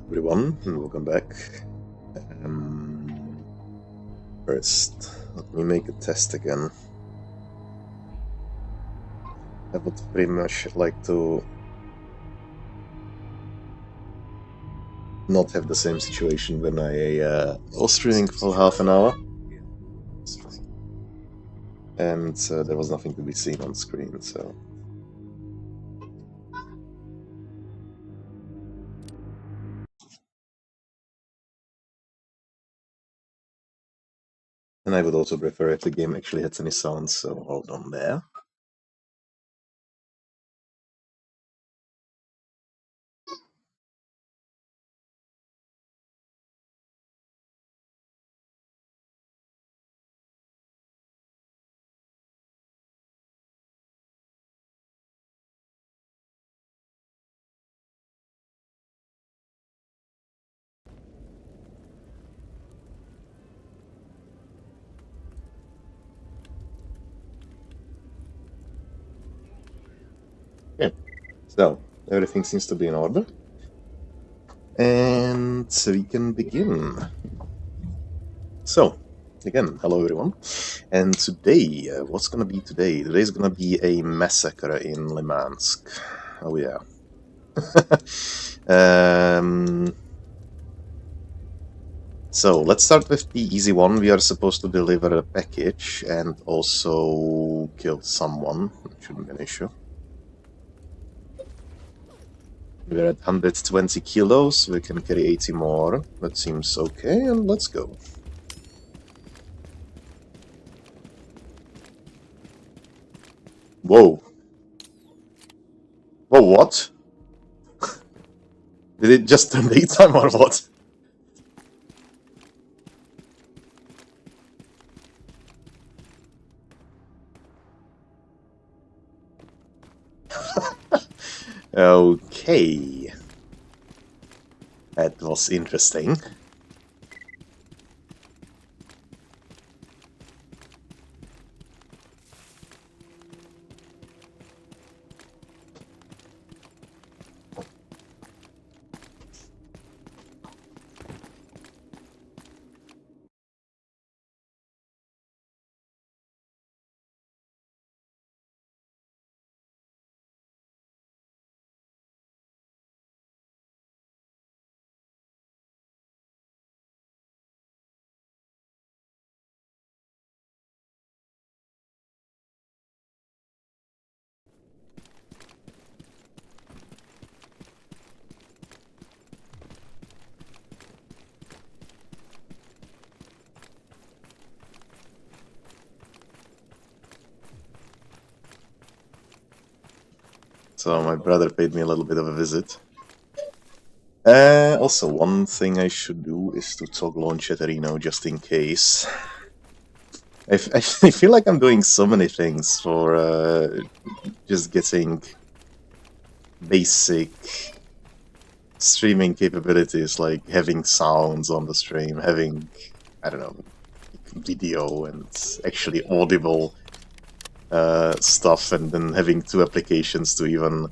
Everyone, and welcome back. First, let me make a test again. I would pretty much like to not have the same situation when I was streaming for half an hour, and there was nothing to be seen on screen, so... And I would also prefer if the game actually had any sounds, so hold on there. Okay, so everything seems to be in order. And so we can begin. So, again, hello everyone. And today, what's gonna be today? Today's gonna be a massacre in Limansk. Oh yeah. So, let's start with the easy one. We are supposed to deliver a package and also kill someone. It shouldn't be an issue. We're at 120 kilos, we can carry 80 more. That seems okay, and let's go. Whoa. Whoa, what? Did it just turn daytime or what? Okay. That was interesting. So my brother paid me a little bit of a visit. Also, one thing I should do is to toggle on Chatterino just in case. I feel like I'm doing so many things for just getting basic streaming capabilities, like having sounds on the stream, having, I don't know, video and actually audible stuff, and then having two applications to even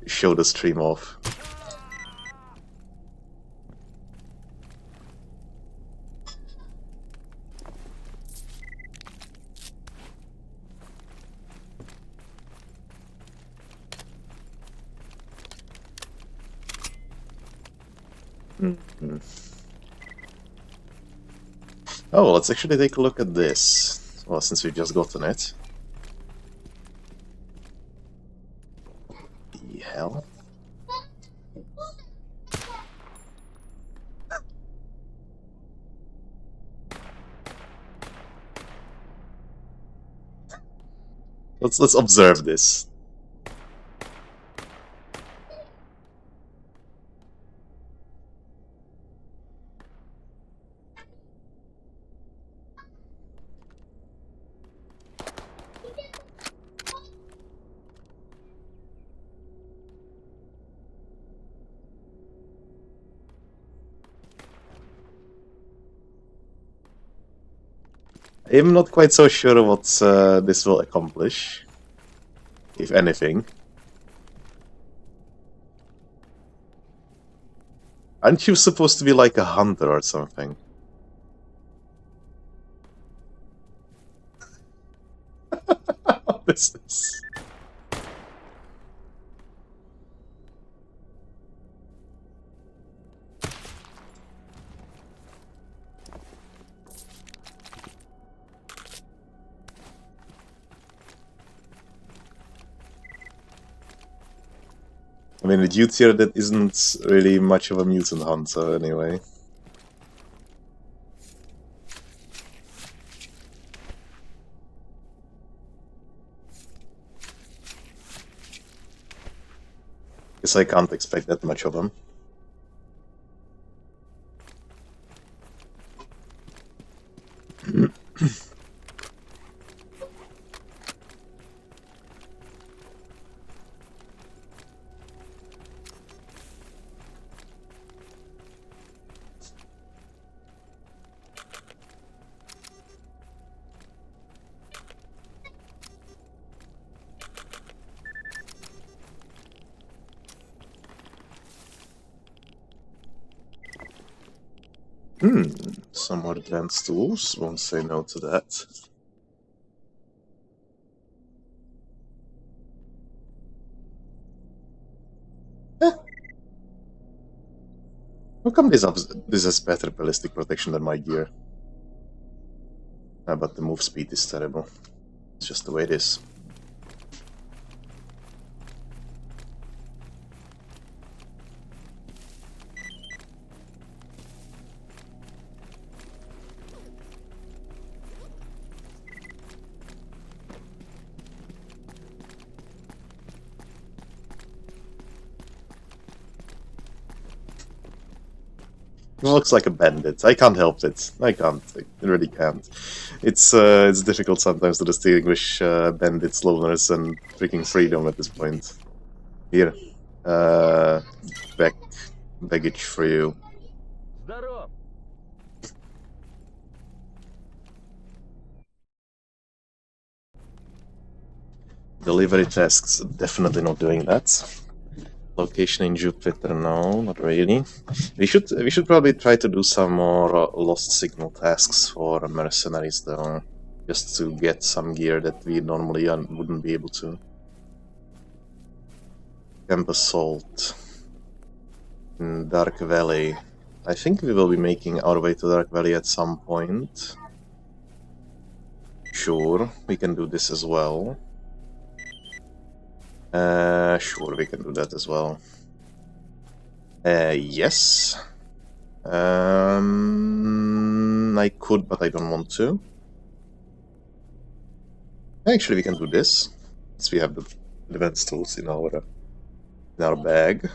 show the stream off. Oh, let's actually take a look at this. Well, since we've just gotten it. The hell? Let's observe this. I'm not quite so sure what this will accomplish, if anything. Aren't you supposed to be like a hunter or something? This is... I mean, a dude here that isn't really much of a mutant hunter, anyway. Guess I can't expect that much of him. Some more advanced tools, won't say no to that. How come this has better ballistic protection than my gear? But the move speed is terrible. It's just the way it is. He looks like a bandit. I can't help it. I can't. I really can't. It's difficult sometimes to distinguish bandits, loners, and freaking freedom at this point. Here, baggage for you. Здоров! Delivery tasks, definitely not doing that. Location in Jupiter, no, not really. We should probably try to do some more lost signal tasks for mercenaries though, just to get some gear that we normally wouldn't be able to. Camp Assault in Dark Valley. I think we will be making our way to Dark Valley at some point. Sure, we can do this as well. Sure, we can do that as well. Yes. I could, but I don't want to. Actually, we can do this, since we have the advanced tools in our bag.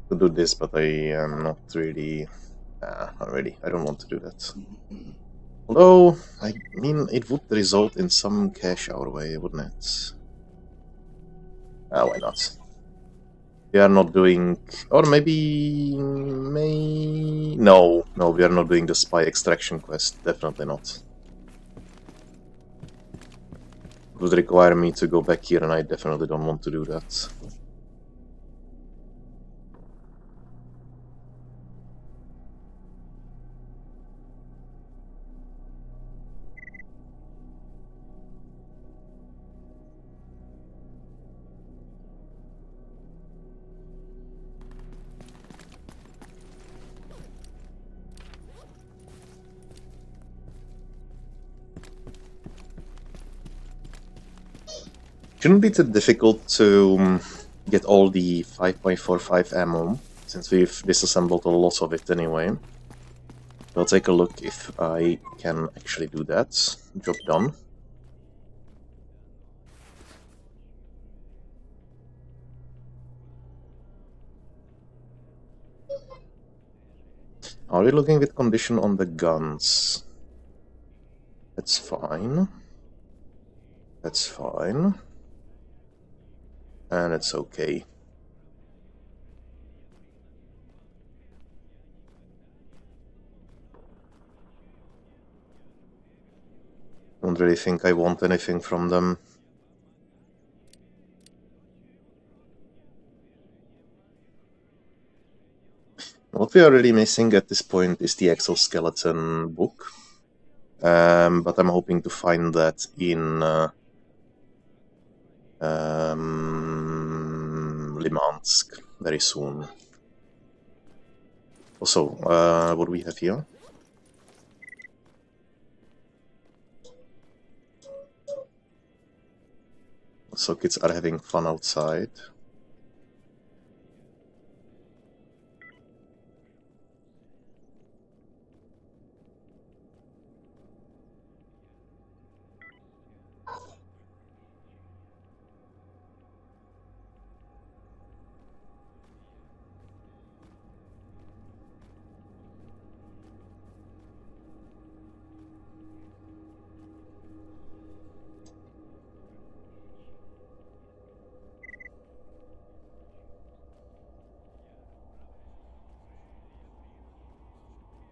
To do this, but I am not really... not really. I don't want to do that. Although, I mean, it would result in some cash our way, wouldn't it? Why not? We are not doing... Or maybe... No, we are not doing the spy extraction quest. Definitely not. It would require me to go back here, and I definitely don't want to do that. Shouldn't be too difficult to get all the 5.45 ammo, since we've disassembled a lot of it anyway. I'll take a look if I can actually do that. Job done. Are we looking with condition on the guns? That's fine. That's fine. And it's okay. Don't really think I want anything from them. we are really missing at this point is the exoskeleton book. But I'm hoping to find that in Limansk very soon. Also, what do we have here? So kids are having fun outside.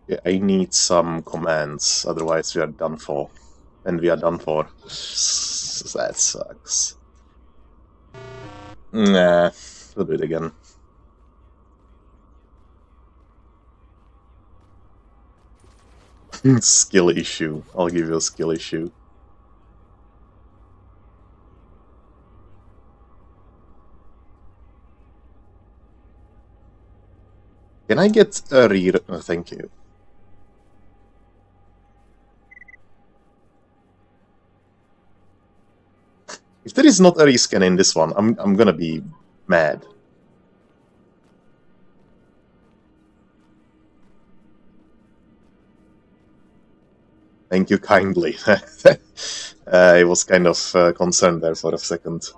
Yeah, I need some commands, otherwise we are done for. And we are done for. That sucks. Nah, we'll do it again. Skill issue. I'll give you a skill issue. Can I get a rear? Oh, thank you. If there is not a rescan in this one, I'm gonna be mad. Thank you kindly. I was kind of concerned there for a second.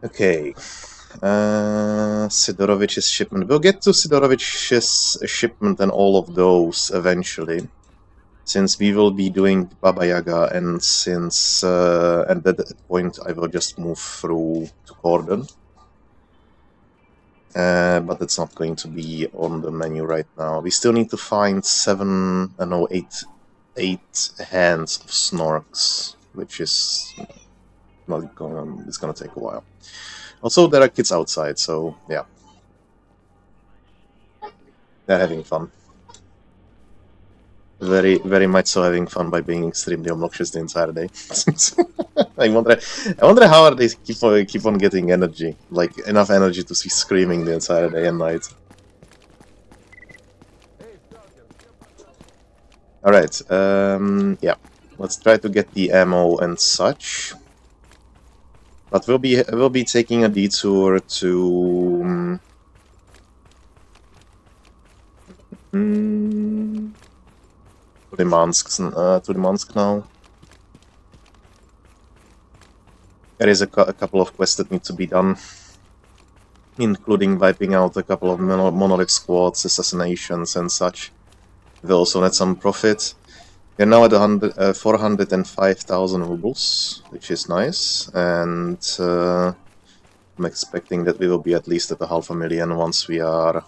Okay. Sidorovich's shipment. We'll get to Sidorovich's shipment and all of those eventually, since we will be doing Baba Yaga, and since at that point I will just move through to Cordon. But it's not going to be on the menu right now. We still need to find eight hands of Snorks, which is not going. It's gonna take a while. Also, there are kids outside, so yeah, they're having fun. Very, very much so having fun by being extremely obnoxious the entire day. I wonder how they keep on getting energy, like enough energy to be screaming the entire day and night. All right, yeah, let's try to get the ammo and such. But we'll be taking a detour to Limansk now. There is a couple of quests that need to be done, including wiping out a couple of monolith squads, assassinations, and such. We also net some profit. We're now at 405,000 rubles, which is nice, and I'm expecting that we will be at least at 500,000 once we are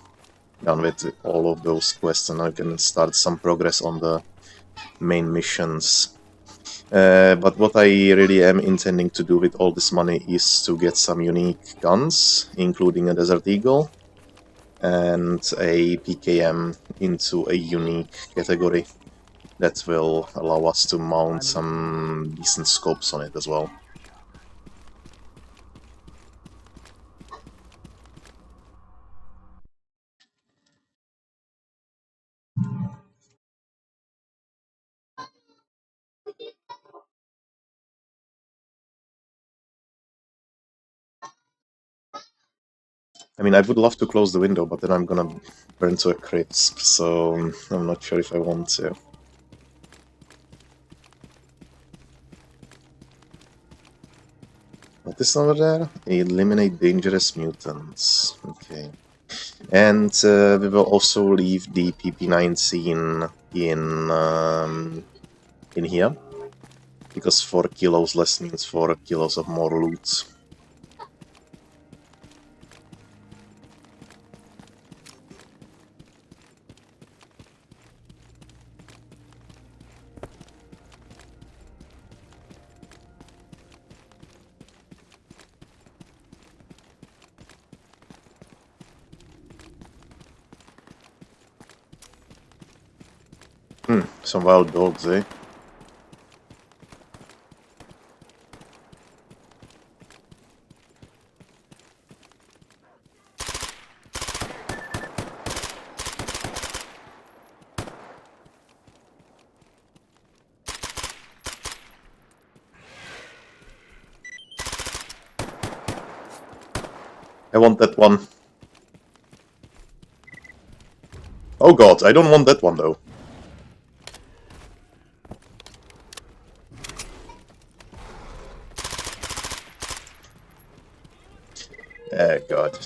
done with all of those quests, and I can start some progress on the main missions. But what I really am intending to do with all this money is to get some unique guns, including a Desert Eagle and a PKM into a unique category that will allow us to mount some decent scopes on it as well. I mean, I would love to close the window, but then I'm gonna burn to a crisp, so I'm not sure if I want to. What is over there? Eliminate dangerous mutants. Okay. And we will also leave the PP19 in here, because 4 kilos less means 4 kilos of more loot. Some wild dogs, eh? I want that one. Oh god, I don't want that one though. God.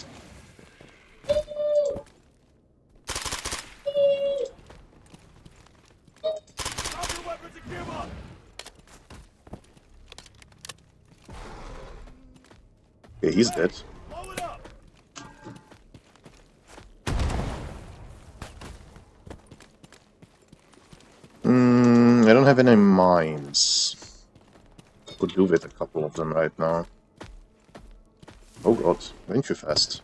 Okay, he's dead. I don't have any mines. Could do with a couple of them right now. Oh god, going too fast.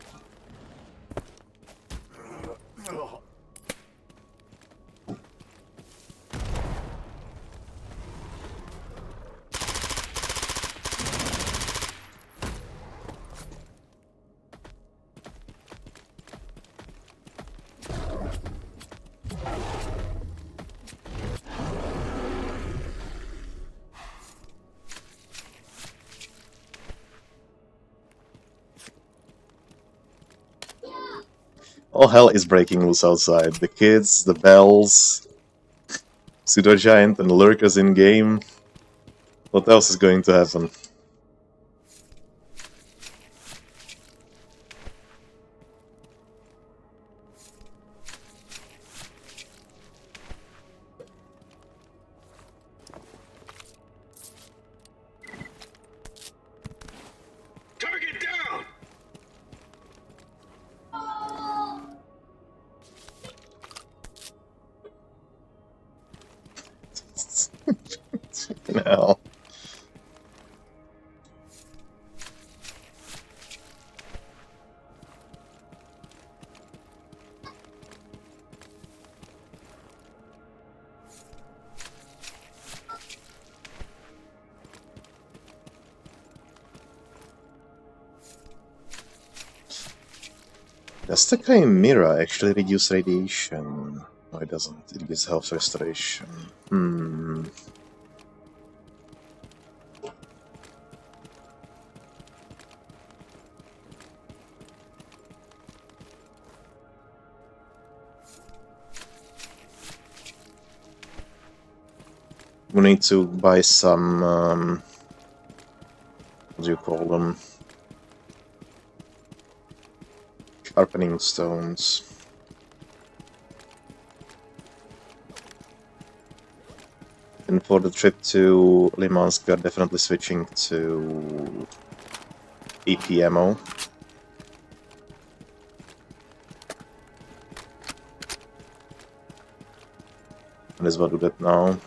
All hell is breaking loose outside. The kids, the bells, Pseudo Giant and lurkers in game. What else is going to happen? Target down! Fucking hell. Does the Chimera actually reduce radiation? No, it doesn't. It gives health restoration. We need to buy some, what do you call them? Sharpening stones. And for the trip to Limansk, we are definitely switching to AP ammo. Might as well do that now.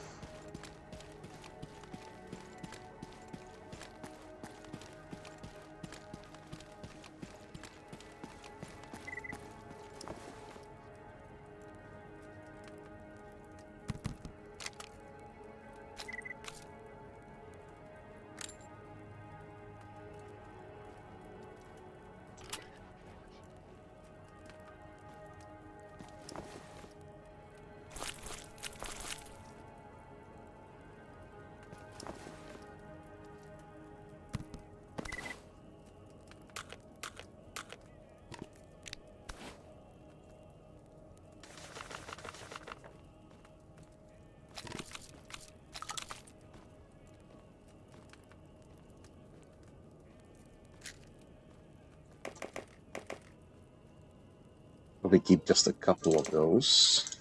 Probably keep just a couple of those.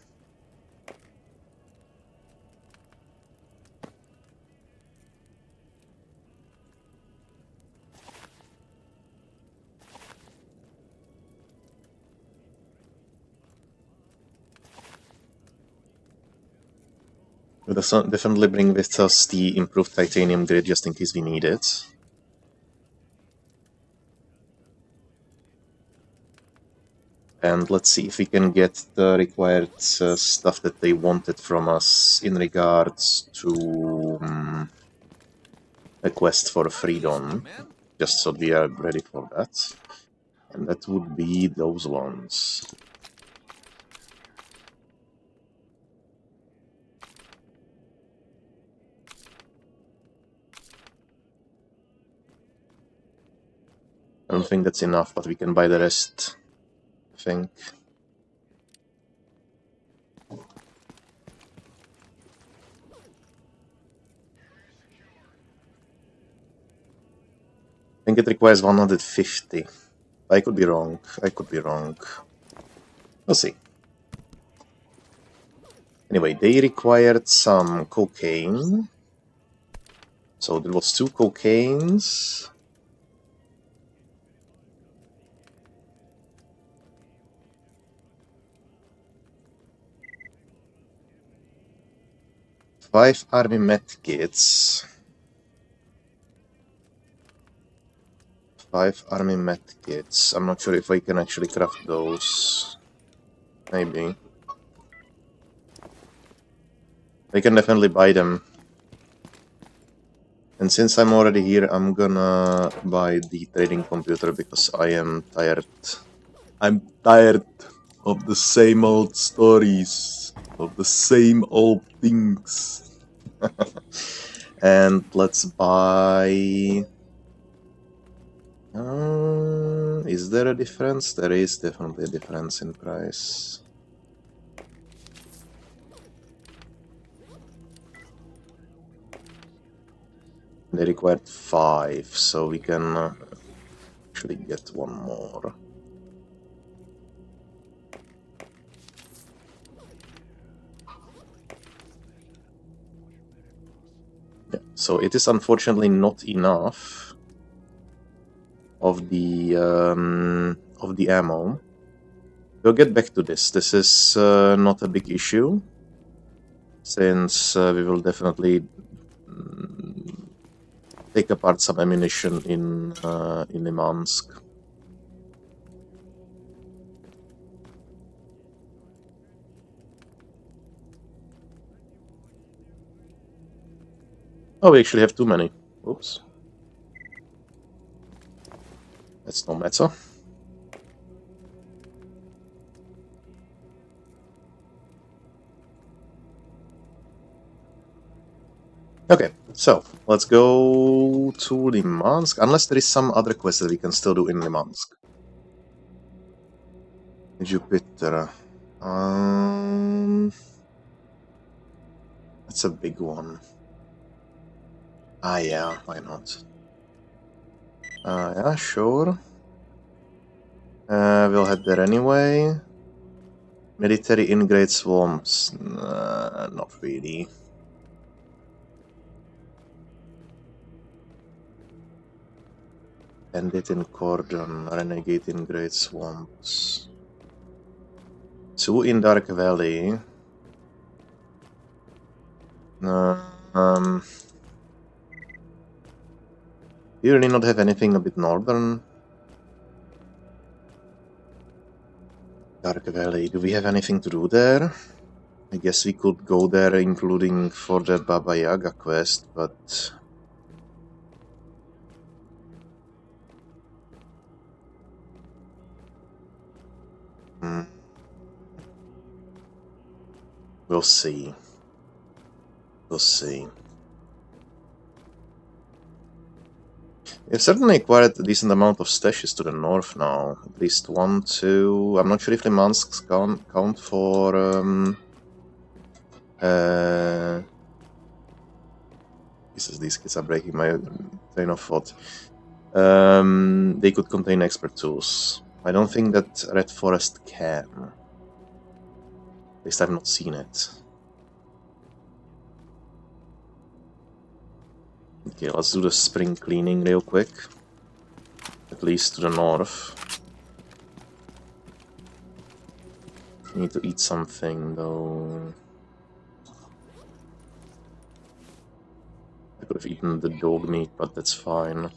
We'll definitely bring with us the improved titanium grid just in case we need it. And let's see if we can get the required stuff that they wanted from us in regards to a quest for freedom, just so we are ready for that. And that would be those ones. I don't think that's enough, but we can buy the rest, I think. I think it requires 150. I could be wrong. I could be wrong. We'll see. Anyway, they required some cocaine. So there was 2 cocaines. Five army medkits. 5 army medkits. I'm not sure if I can actually craft those. Maybe. I can definitely buy them. And since I'm already here, I'm gonna buy the trading computer because I am tired. I'm tired of the same old stories, of the same old things. And let's buy... is there a difference? There is definitely a difference in price. They required 5, so we can actually get 1 more. Yeah, so it is unfortunately not enough of the ammo. We'll get back to this. This is not a big issue, since we will definitely take apart some ammunition in Limansk. Oh, we actually have too many. Oops. That's no matter. Okay, so let's go to Limansk, unless there is some other quest that we can still do in Limansk. Jupiter. That's a big one. Ah, yeah, why not? Yeah, sure. We'll head there anyway. Military in Great Swamps. Not really. Bandit in Cordon, Renegade in Great Swamps. 2 in Dark Valley. Do you really not have anything a bit northern? Dark Valley, do we have anything to do there? I guess we could go there, including for the Baba Yaga quest, but... we'll see. We'll see. We've certainly acquired a decent amount of stashes to the north now. At least 1, 2... I'm not sure if Limansk's count for... these kids are breaking my train of thought. They could contain expert tools. I don't think that Red Forest can. At least I've not seen it. Okay, let's do the spring cleaning real quick. At least to the north. Need to eat something though. I could have eaten the dog meat, but that's fine.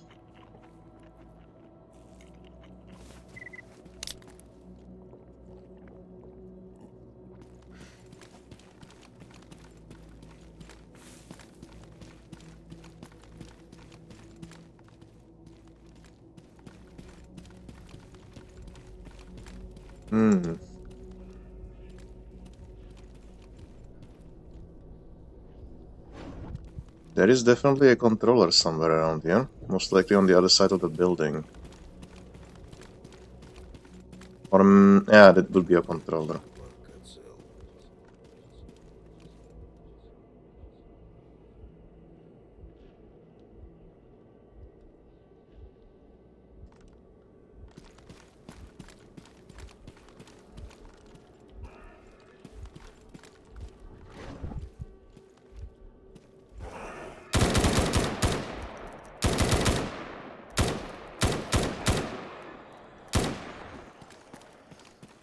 Hmm. There is definitely a controller somewhere around here. Most likely on the other side of the building. Or, yeah, that would be a controller.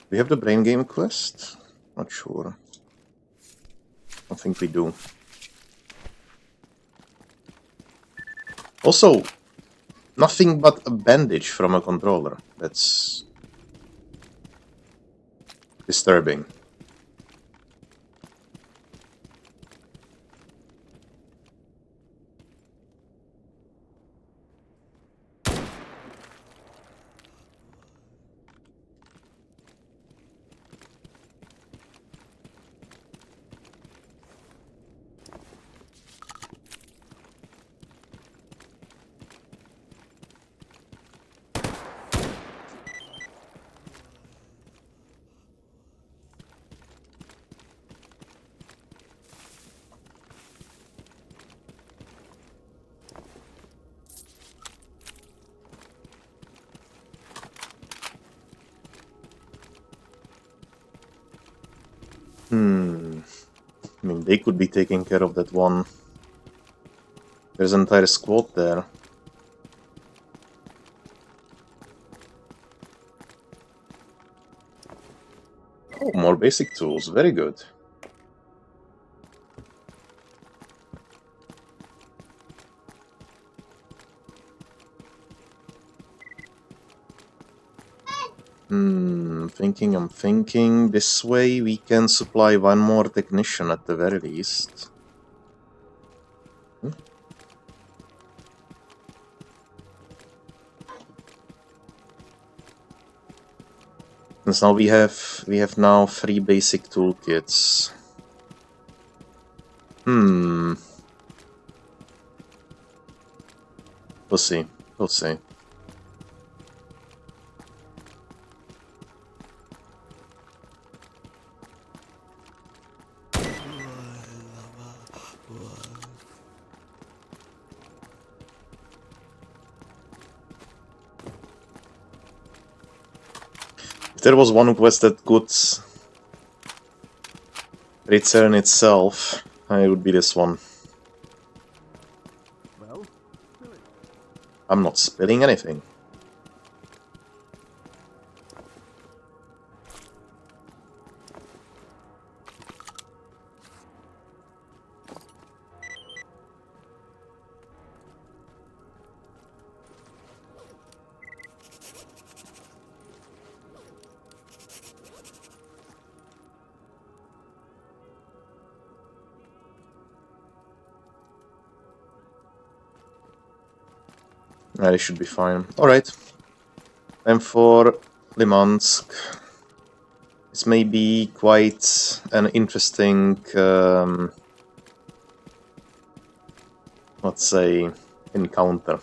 We have the brain game quest? Not sure. I think we do. Also, nothing but a bandage from a controller. That's disturbing. I mean, they could be taking care of that one. There's an entire squad there. Oh, more basic tools. Very good. I'm thinking. This way we can supply one more technician at the very least. And so we have now 3 basic toolkits. We'll see. We'll see. If there was one quest that could return itself, it would be this one. Well, I'm not spilling anything. It should be fine. Alright. And for Limansk, this may be quite an interesting, let's say, encounter.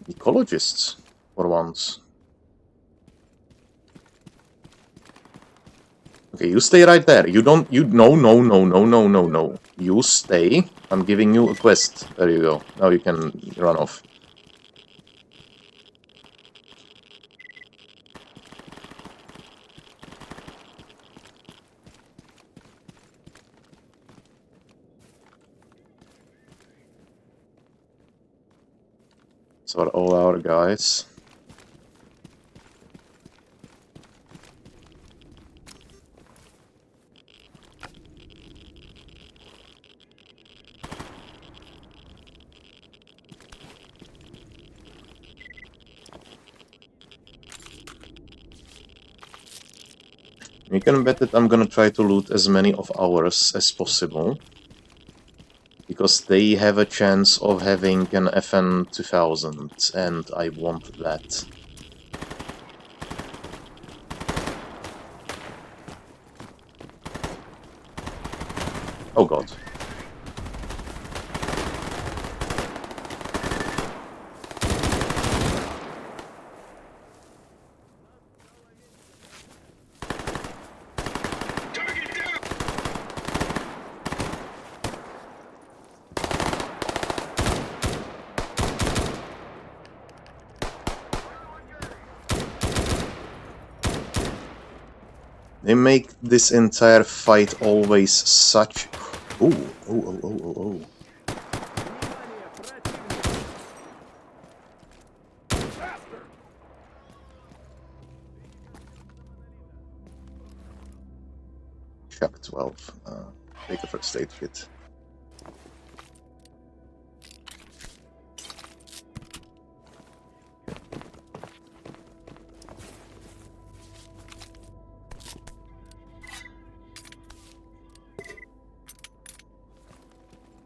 Ecologists, for once. Okay, you stay right there. No. You stay. I'm giving you a quest. There you go. Now you can run off. So are all our guys. You can bet that I'm gonna try to loot as many of ours as possible, because they have a chance of having an FN 2000, and I want that. Oh god. Target down! They make this entire fight always such... Ooh, oh. Shock 12. Take a first aid kit.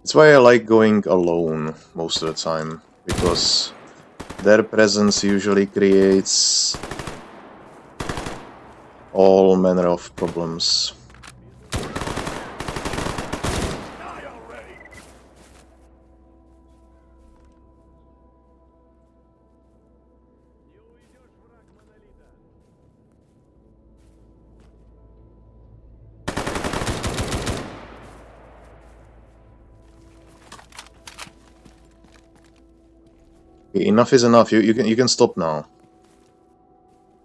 That's why I like going alone most of the time, because their presence usually creates all manner of problems. Okay, enough is enough. You can stop now.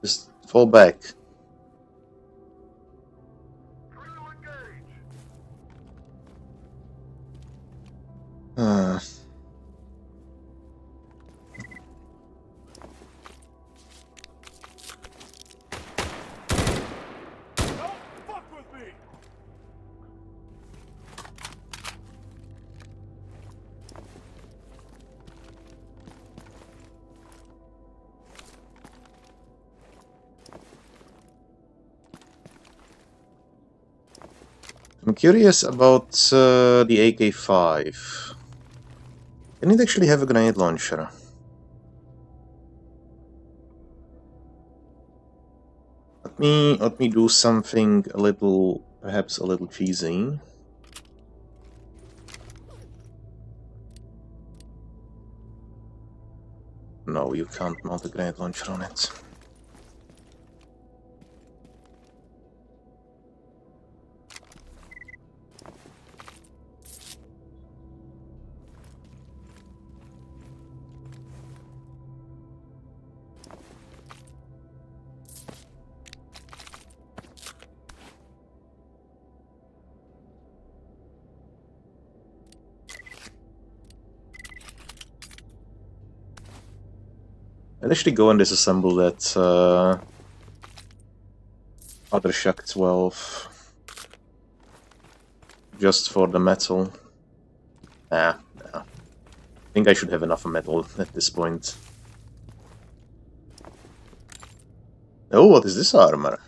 Just fall back. Uh, I'm curious about the AK-5. Can it actually have a grenade launcher? Let me do something a little, perhaps a little cheesy. No, you can't mount a grenade launcher on it. I'll actually go and disassemble that other Shock 12 just for the metal. Nah. I think I should have enough metal at this point. Oh, what is this armor?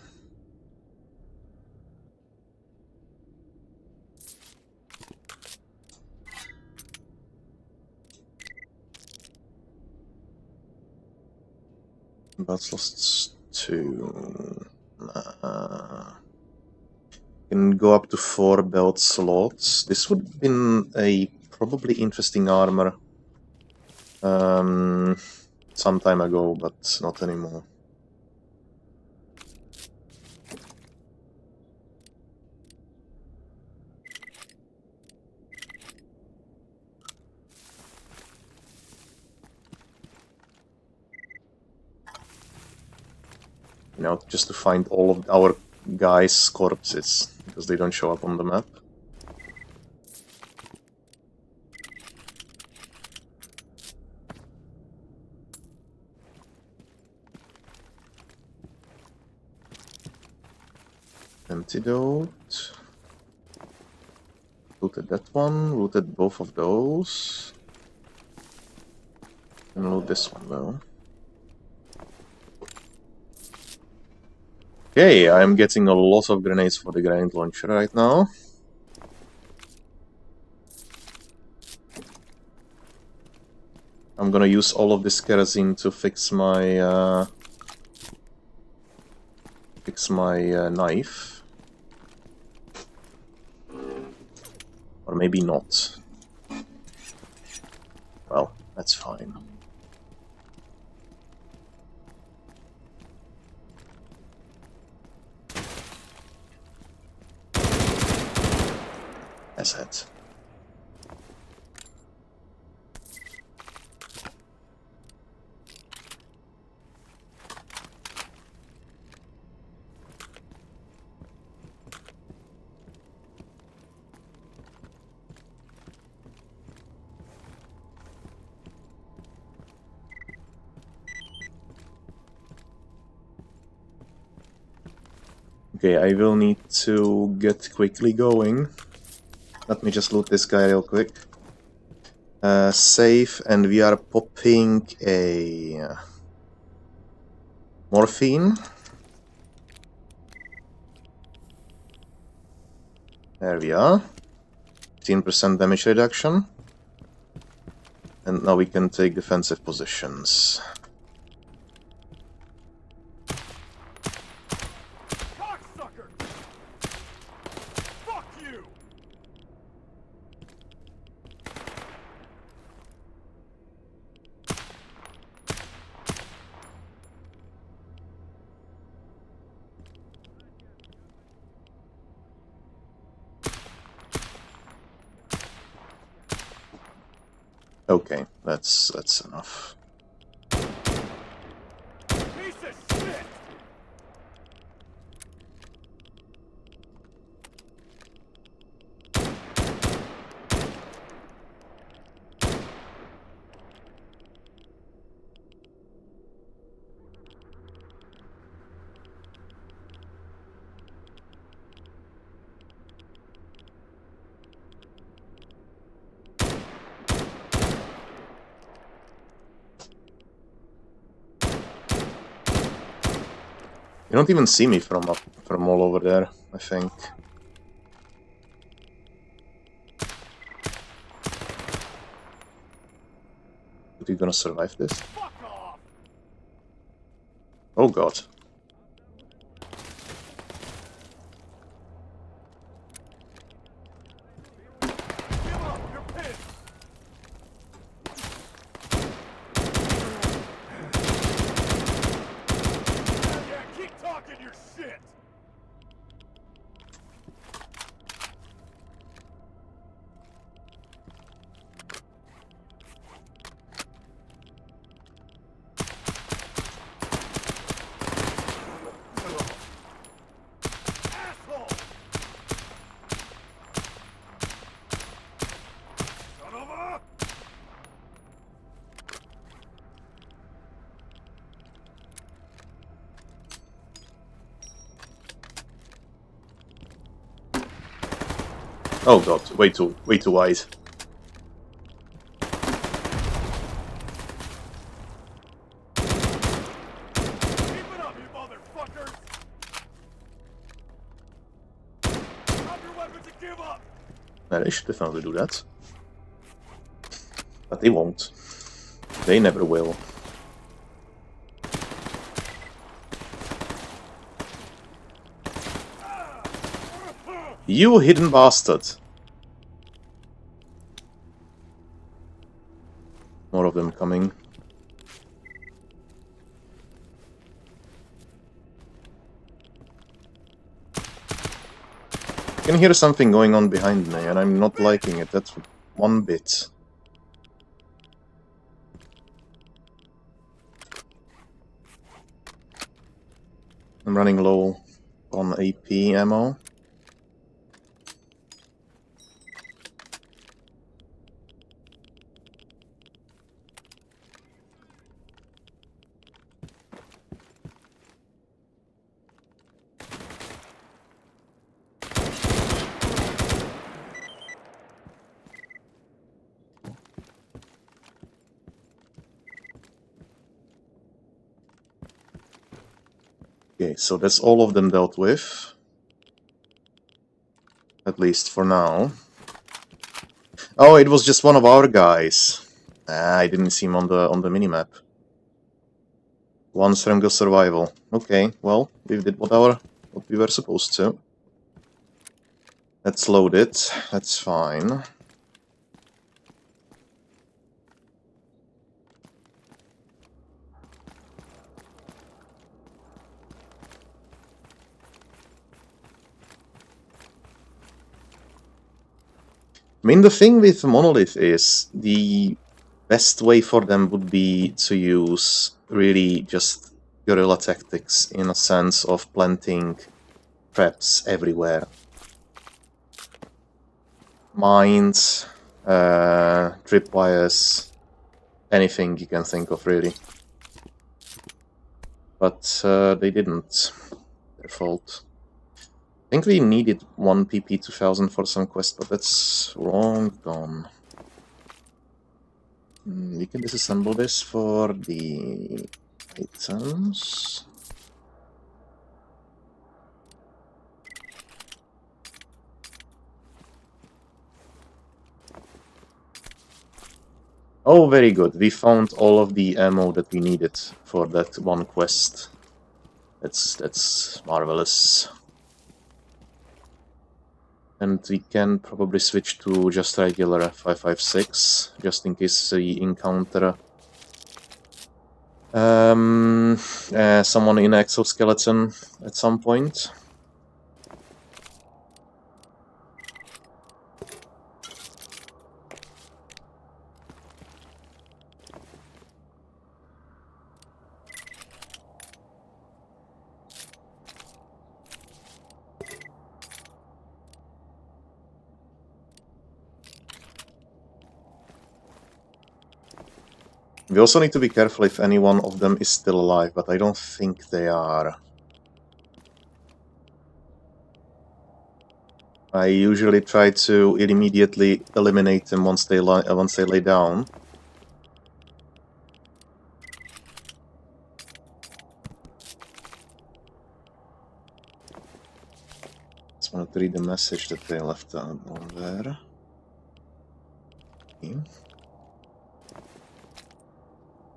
Belts lost 2. Can go up to 4 belt slots. This would have been a probably interesting armor some time ago, but not anymore. You know, just to find all of our guys' corpses, because they don't show up on the map. Antidote. Looted that one, looted both of those. And loot this one though. Okay, I'm getting a lot of grenades for the grenade launcher right now. I'm gonna use all of this kerosene to fix my knife. Or maybe not. Well, that's fine. That's it. Okay, I will need to get quickly going. Let me just loot this guy real quick. Save, and we are popping a morphine. There we are. 15% damage reduction. And now we can take defensive positions. Cocksucker! Fuck you! Okay, that's enough. Piece of shit! You don't even see me from all over there, I think. Are you gonna survive this? Fuck off! Oh god. Give up! You're pissed! Yeah, keep talking your shit! Asshole! Son of a... Oh god, way too wide. Keep it up, you motherfuckers! Drop your weapons and give up! They should definitely do that. But they won't. They never will. You hidden bastard! More of them coming. I can hear something going on behind me, and I'm not liking it, that's one bit. I'm running low on AP ammo. Okay, so that's all of them dealt with. At least for now. Oh, it was just one of our guys. I didn't see him on the minimap. One Strangle Survival. Okay, well, we did what we were supposed to. Let's load it. That's fine. I mean, the thing with Monolith is the best way for them would be to use really just guerrilla tactics in a sense of planting traps everywhere. Mines, tripwires, anything you can think of, really. But they didn't. Their fault. I think we needed 1 PP 2000 for some quest, but that's long gone. We can disassemble this for the items. Oh, very good. We found all of the ammo that we needed for that one quest. That's marvelous. And we can probably switch to just regular 5.56, just in case we encounter someone in exoskeleton at some point. We also need to be careful if any one of them is still alive, but I don't think they are. I usually try to immediately eliminate them once they lay down. Just want to read the message that they left on there. Okay.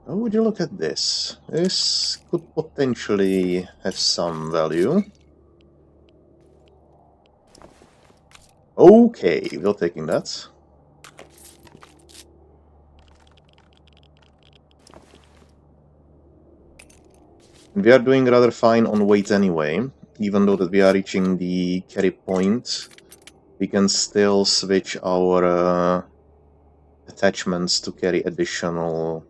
Oh, would you look at this? This could potentially have some value. Okay, we're taking that. We are doing rather fine on weight anyway. Even though that we are reaching the carry point, we can still switch our attachments to carry additional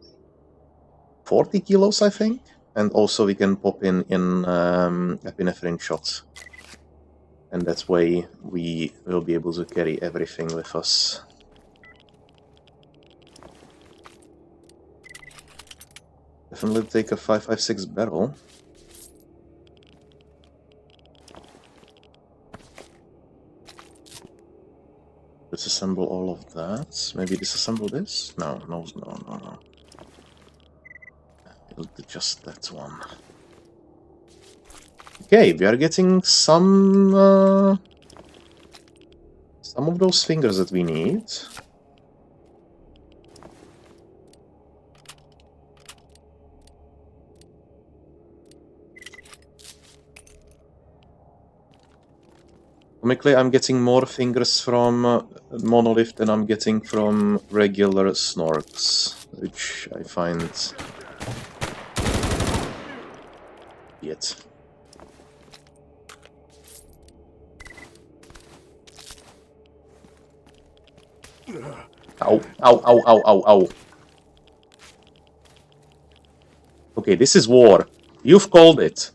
40 kilos, I think. And also we can pop in epinephrine shots. And that way we will be able to carry everything with us. Definitely take a 5.56 barrel. Disassemble all of that. Maybe disassemble this? No. We'll do just that one. Okay, we are getting some of those fingers that we need. Comically, I'm getting more fingers from Monolith than I'm getting from regular Snorks, which I find... yet. Ow, ow, ow, ow, ow, ow. Okay, this is war. You've called it.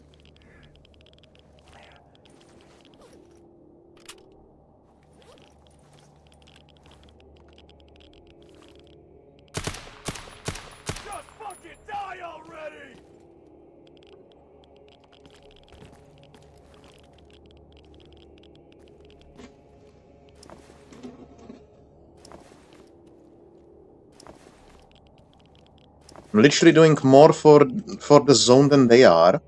Just fucking die already! I'm literally doing more for the zone than they are.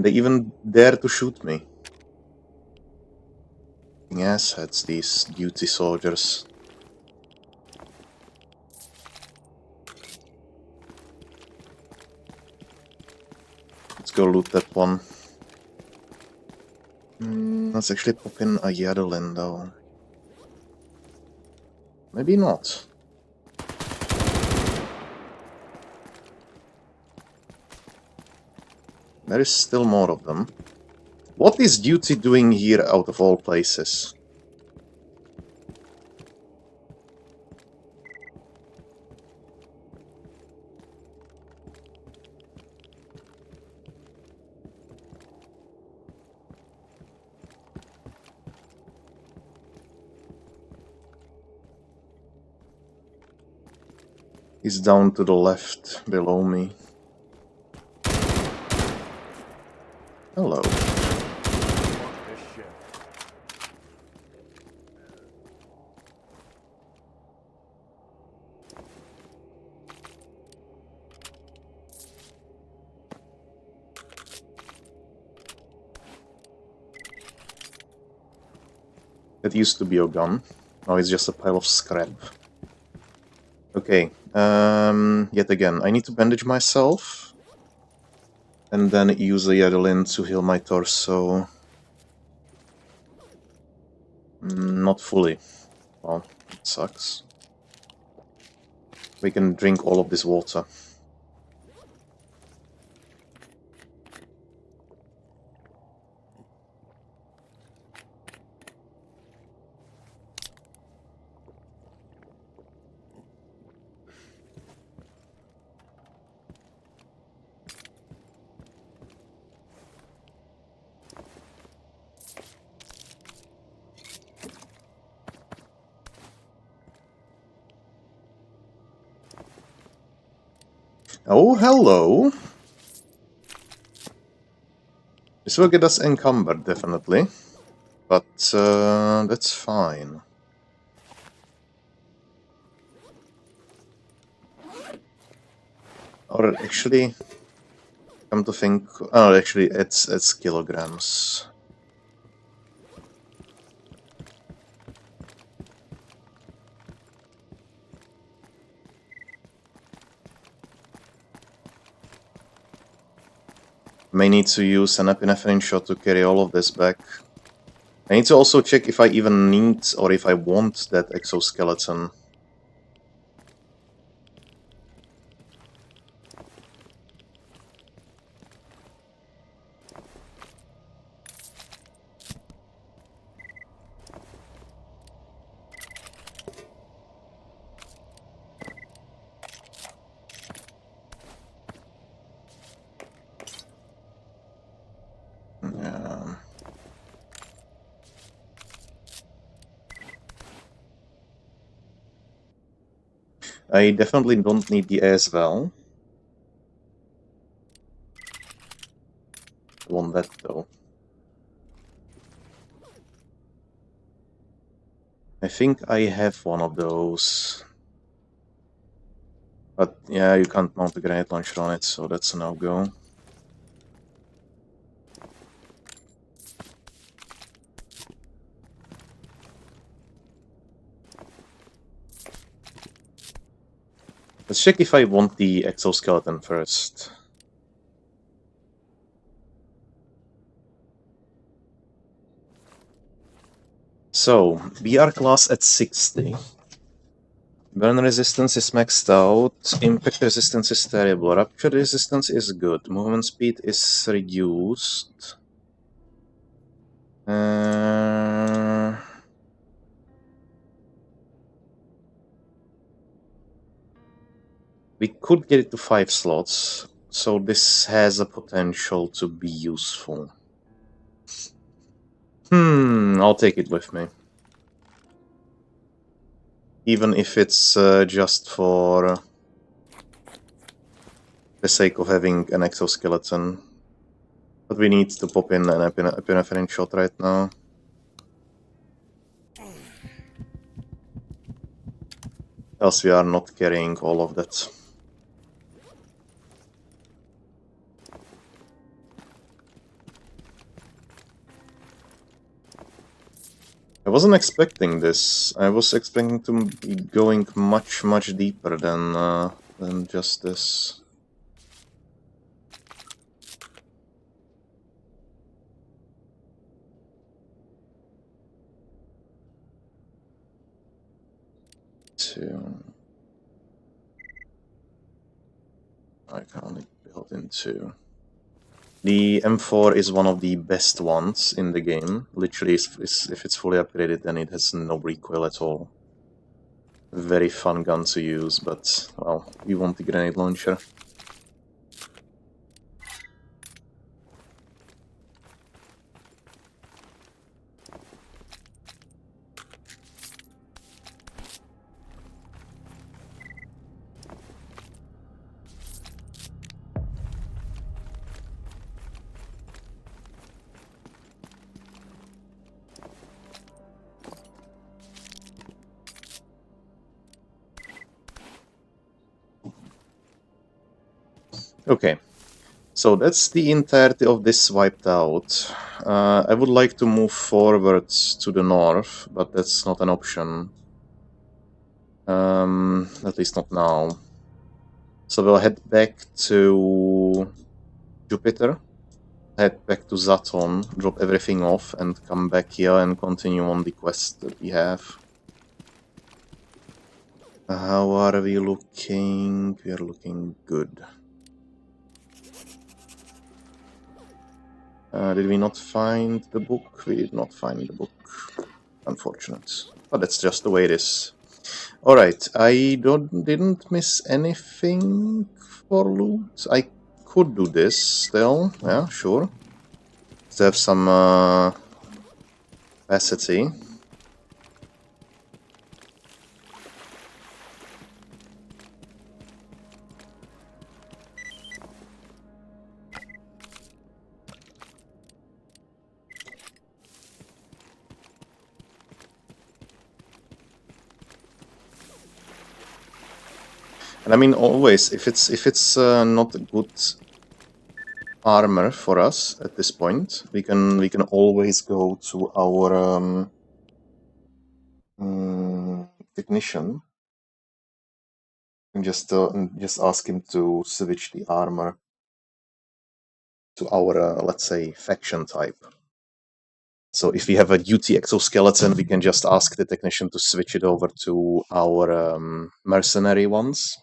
They even dare to shoot me. Assheads, these duty soldiers. Let's go loot that one. Let's actually pop in a Yadelin though. Maybe not. There is still more of them. What is Duty doing here out of all places? He's down to the left, below me. Hello. This shit. That used to be a gun. Now it's just a pile of scrap. Okay, yet again, I need to bandage myself. And then use a Yadelin to heal my torso. Not fully. Well, it sucks. We can drink all of this water. Oh, hello! This will get us encumbered, definitely. But, that's fine. Or actually, come to think... Oh, actually, it's kilograms. May need to use an epinephrine shot to carry all of this back. I need to also check if I even need or if I want that exoskeleton. Yeah. I definitely don't need the as well. I want that though. I think I have one of those. But yeah, you can't mount a grenade launcher on it, so that's a no-go. Let's check if I want the exoskeleton first. So, BR class at 60. Burn resistance is maxed out, impact resistance is terrible, rupture resistance is good, movement speed is reduced. We could get it to 5 slots, so this has a potential to be useful. I'll take it with me. Even if it's just for the sake of having an exoskeleton. But we need to pop in an epinephrine shot right now. Else we are not carrying all of that. I wasn't expecting this. I was expecting to be going much, much deeper than just this. I can only build into. The M4 is one of the best ones in the game. Literally, if it's fully upgraded, then it has no recoil at all. Very fun gun to use, but, well, we want the grenade launcher. Okay, so that's the entirety of this wiped out. I would like to move forwards to the north, but that's not an option. At least not now. So we'll head back to Jupiter, head back to Zaton, drop everything off, and come back here and continue on the quest that we have. How are we looking? We are looking good. Did we not find the book? We did not find the book. Unfortunate. But that's just the way it is. Alright, I didn't miss anything for loot. I could do this still. Yeah, sure. To have some capacity. And I mean, always, if it's not a good armor for us at this point, we can always go to our technician and just ask him to switch the armor to our let's say faction type. So if we have a duty exoskeleton, we can just ask the technician to switch it over to our mercenary ones.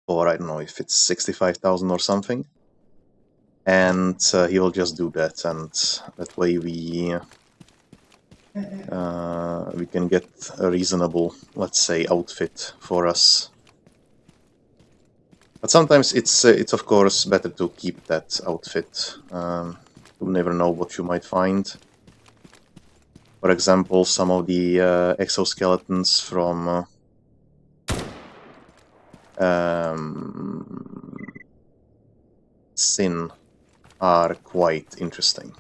Or I don't know if it's 65,000 or something. And he will just do that, and that way we can get a reasonable, let's say, outfit for us. But sometimes it's of course better to keep that outfit. You never know what you might find. For example, some of the exoskeletons from Sin are quite interesting.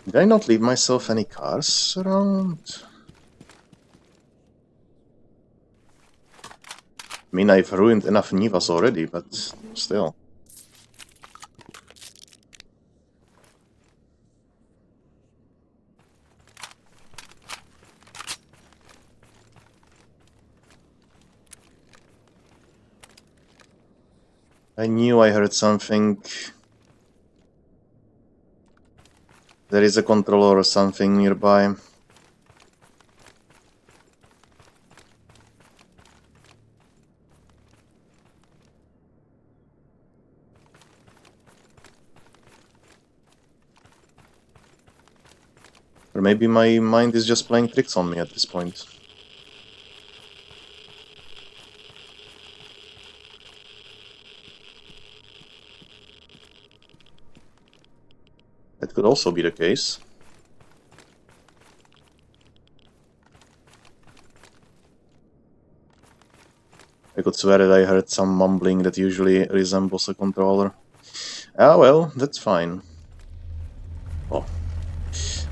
Did I not leave myself any cars around? I mean, I've ruined enough Nivas already, but still. I knew I heard something. There is a controller or something nearby. Or maybe my mind is just playing tricks on me at this point. That could also be the case. I could swear that I heard some mumbling that usually resembles a controller. Ah, well, that's fine. Oh.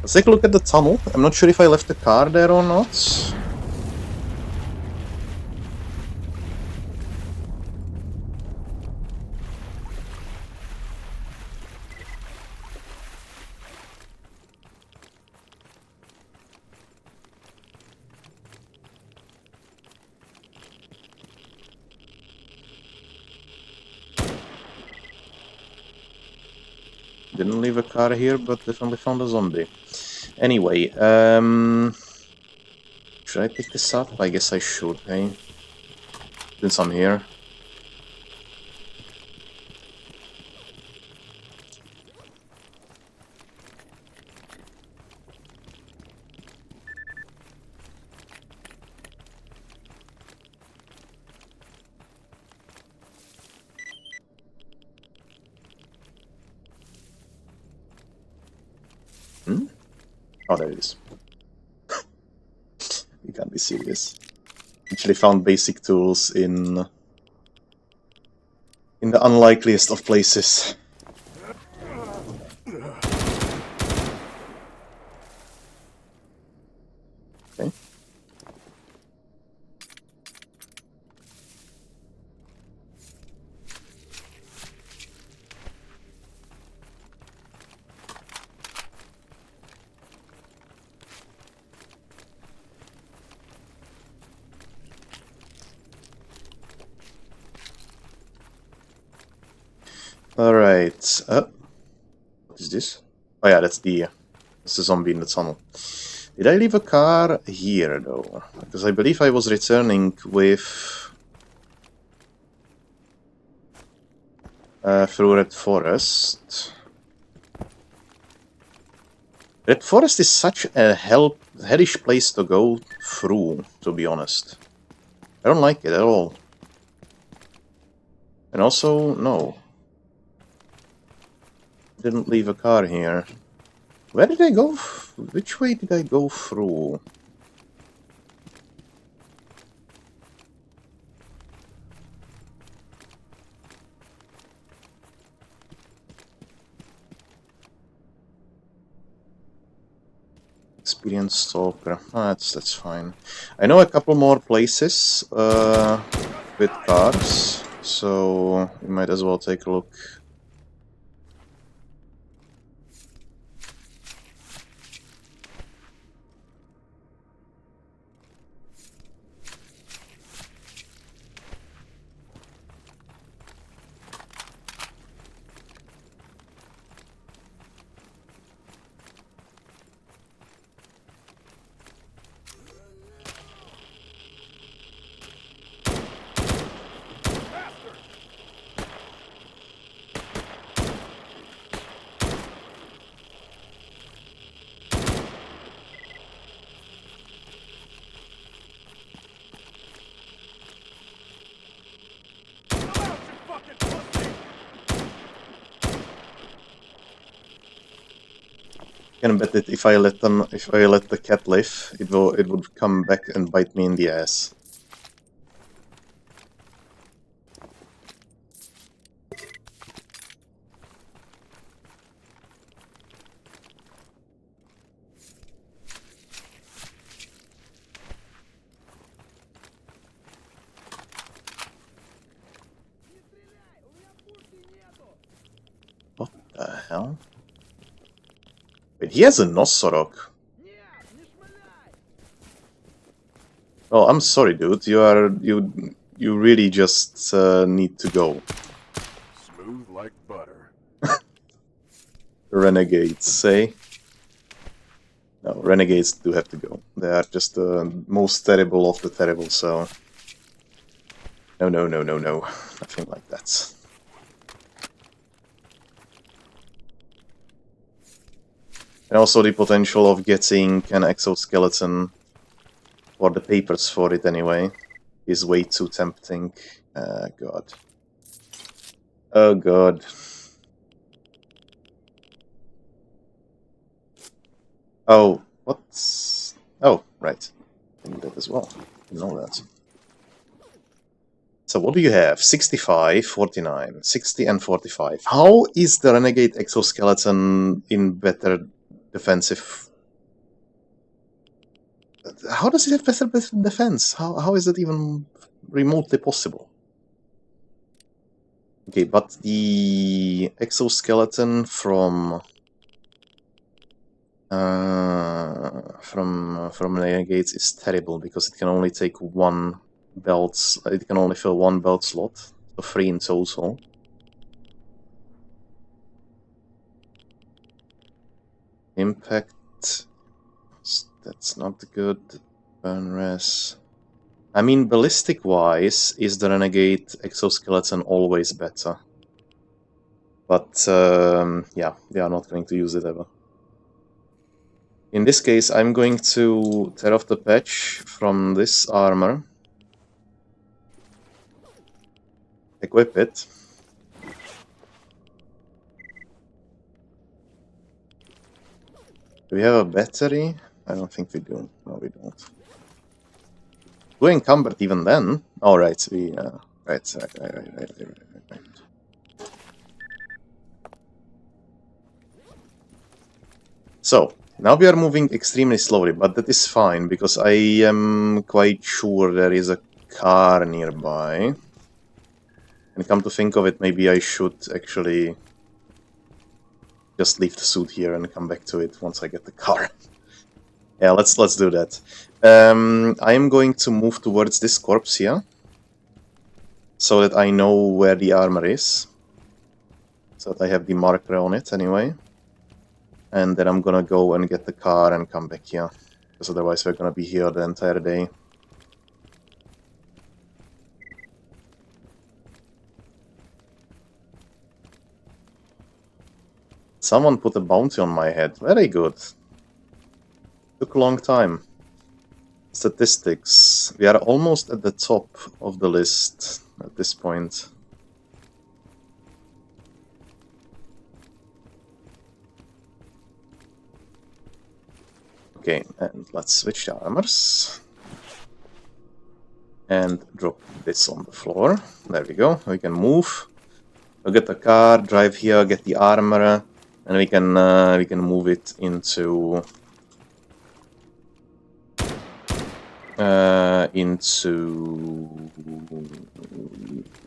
Let's take a look at the tunnel. I'm not sure if I left the car there or not. Didn't leave a car here, but definitely found a zombie. Anyway, should I pick this up? I guess I should, hey? Since I'm here. Hmm? Oh, there it is. You can't be serious. Actually found basic tools in the unlikeliest of places. Okay. Alright. What is this? Oh yeah, that's the zombie in the tunnel. Did I leave a car here, though? Because I believe I was returning with... through Red Forest. Red Forest is such a hellish place to go through, to be honest. I don't like it at all. And also, no. Didn't leave a car here. Where did I go? Which way did I go through? Experienced stalker. That's fine. I know a couple more places with cars, so we might as well take a look. I can bet that if I let the cat live, it would come back and bite me in the ass. What the hell? Wait, he has a Nossorok. Oh, I'm sorry, dude. You really just need to go. Smooth like butter. Renegades, say? No, renegades do have to go. They are just the most terrible of the terrible, so... No. Nothing like that. And also the potential of getting an exoskeleton, or the papers for it anyway, is way too tempting. God. Oh god. Oh, what's... Oh, right. I need that as well. I know that. So what do you have? 65, 49, 60 and 45. How is the Renegade exoskeleton in better defensive... How does it have better defense? How is that even remotely possible? Okay, but the exoskeleton from Renegades is terrible because it can only take one belt. It can only fill one belt slot, so 3 in total. Impact. That's not good. Burn res. I mean, ballistic-wise, is the Renegade exoskeleton always better? But, yeah, we are not going to use it ever. In this case, I'm going to tear off the patch from this armor. Equip it. Do we have a battery? I don't think we do. No, we don't. We're encumbered even then. All right, we right. So now we are moving extremely slowly, but that is fine because I am quite sure there is a car nearby. And come to think of it, maybe I should actually just leave the suit here and come back to it once I get the car. Yeah, let's do that. I am going to move towards this corpse here, so that I know where the armor is, so that I have the marker on it anyway. And then I'm gonna go and get the car and come back here, because otherwise we're gonna be here the entire day. Someone put a bounty on my head. Very good. Took a long time. Statistics. We are almost at the top of the list at this point. Okay, and let's switch the armors. And drop this on the floor. There we go. We can move. We'll get the car, drive here, get the armor, and we can move it into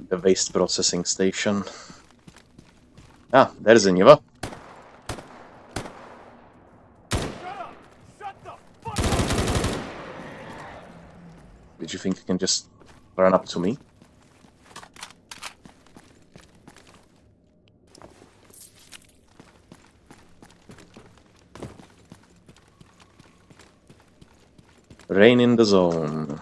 the waste processing station. Ah, there's a Niva. Did you think you can just run up to me? Rain in the zone.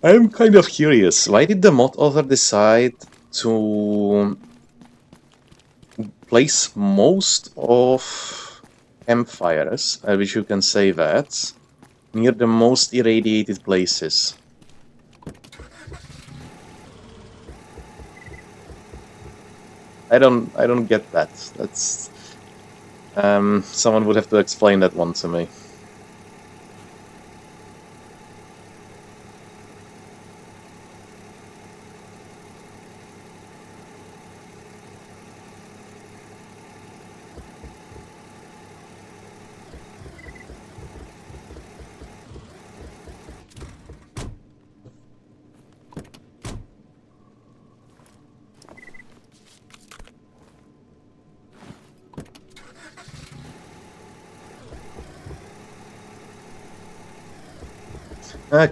I'm kind of curious. Why did the mod author decide to place most of campfires, which you can say that, near the most irradiated places? I don't get that. That's someone would have to explain that one to me.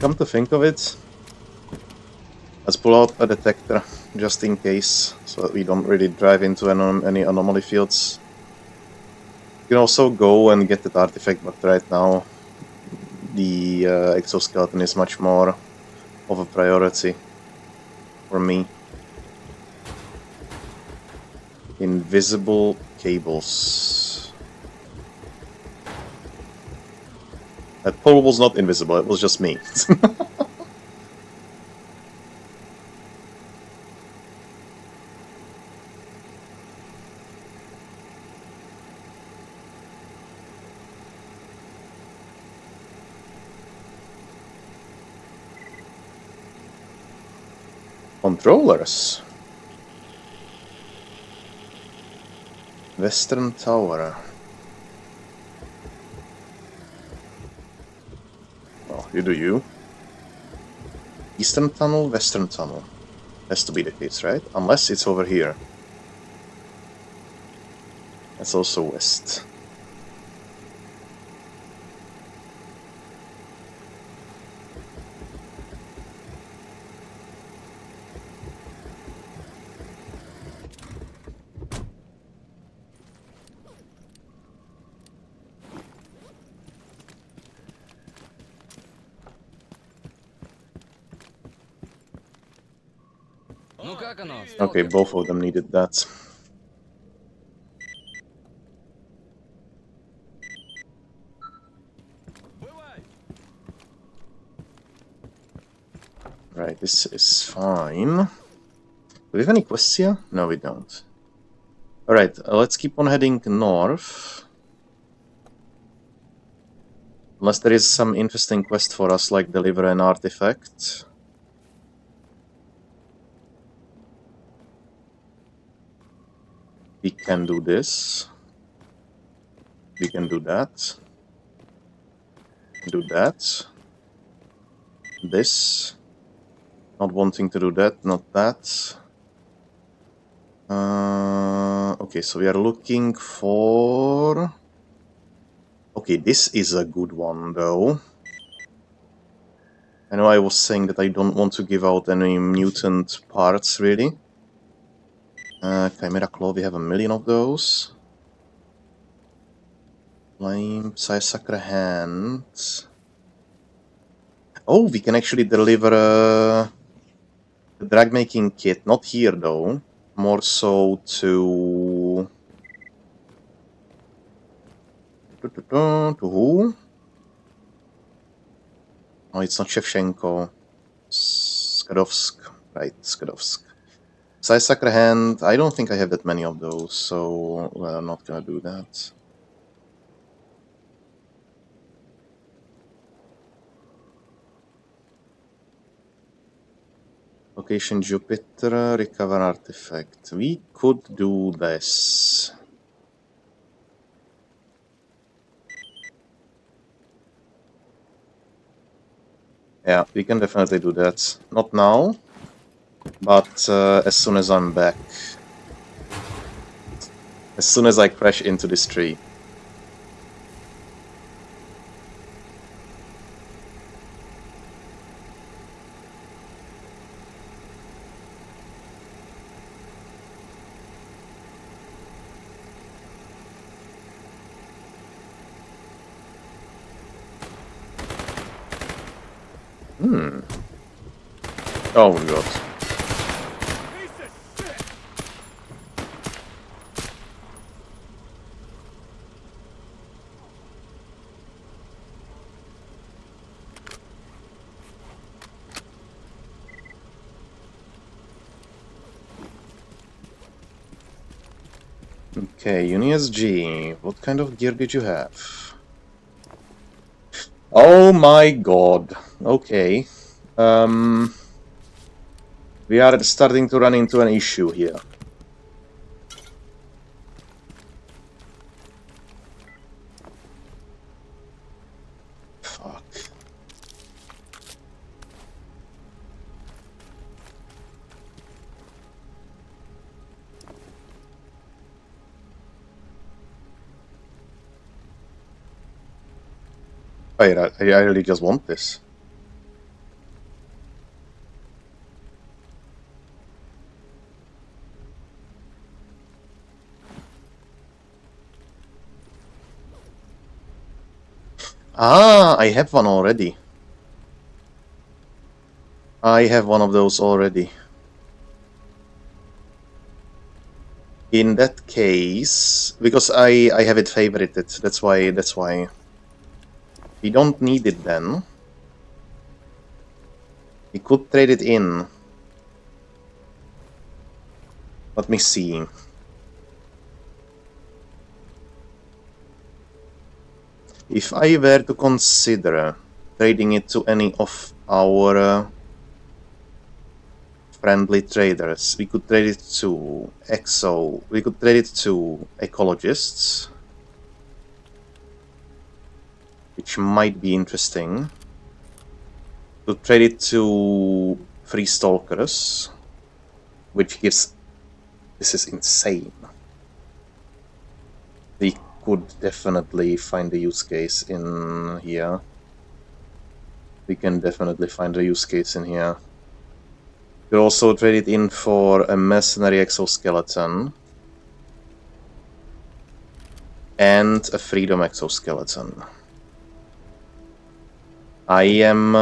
Come to think of it, let's pull out a detector, just in case, so that we don't really drive into any anomaly fields. You can also go and get that artifact, but right now the exoskeleton is much more of a priority for me. Invisible cables. That pole was not invisible, it was just me. Controllers. Western Tower. Oh, you do you. Eastern Tunnel, Western Tunnel. Has to be the case, right? Unless it's over here. That's also west. Okay, both of them needed that. Right, this is fine. Do we have any quests here? No, we don't. Alright, let's keep on heading north. Unless there is some interesting quest for us, like deliver an artifact. We can do this. We can do that. Do that. This. Not wanting to do that, not that. Okay, so we are looking for... Okay, this is a good one, though. I know I was saying that I don't want to give out any mutant parts, really. Chimera Claw, we have 1,000,000 of those. Flame, Psy-Sacred Hand. Oh, we can actually deliver a drag making kit. Not here, though. More so to... To who? Oh, it's not Shevchenko. Skadovsk. Right, Skadovsk. Psy-Sacred Hand. I don't think I have that many of those, so we're not gonna do that. Location Jupiter, recover artifact. We could do this. Yeah, we can definitely do that. Not now, but as soon as I'm back. As soon as I crash into this tree. Oh my god. Okay, UniSG, what kind of gear did you have? Oh my god. Okay. We are starting to run into an issue here. Fuck. Wait, I really just want this. Ah, I have one already. I have one of those already. In that case, because I have it favorited, that's why. We don't need it then. We could trade it in. Let me see. If I were to consider trading it to any of our friendly traders, we could trade it to Exo, we could trade it to Ecologists, which might be interesting. To trade it to Free Stalkers, which gives... This is insane. We could definitely find a use case in here. We can definitely find a use case in here. Could also trade it in for a Mercenary exoskeleton. And a Freedom exoskeleton. I am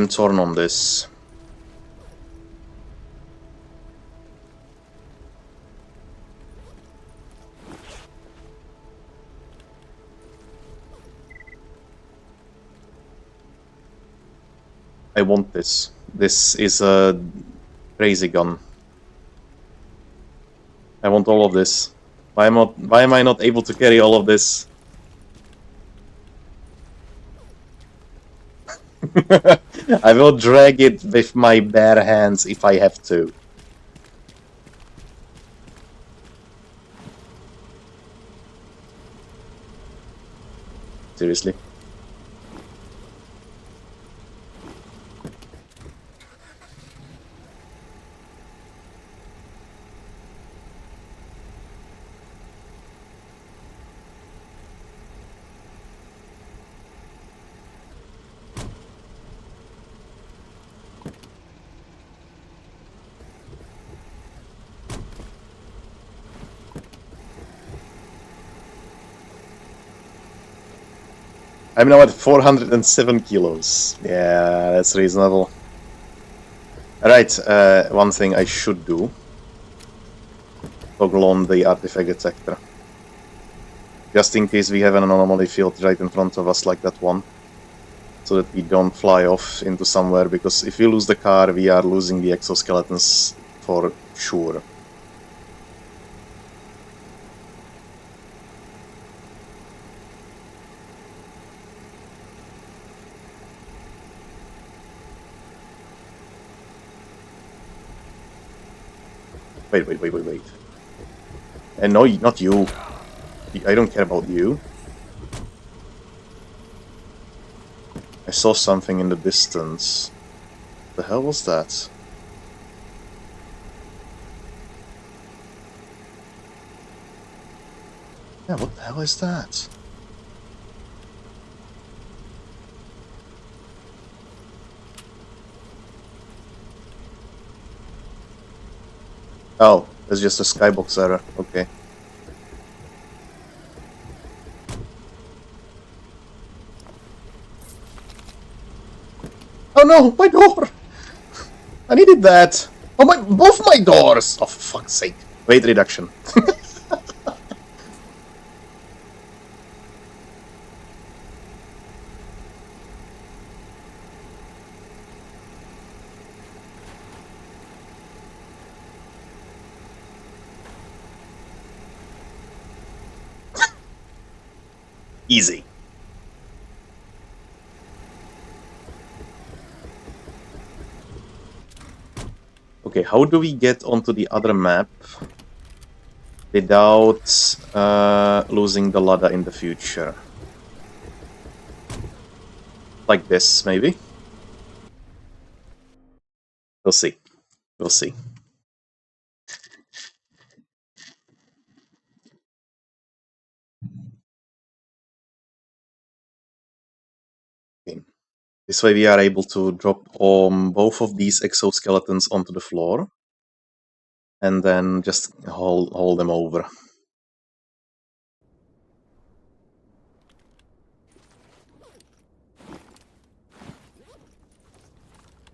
torn on this. I want this. This is a crazy gun. I want all of this. Why am I not able to carry all of this? I will drag it with my bare hands if I have to. Seriously. I'm now at 407 kilos. Yeah, that's reasonable. Alright, one thing I should do. Toggle on the artifact detector. Just in case we have an anomaly field right in front of us like that one. So that we don't fly off into somewhere, because if we lose the car, we are losing the exoskeletons for sure. Wait. And no, not you. I don't care about you. I saw something in the distance. The hell was that? Yeah, what the hell is that? Oh, it's just a skybox error. Okay. Oh no, my door! I needed that! Oh my, both my doors! Oh, for fuck's sake. Weight reduction. Easy. Okay, how do we get onto the other map without losing the ladder in the future? Like this, maybe? We'll see. We'll see. Okay. This way we are able to drop both of these exoskeletons onto the floor. And then just hold them over.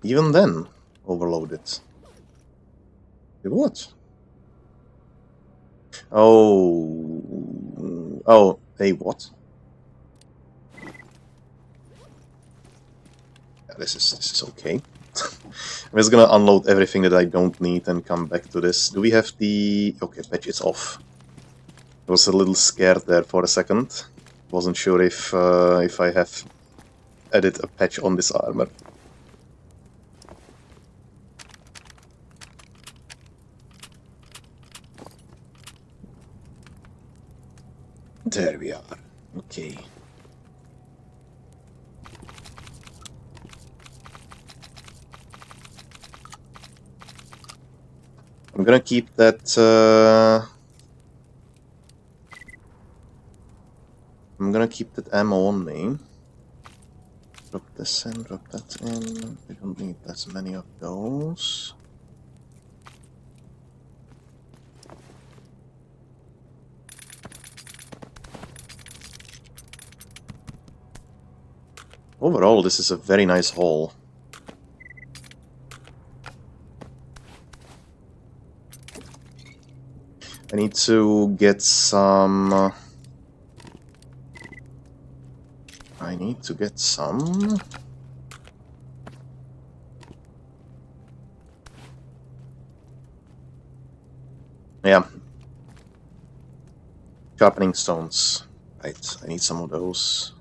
Even then, overload it. What? Oh, hey, what? Yeah, this is okay. I'm just gonna unload everything that I don't need and come back to this. Do we have the... Okay, patch is off. I was a little scared there for a second. Wasn't sure if I have added a patch on this armor. There we are. Okay. I'm gonna keep that... I'm gonna keep that ammo on me. Drop this in, drop that in. We don't need that many of those. Overall, this is a very nice haul. I need to get some... I need to get some... Yeah. Sharpening stones. Right, I need some of those.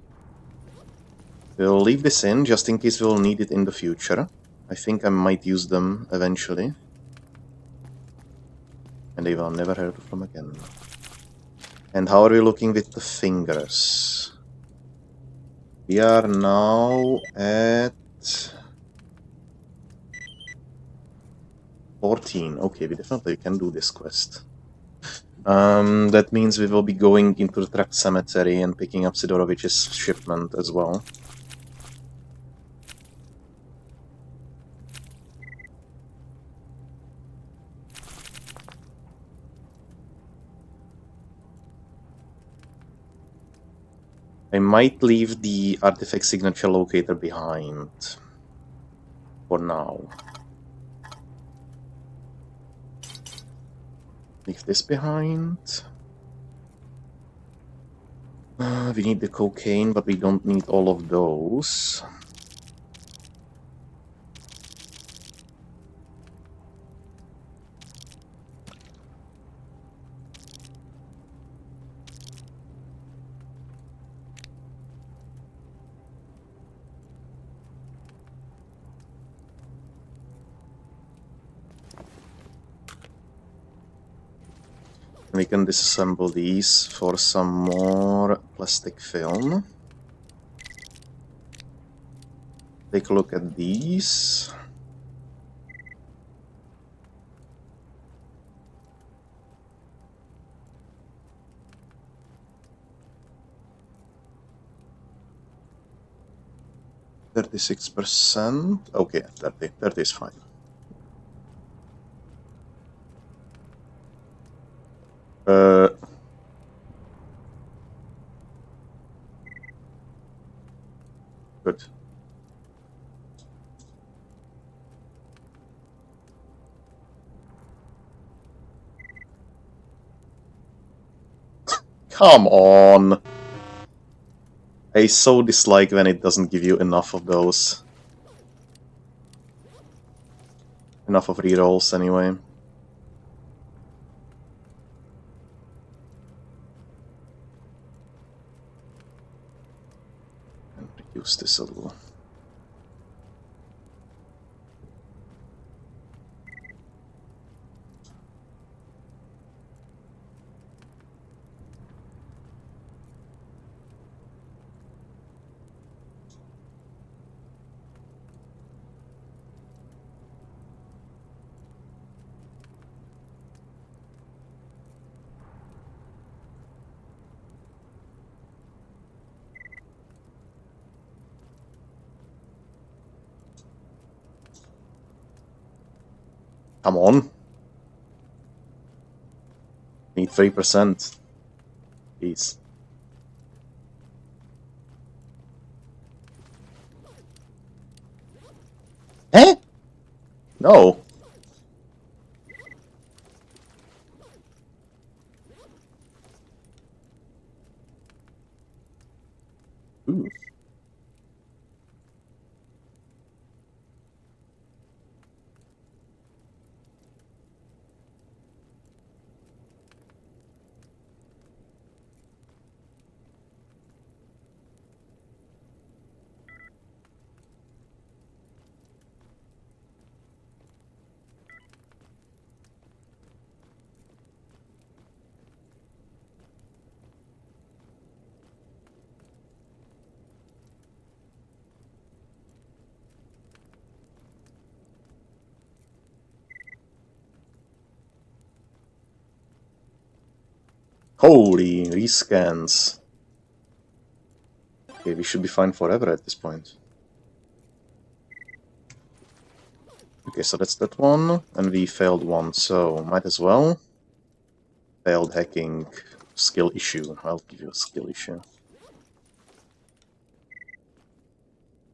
We'll leave this in, just in case we'll need it in the future. I think I might use them eventually. And they will never heard from again. And how are we looking with the fingers? We are now at 14. Okay, we definitely can do this quest. That means we will be going into the truck cemetery and picking up Sidorovich's shipment as well. I might leave the artifact signature locator behind for now. Leave this behind. We need the cocaine, but we don't need all of those. We can disassemble these for some more plastic film. Take a look at these. %. Okay, 30. 30 is fine. Good. Come on! I so dislike when it doesn't give you enough of those. Enough of rerolls, anyway. And reduce this a little. Come on! Need 3%. Please. Eh? No! Ooh. Holy rescans. Okay, we should be fine forever at this point. Okay, so that's that one, and we failed one, so might as well. Failed hacking. Skill issue. I'll give you a skill issue.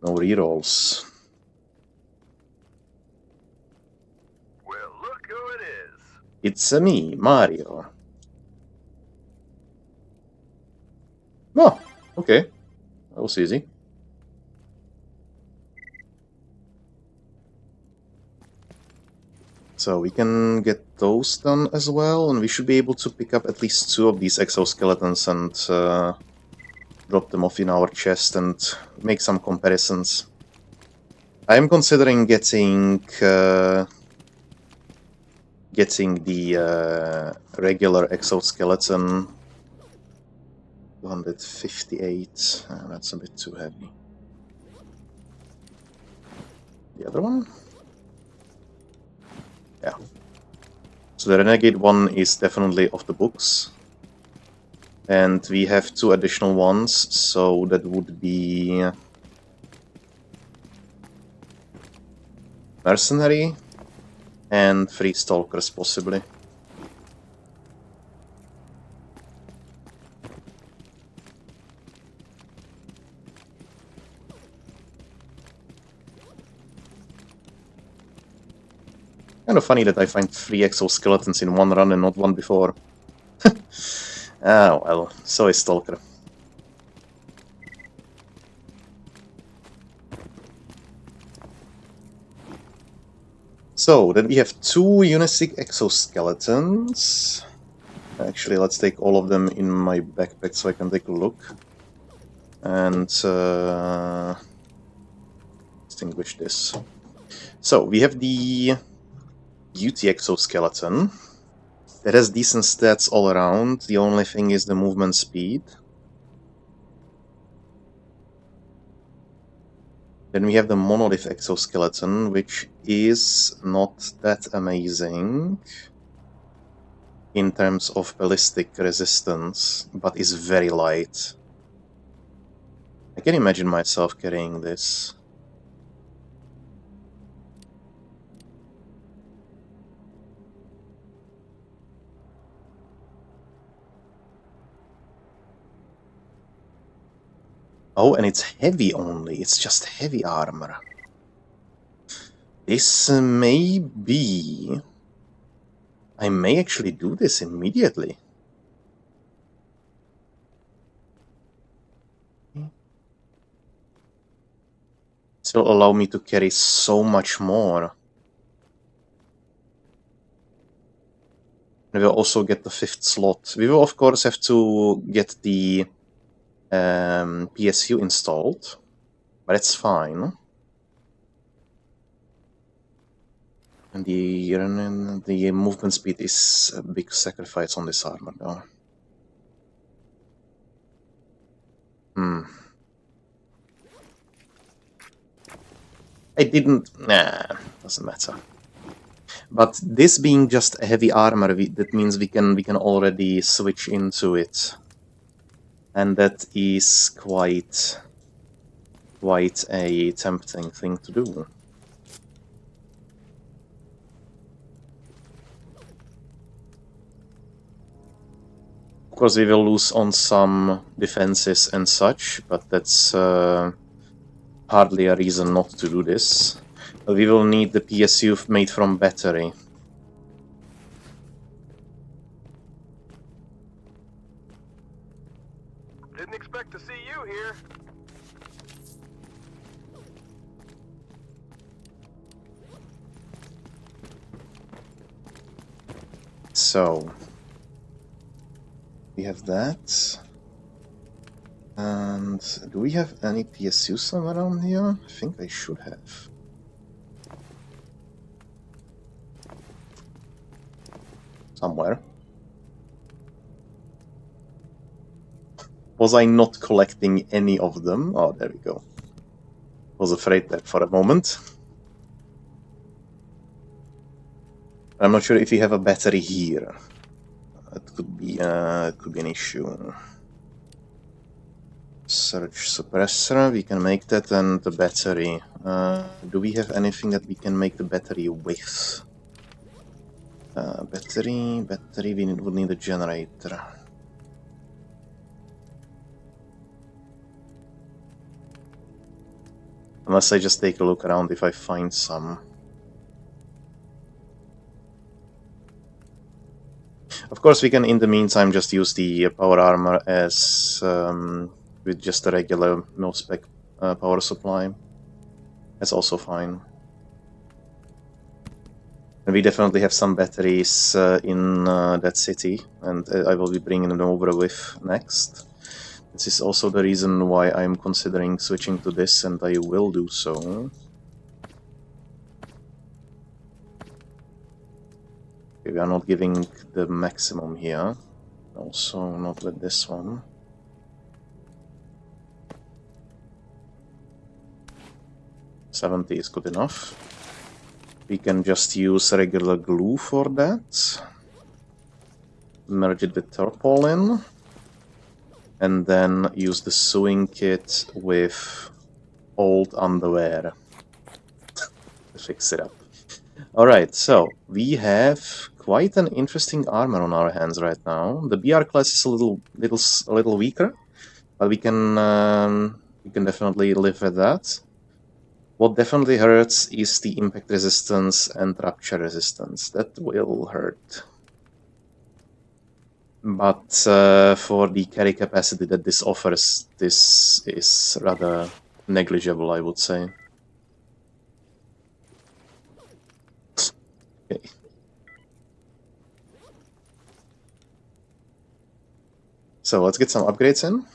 No rerolls. Well, look who it is. It's me, Mario. Oh, okay. That was easy. So we can get those done as well, and we should be able to pick up at least 2 of these exoskeletons and drop them off in our chest and make some comparisons. I am considering getting the regular exoskeleton. 258. That's a bit too heavy. The other one? Yeah. So the Renegade one is definitely off the books. And we have 2 additional ones, so that would be Mercenary and 3 Stalkers, possibly. Kind of funny that I find 3 exoskeletons in one run and not one before. Ah, well, so is Stalker. So, then we have 2 Unisig exoskeletons. Actually, let's take all of them in my backpack so I can take a look. And distinguish this. So, we have the Beauty exoskeleton. That has decent stats all around. The only thing is the movement speed. Then we have the Monolith exoskeleton, which is not that amazing in terms of ballistic resistance, but is very light. I can imagine myself carrying this. Oh, and it's heavy only. It's just heavy armor. This may be... I may actually do this immediately. This will allow me to carry so much more. And we'll also get the 5th slot. We will of course have to get the PSU installed, but it's fine. And the movement speed is a big sacrifice on this armor, though. I didn't... Nah, doesn't matter. But this being just a heavy armor, that means we can already switch into it. And that is quite a tempting thing to do. Of course, we will lose on some defenses and such, but that's hardly a reason not to do this. But we will need the PSU made from battery. Didn't expect to see you here. So, we have that. And do we have any PSU somewhere around here? I think I should have. Somewhere. Was I not collecting any of them? Oh, there we go. Was afraid that for a moment. I'm not sure if you have a battery here. It could be an issue. Surge suppressor, we can make that, and the battery. Do we have anything that we can make the battery with? Battery, we would need a generator. Unless I just take a look around if I find some. Of course, we can, in the meantime, just use the power armor as with just a regular mil-spec power supply. That's also fine. And we definitely have some batteries in that city, and I will be bringing them over with next. This is also the reason why I'm considering switching to this, and I will do so. Okay, we are not giving the maximum here. Also, not with this one. $70 is good enough. We can just use regular glue for that. Merge it with tarpaulin. And then use the sewing kit with old underwear to fix it up. Alright, so we have quite an interesting armor on our hands right now. The BR class is a little weaker, but we can definitely live with that. What definitely hurts is the impact resistance and rupture resistance. That will hurt. But for the carry capacity that this offers, this is rather negligible, I would say. Okay. So let's get some upgrades in.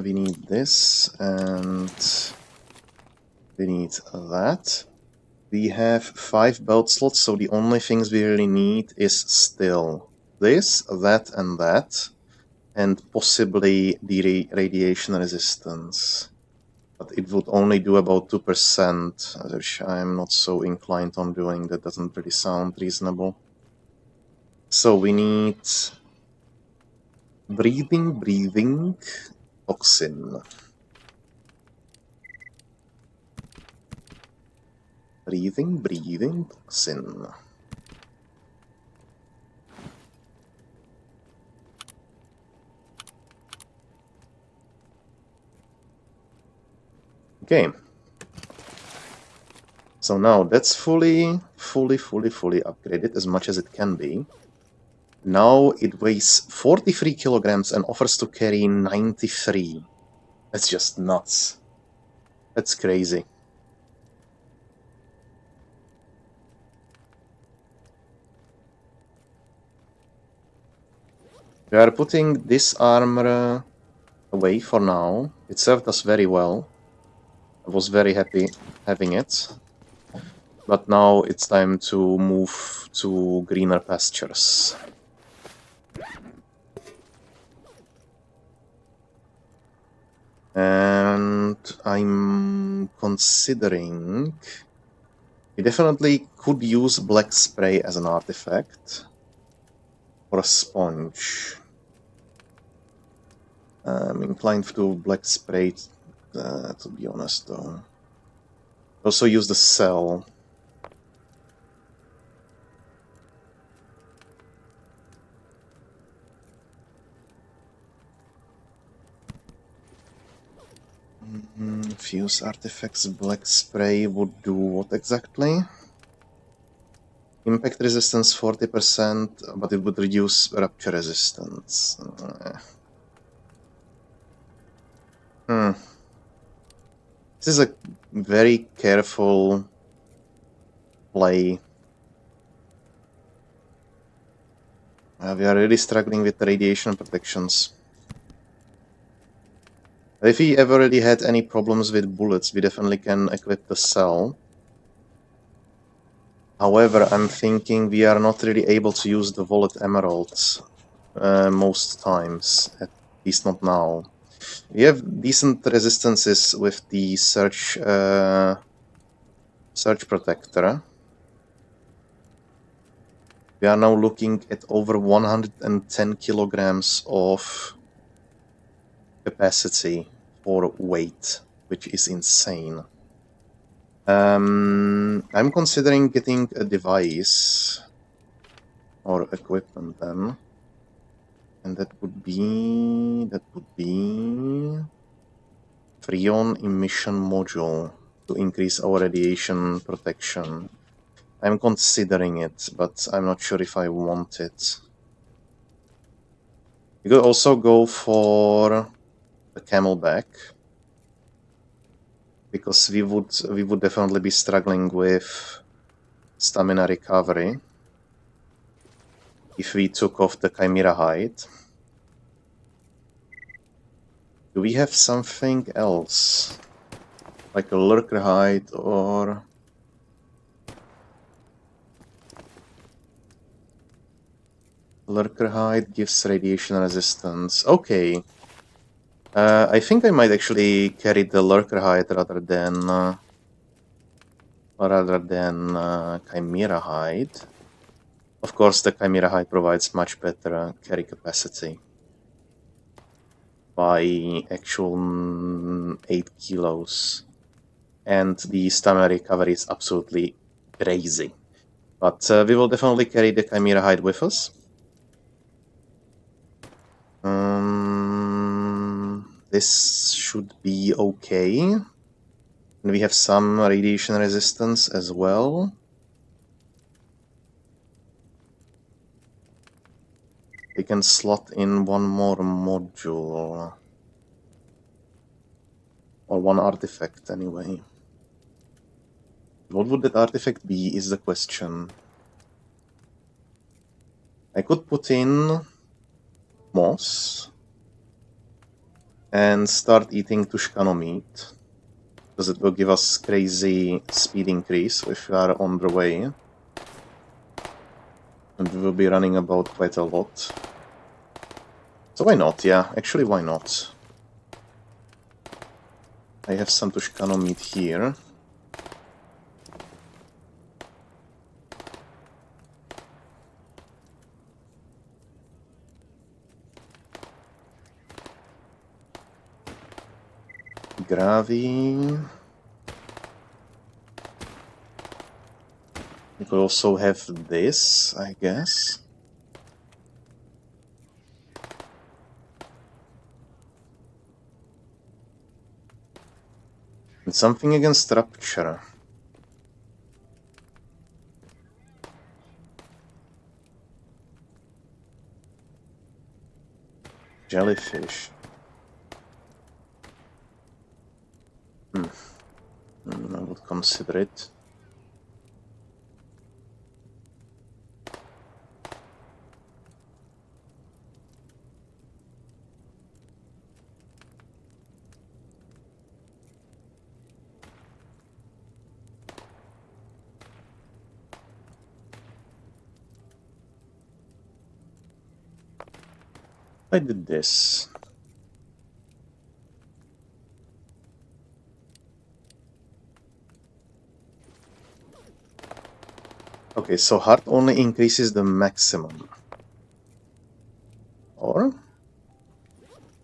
We need this, and we need that. We have 5 belt slots, so the only things we really need is still this, that, and possibly the radiation resistance. But it would only do about 2%, which I'm not so inclined on doing. That doesn't really sound reasonable. So we need breathing toxin. Breathing toxin. Okay. So now that's fully upgraded as much as it can be. Now it weighs 43 kilograms and offers to carry 93. That's just nuts. That's crazy. We are putting this armor away for now. It served us very well. I was very happy having it. But now it's time to move to greener pastures. And I'm considering... We definitely could use black spray as an artifact. Or a sponge. I'm inclined to black spray, to be honest, though. Also use the cell. Fuse artifacts, black spray would do what exactly? Impact resistance 40%, but it would reduce rupture resistance. This is a very careful play. We are really struggling with the radiation protections. If we ever really had any problems with bullets, we definitely can equip the cell. However, I'm thinking we are not really able to use the Wallet Emeralds most times, at least not now. We have decent resistances with the Surge Protector. We are now looking at over 110 kilograms of capacity for weight, which is insane. I'm considering getting a device or equipment then, and that would be Freon emission module to increase our radiation protection. I'm considering it, but I'm not sure if I want it. You could also go for the camelback, because we would definitely be struggling with stamina recovery if we took off the chimera hide. Do we have something else? Like a lurker hide or... Lurker hide gives radiation resistance. Okay. I think I might actually carry the lurker hide rather than chimera hide. Of course, the chimera hide provides much better carry capacity by actual 8 kilos, and the stamina recovery is absolutely crazy. But we will definitely carry the chimera hide with us. This should be okay. And we have some radiation resistance as well. We can slot in one more module. Or one artifact, anyway. What would that artifact be, is the question. I could put in moss and start eating Tushkano meat, because it will give us crazy speed increase if we are on the way. And we will be running about quite a lot. So why not? Yeah, actually why not? I have some Tushkano meat here. Gravy. We could also have this, I guess. And something against rupture. Jellyfish. I would consider it. I did this. Okay, so heart only increases the maximum. Or?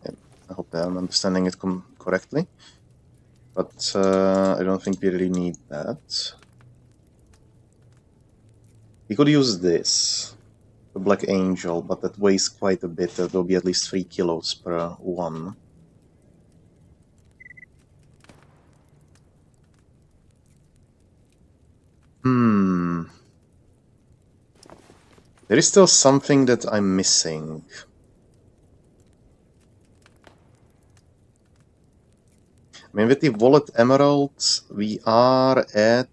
Yeah, I hope I'm understanding it correctly. But I don't think we really need that. We could use this. The Black Angel, but that weighs quite a bit. That will be at least 3 kilos per one. There is still something that I'm missing. I mean, with the Wallet Emeralds, we are at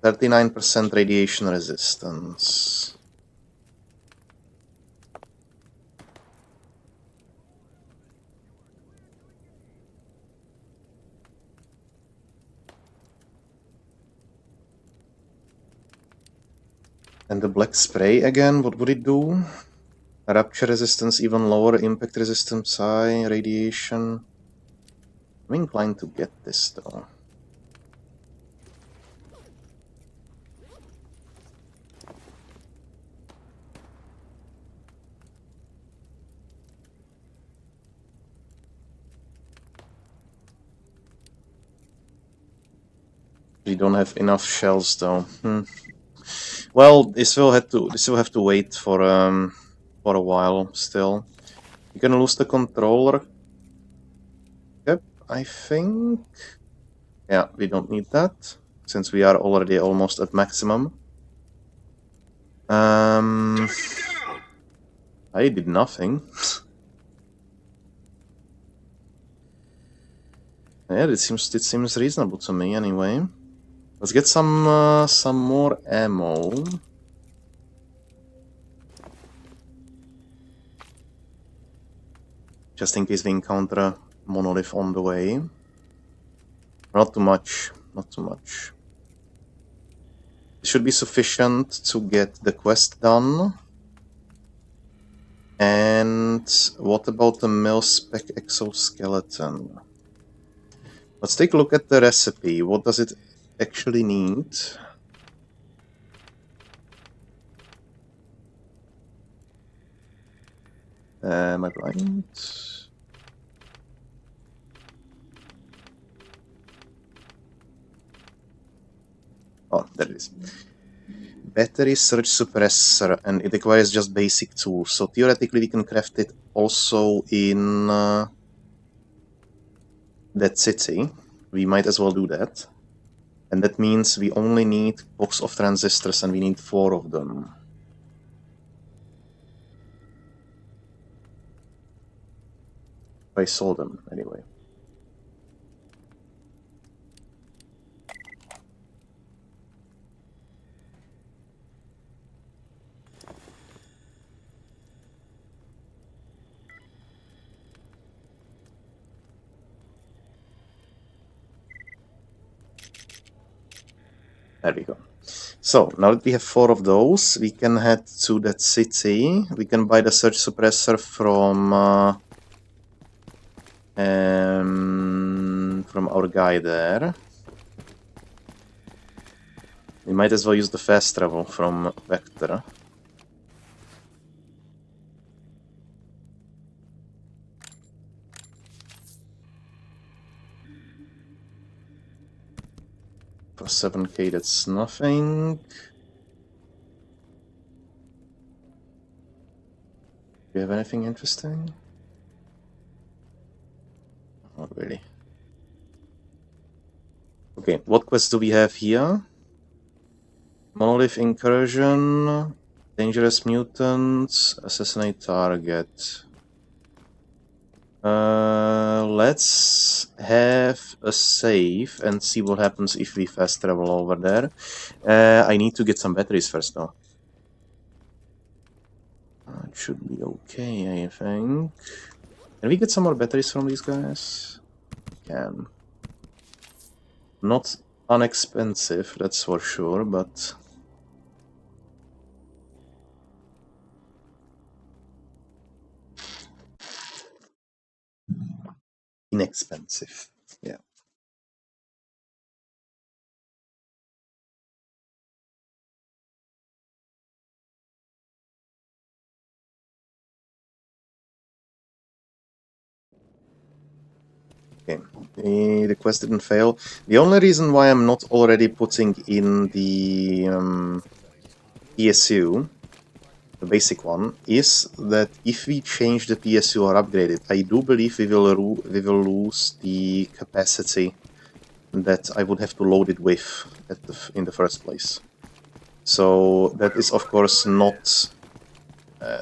39% radiation resistance. And the Black Spray again, what would it do? Rupture resistance even lower, impact resistance high, radiation. I'm inclined to get this though. We don't have enough shells though. Well, this will have to wait for a while still. You can lose the controller. Yep, I think. Yeah, we don't need that since we are already almost at maximum. I did nothing. Yeah, it seems reasonable to me anyway. Let's get some more ammo. Just in case we encounter a monolith on the way. Not too much, not too much. It should be sufficient to get the quest done. And what about the mil-spec exoskeleton? Let's take a look at the recipe. What does it actually need? Am I blind? Oh, there it is. Battery surge suppressor, and it requires just basic tools. So theoretically we can craft it also in that city. We might as well do that. And that means we only need box of transistors and we need 4 of them. I saw them, anyway. There we go. So, now that we have 4 of those, we can head to that city. We can buy the surge suppressor from our guy there. We might as well use the fast travel from Vector. For 7k, that's nothing. Do you have anything interesting? Not really. Okay, what quests do we have here? Monolith incursion, dangerous mutants, assassinate target. Let's have a save and see what happens if we fast travel over there. I need to get some batteries first though. It should be okay, I think. Can we get some more batteries from these guys? Can. Not inexpensive, that's for sure, but... inexpensive, yeah. Okay, the quest didn't fail. The only reason why I'm not already putting in the PSU, the basic one, is that if we change the PSU or upgrade it, I do believe we will lose the capacity that I would have to load it with in the first place. So that is of course not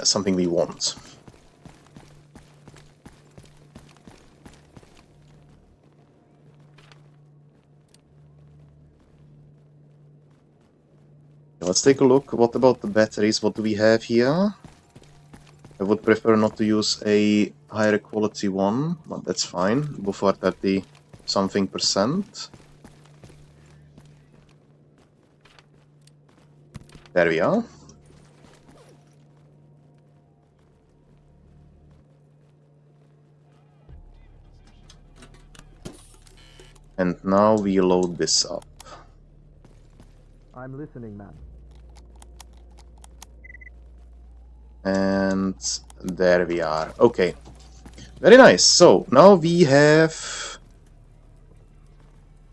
something we want. Let's take a look. What about the batteries? What do we have here? I would prefer not to use a higher quality one, but that's fine. Go for 30 something %. There we are. And now we load this up. I'm listening, man. And there we are. Okay. Very nice. So now we have...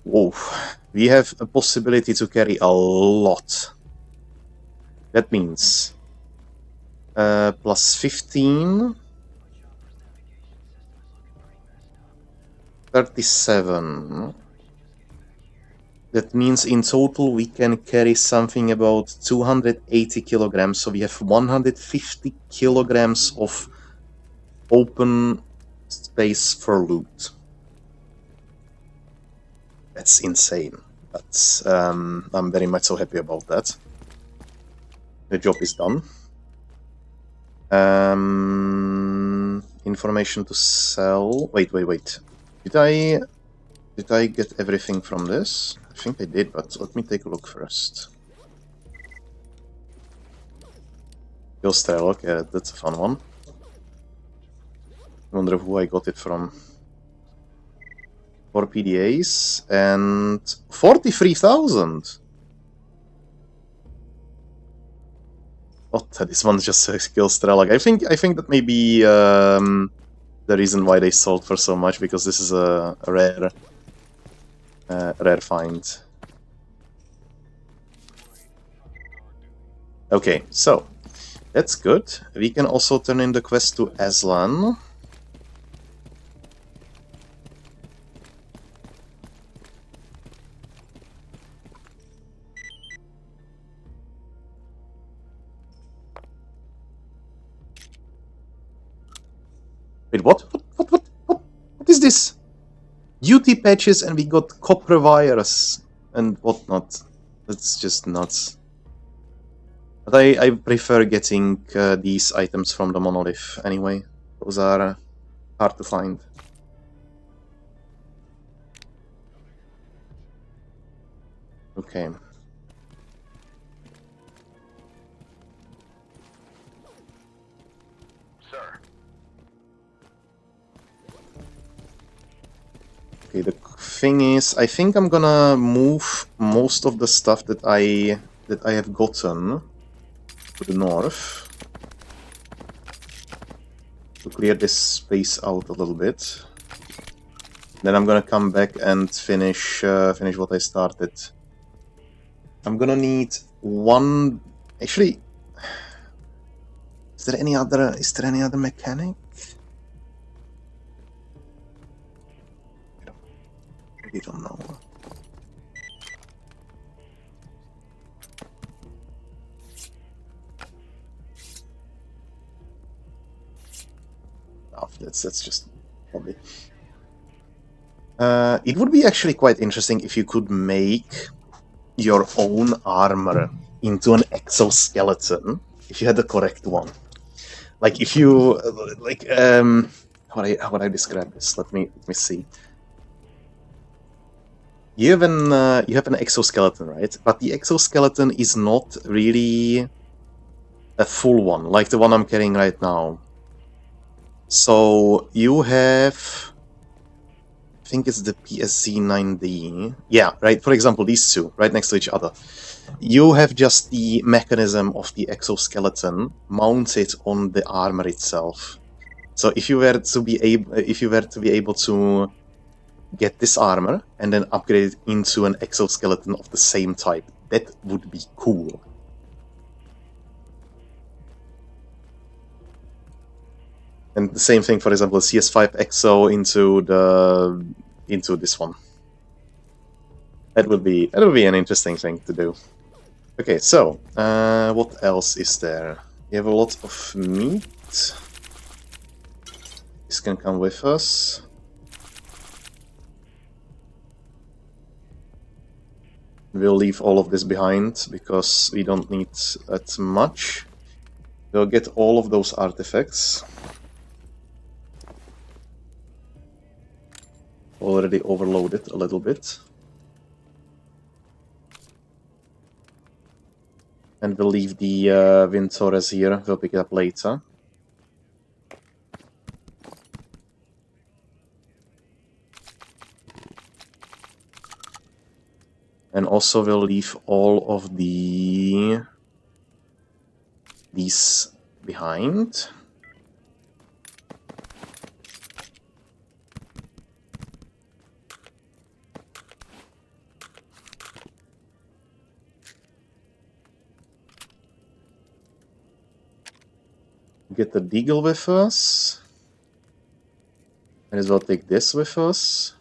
whoa. We have a possibility to carry a lot. That means... plus 15... 37... That means in total we can carry something about 280 kilograms, so we have 150 kilograms of open space for loot. That's insane. But I'm very much so happy about that. The job is done. Information to sell. Wait. Did I get everything from this? I think I did, but let me take a look first. Ghost Trail, okay, that's a fun one. I wonder who I got it from. 4 PDAs and 43,000! What? This one's just a skill Strelog. I think that may be the reason why they sold for so much, because this is a rare find. Okay, so that's good. We can also turn in the quest to Aslan. Wait, what? What is this? UT patches and we got copper wires and whatnot. That's just nuts. But I prefer getting these items from the monolith anyway. Those are hard to find. Okay. Sir. Okay, the thing is, I think I'm gonna move most of the stuff that I have gotten to the north to clear this space out a little bit. Then I'm gonna come back and finish what I started. I'm gonna need one. Actually, is there any other mechanic? I don't know. Oh, that's just probably. It would be actually quite interesting if you could make your own armor into an exoskeleton if you had the correct one. Like if you like how would I describe this? Let me see. You have an exoskeleton, right? But the exoskeleton is not really a full one, like the one I'm carrying right now. So you have, I think it's the PSZ-9D. Yeah, right. For example, these two right next to each other. You have just the mechanism of the exoskeleton mounted on the armor itself. So if you were to be able to get this armor and then upgrade it into an exoskeleton of the same type, that would be cool. And the same thing, for example, CS5 Exo into this one. That would be an interesting thing to do. Okay, so what else is there? We have a lot of meat. This can come with us. We'll leave all of this behind because we don't need that much. We'll get all of those artifacts. Already overloaded a little bit. And we'll leave the Vintores here. We'll pick it up later. And also we'll leave all of these behind. Get the deagle with us. Might as well take this with us.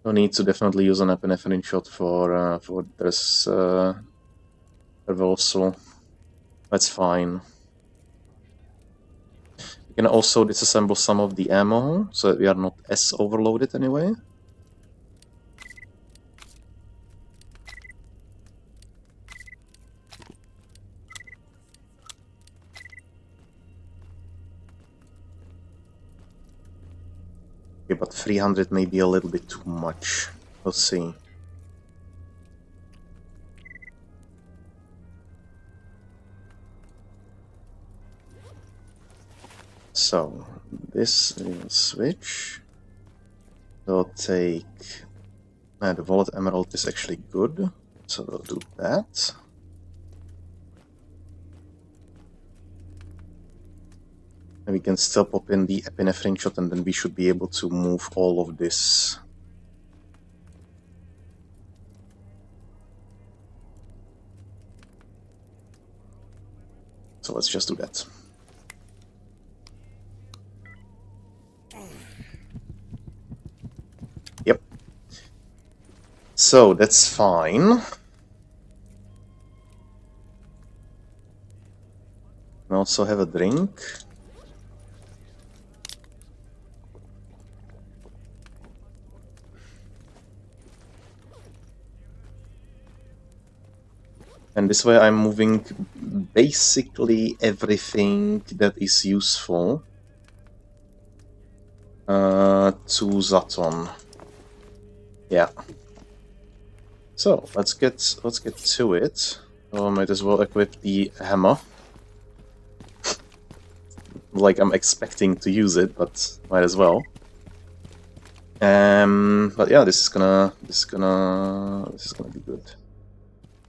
No need to definitely use an epinephrine shot for this reversal. That's fine. We can also disassemble some of the ammo so that we are not as overloaded anyway. but 300 may be a little bit too much. We'll see. So, this will switch. We'll take... the Wallet Emerald is actually good, so we'll do that. And we can still pop in the epinephrine shot, and then we should be able to move all of this. So let's just do that. Yep. So that's fine. We also have a drink. And this way I'm moving basically everything that is useful to Zaton. Yeah. So let's get to it. Oh, might as well equip the hammer. Like I'm expecting to use it, but might as well. But yeah, this is gonna be good.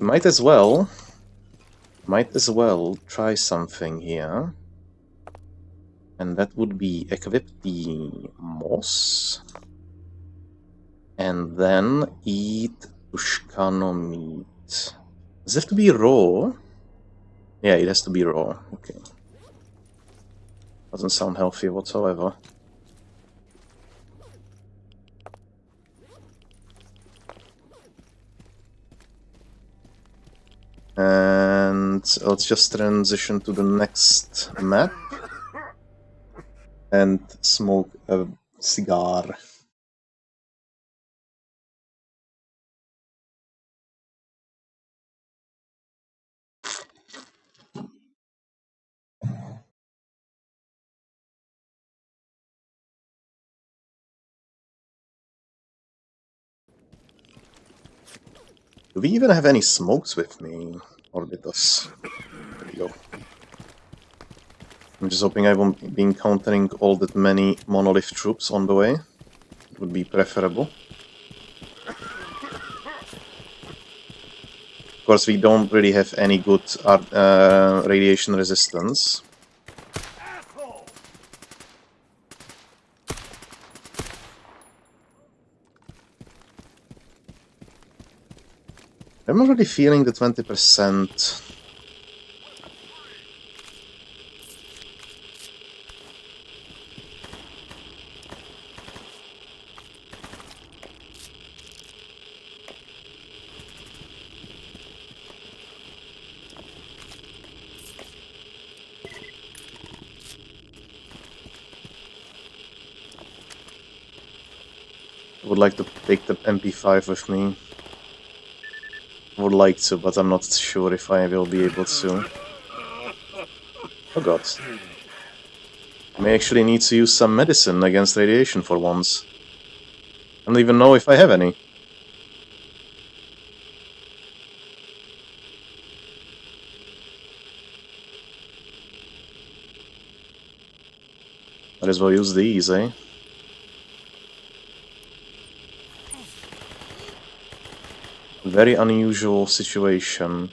Might as well try something here. And that would be equip the moss. And then eat Tushkano meat. Does it have to be raw? Yeah, it has to be raw. Okay. Doesn't sound healthy whatsoever. And let's just transition to the next map and smoke a cigar. Do we even have any smokes with me? Or with us? There we go. I'm just hoping I won't be encountering all that many monolith troops on the way. It would be preferable. Of course, we don't really have any good radiation resistance. I'm already feeling the 20%. I would like to take the MP5 with me. I would like to, but I'm not sure if I will be able to. Oh god. I may actually need to use some medicine against radiation for once. I don't even know if I have any. Might as well use these, eh? Very unusual situation.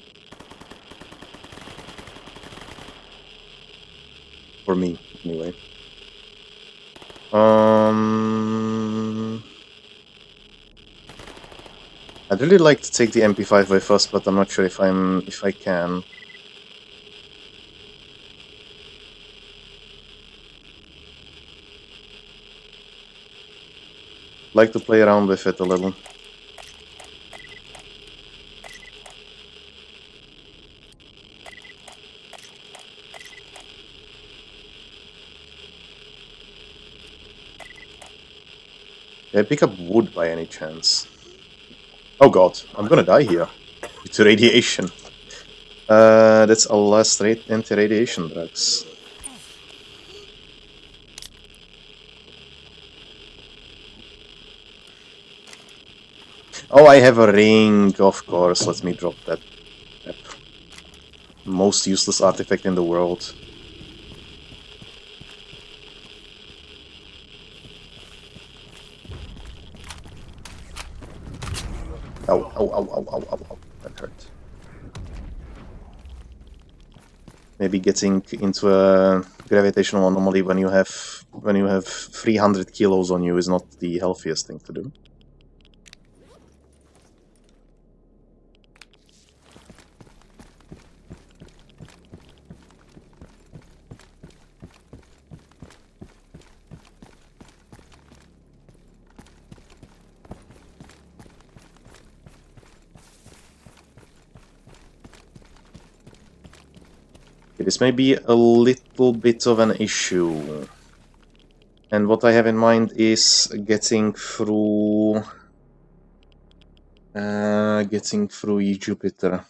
For me, anyway. I'd really like to take the MP5 with us, but I'm not sure if I can. Like to play around with it a little. Did I pick up wood by any chance? Oh god, I'm gonna die here. Due to radiation. That's a last anti-radiation drugs. Oh, I have a ring, of course. Let me drop that. Yep. Most useless artifact in the world. Ow, ow, ow, ow, ow, ow, ow. That hurt. Maybe getting into a gravitational anomaly when you have 300 kilos on you is not the healthiest thing to do. This may be a little bit of an issue. And what I have in mind is getting through Jupiter.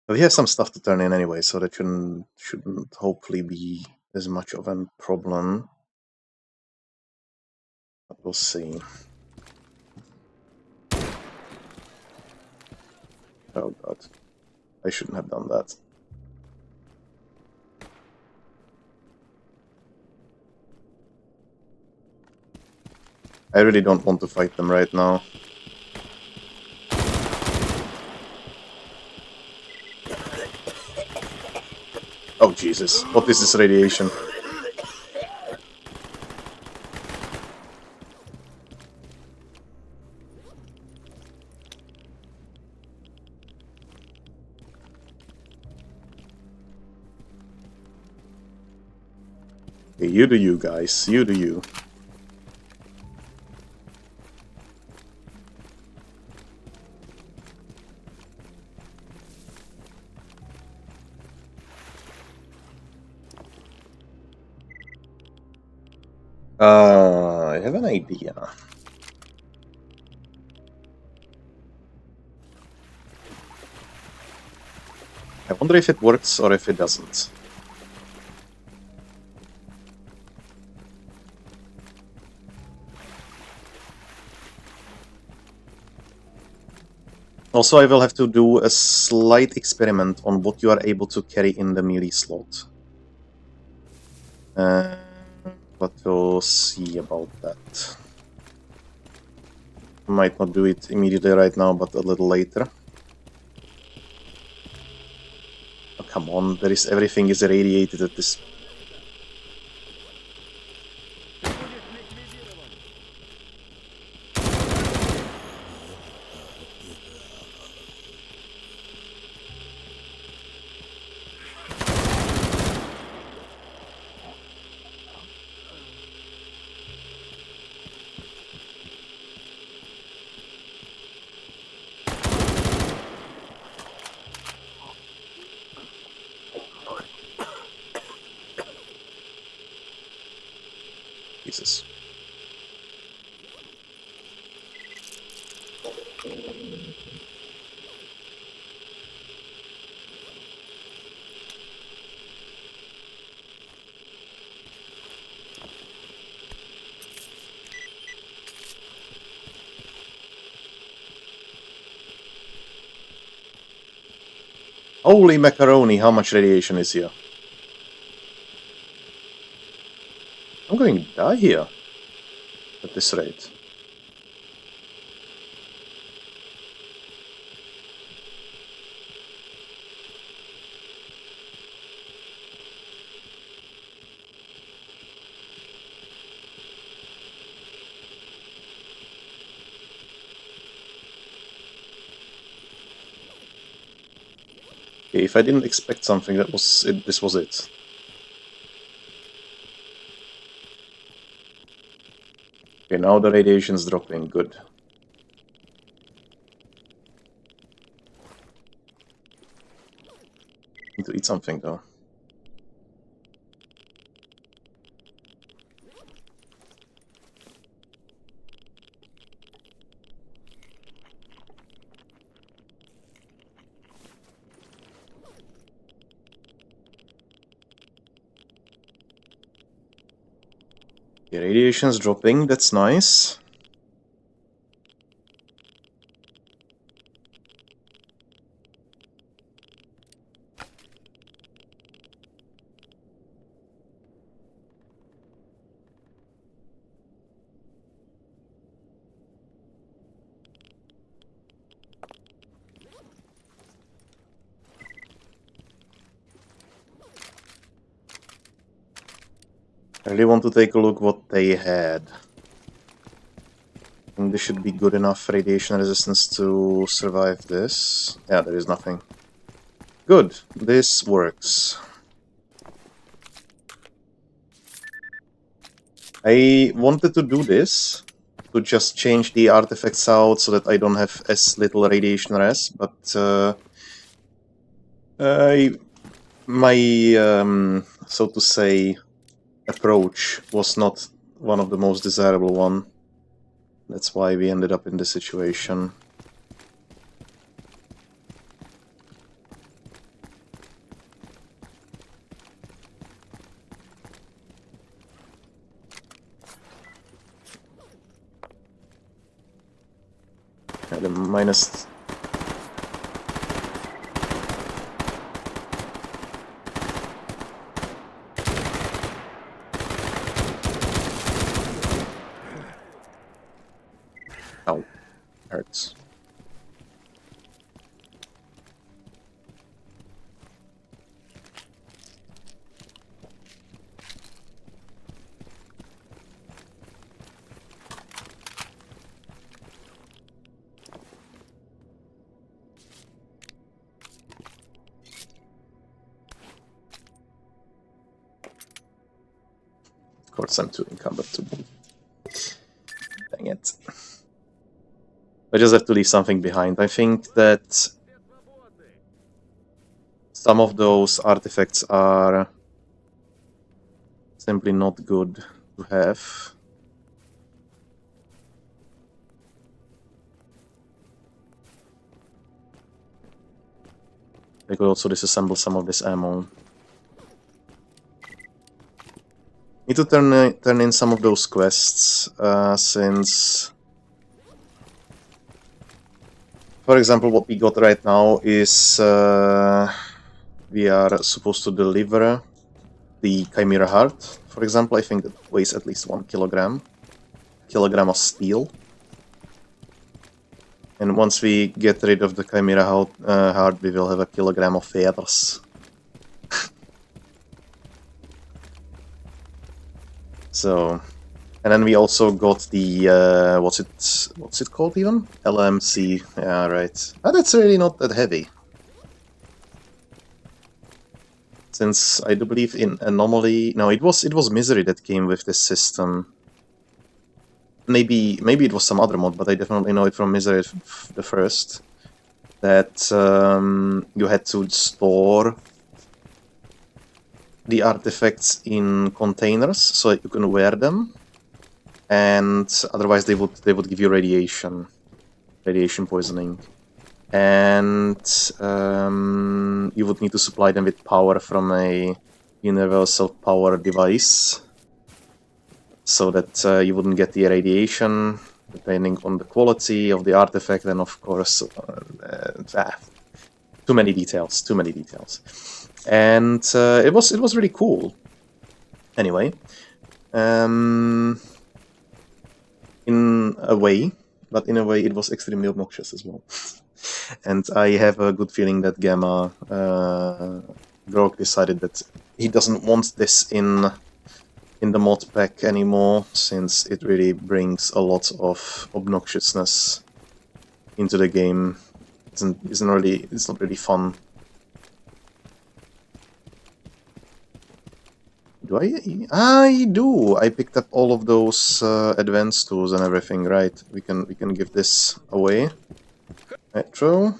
But we have some stuff to turn in anyway, so that shouldn't hopefully be as much of a problem. But we'll see. Oh god. I shouldn't have done that. I really don't want to fight them right now. Oh Jesus, what is this radiation? Okay, you do you, guys. You do you. I have an idea. I wonder if it works or if it doesn't. Also, I will have to do a slight experiment on what you are able to carry in the melee slot. But we'll see about that. Might not do it immediately right now, but a little later. Oh, come on, everything is irradiated at this. Jesus. Holy macaroni, how much radiation is here? I'm going to die here at this rate. Okay, if I didn't expect something, this was it. Okay, now the radiation's dropping, good. Need to eat something though. The radiation's dropping, that's nice. I really want to take a look what they had. I think this should be good enough radiation resistance to survive this. Yeah, there is nothing. Good, this works. I wanted to do this, to just change the artifacts out so that I don't have as little radiation res, but my, so to say, approach was not one of the most desirable one. That's why we ended up in this situation. Yeah, the minus... Ow. Hurts. Of course I'm too encumbered to move. Dang it. I just have to leave something behind. I think that some of those artifacts are simply not good to have. I could also disassemble some of this ammo. Need to turn in some of those quests, since... For example, what we got right now is we are supposed to deliver the Chimera Heart. For example, I think that weighs at least 1 kilogram. Kilogram of steel. And once we get rid of the Chimera Heart, we will have a kilogram of feathers. So, and then we also got the what's it called even? LMC. Yeah, right. Ah, that's really not that heavy. Since I do believe in Anomaly. No, it was Misery that came with this system. Maybe it was some other mod, but I definitely know it from Misery the first. That you had to store the artifacts in containers so that you can wear them, and otherwise they would give you radiation poisoning, and you would need to supply them with power from a universal power device so that you wouldn't get the radiation depending on the quality of the artifact, and of course too many details. And it was really cool. Anyway, in a way, but in a way it was extremely obnoxious as well. And I have a good feeling that Gamma Grog decided that he doesn't want this in the mod pack anymore, since it really brings a lot of obnoxiousness into the game. It's not really fun. Do I do. I picked up all of those advanced tools and everything, right? We can give this away. Retro.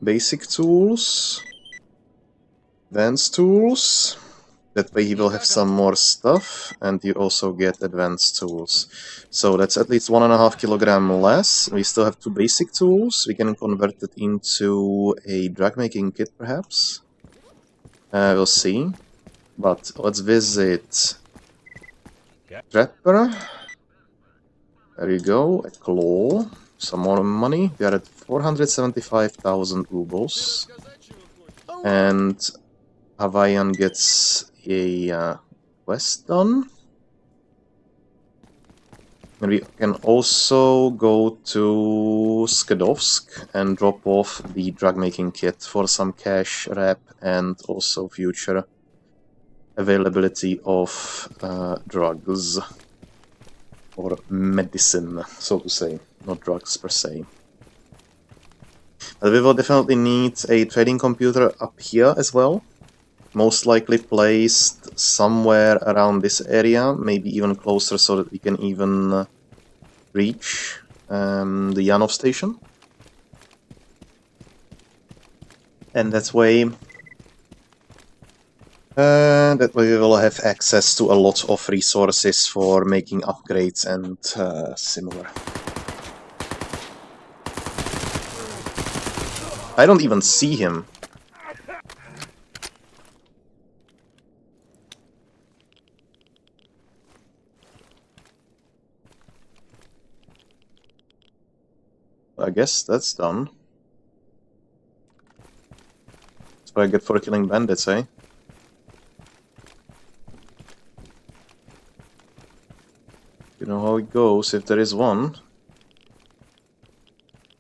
Basic tools. Advanced tools. That way he will have some more stuff, and you also get advanced tools. So that's at least 1.5 kilogram less. We still have 2 basic tools. We can convert it into a drug making kit, perhaps. We'll see. But let's visit Trapper. There you go, a claw. Some more money. We are at 475,000 rubles. And Hawaiian gets a quest done. And we can also go to Skedovsk and drop off the drug making kit for some cash wrap and also future availability of drugs. Or medicine, so to say, not drugs per se. But we will definitely need a trading computer up here as well. Most likely placed somewhere around this area, maybe even closer so that we can even reach the Yanov station. And that way we will have access to a lot of resources for making upgrades and similar. I don't even see him. I guess that's done. That's what I get for killing bandits, eh? You know how it goes, if there is one.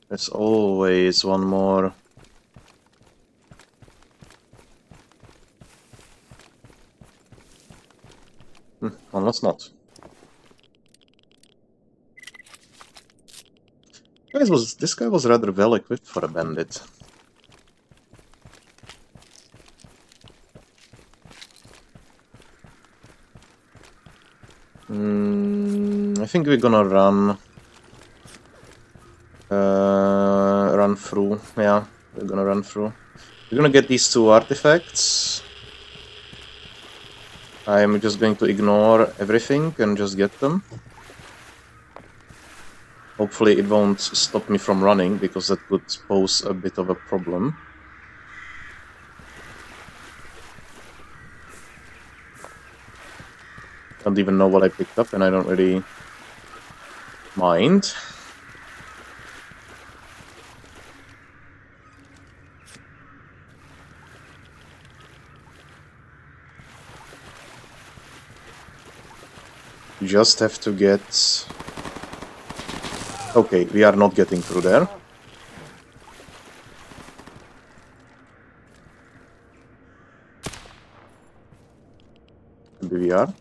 There's always one more. Unless not. This guy was rather well equipped for a bandit. I think we're gonna run through. Yeah, we're gonna run through. We're gonna get these two artifacts. I'm just going to ignore everything and just get them. Hopefully it won't stop me from running, because that would pose a bit of a problem. I don't even know what I picked up, and I don't really mind. You just have to get... Okay, we are not getting through there. Maybe we are.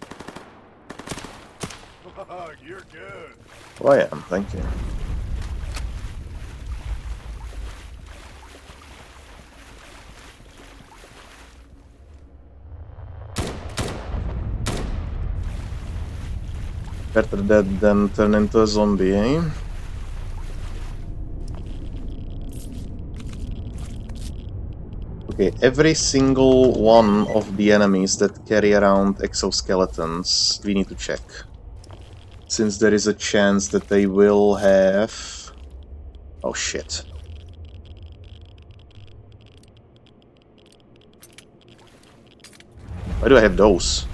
You're good. Oh, I am, thank you. Better dead than turn into a zombie, eh? Okay, every single one of the enemies that carry around exoskeletons, we need to check. Since there is a chance that they will have... Oh shit. Why do I have those?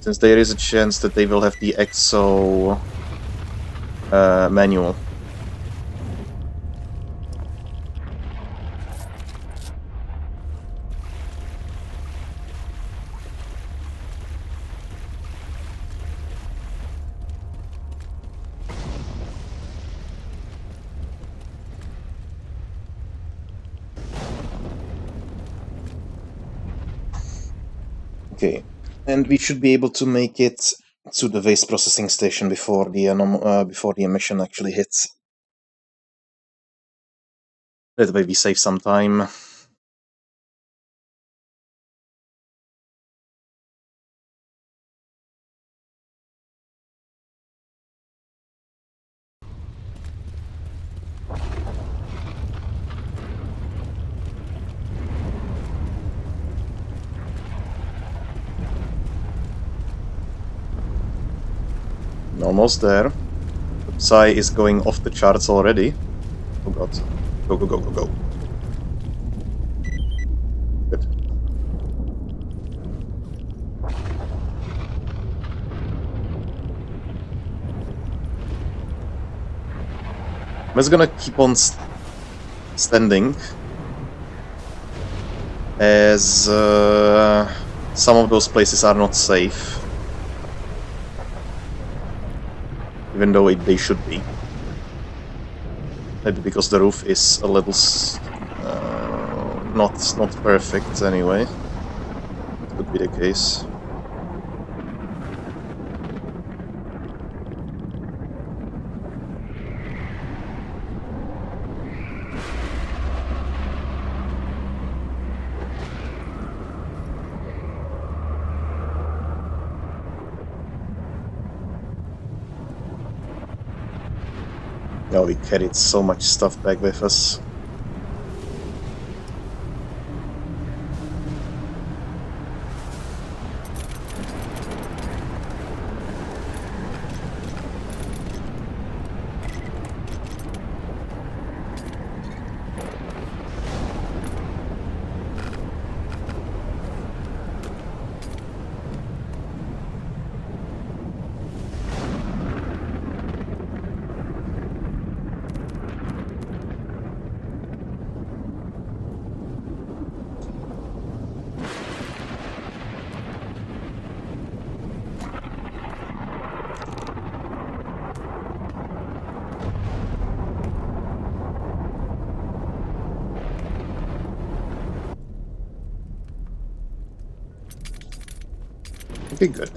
Since there is a chance that they will have the exo... manual. Okay, and we should be able to make it to the waste processing station before the emission actually hits. That way we save some time. Almost there. Psy is going off the charts already. Oh god. Go, go, go, go, go. Good. I'm just gonna keep on standing, as some of those places are not safe, even though they should be. Maybe because the roof is a little not perfect anyway. It could be the case. Oh, we carried so much stuff back with us. Okay, good.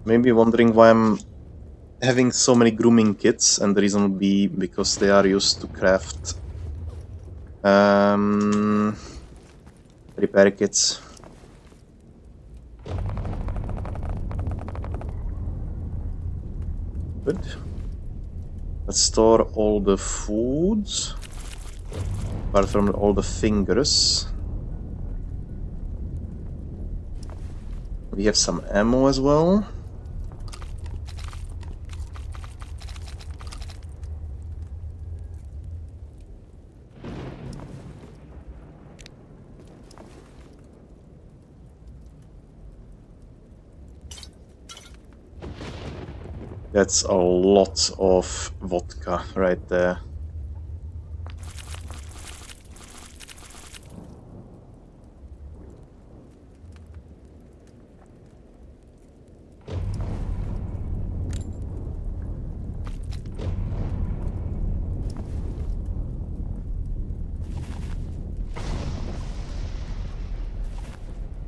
Maybe wondering why I'm having so many grooming kits, and the reason would be because they are used to craft repair kits. Good. Let's store all the foods, apart from all the fingers. We have some ammo as well. That's a lot of vodka right there.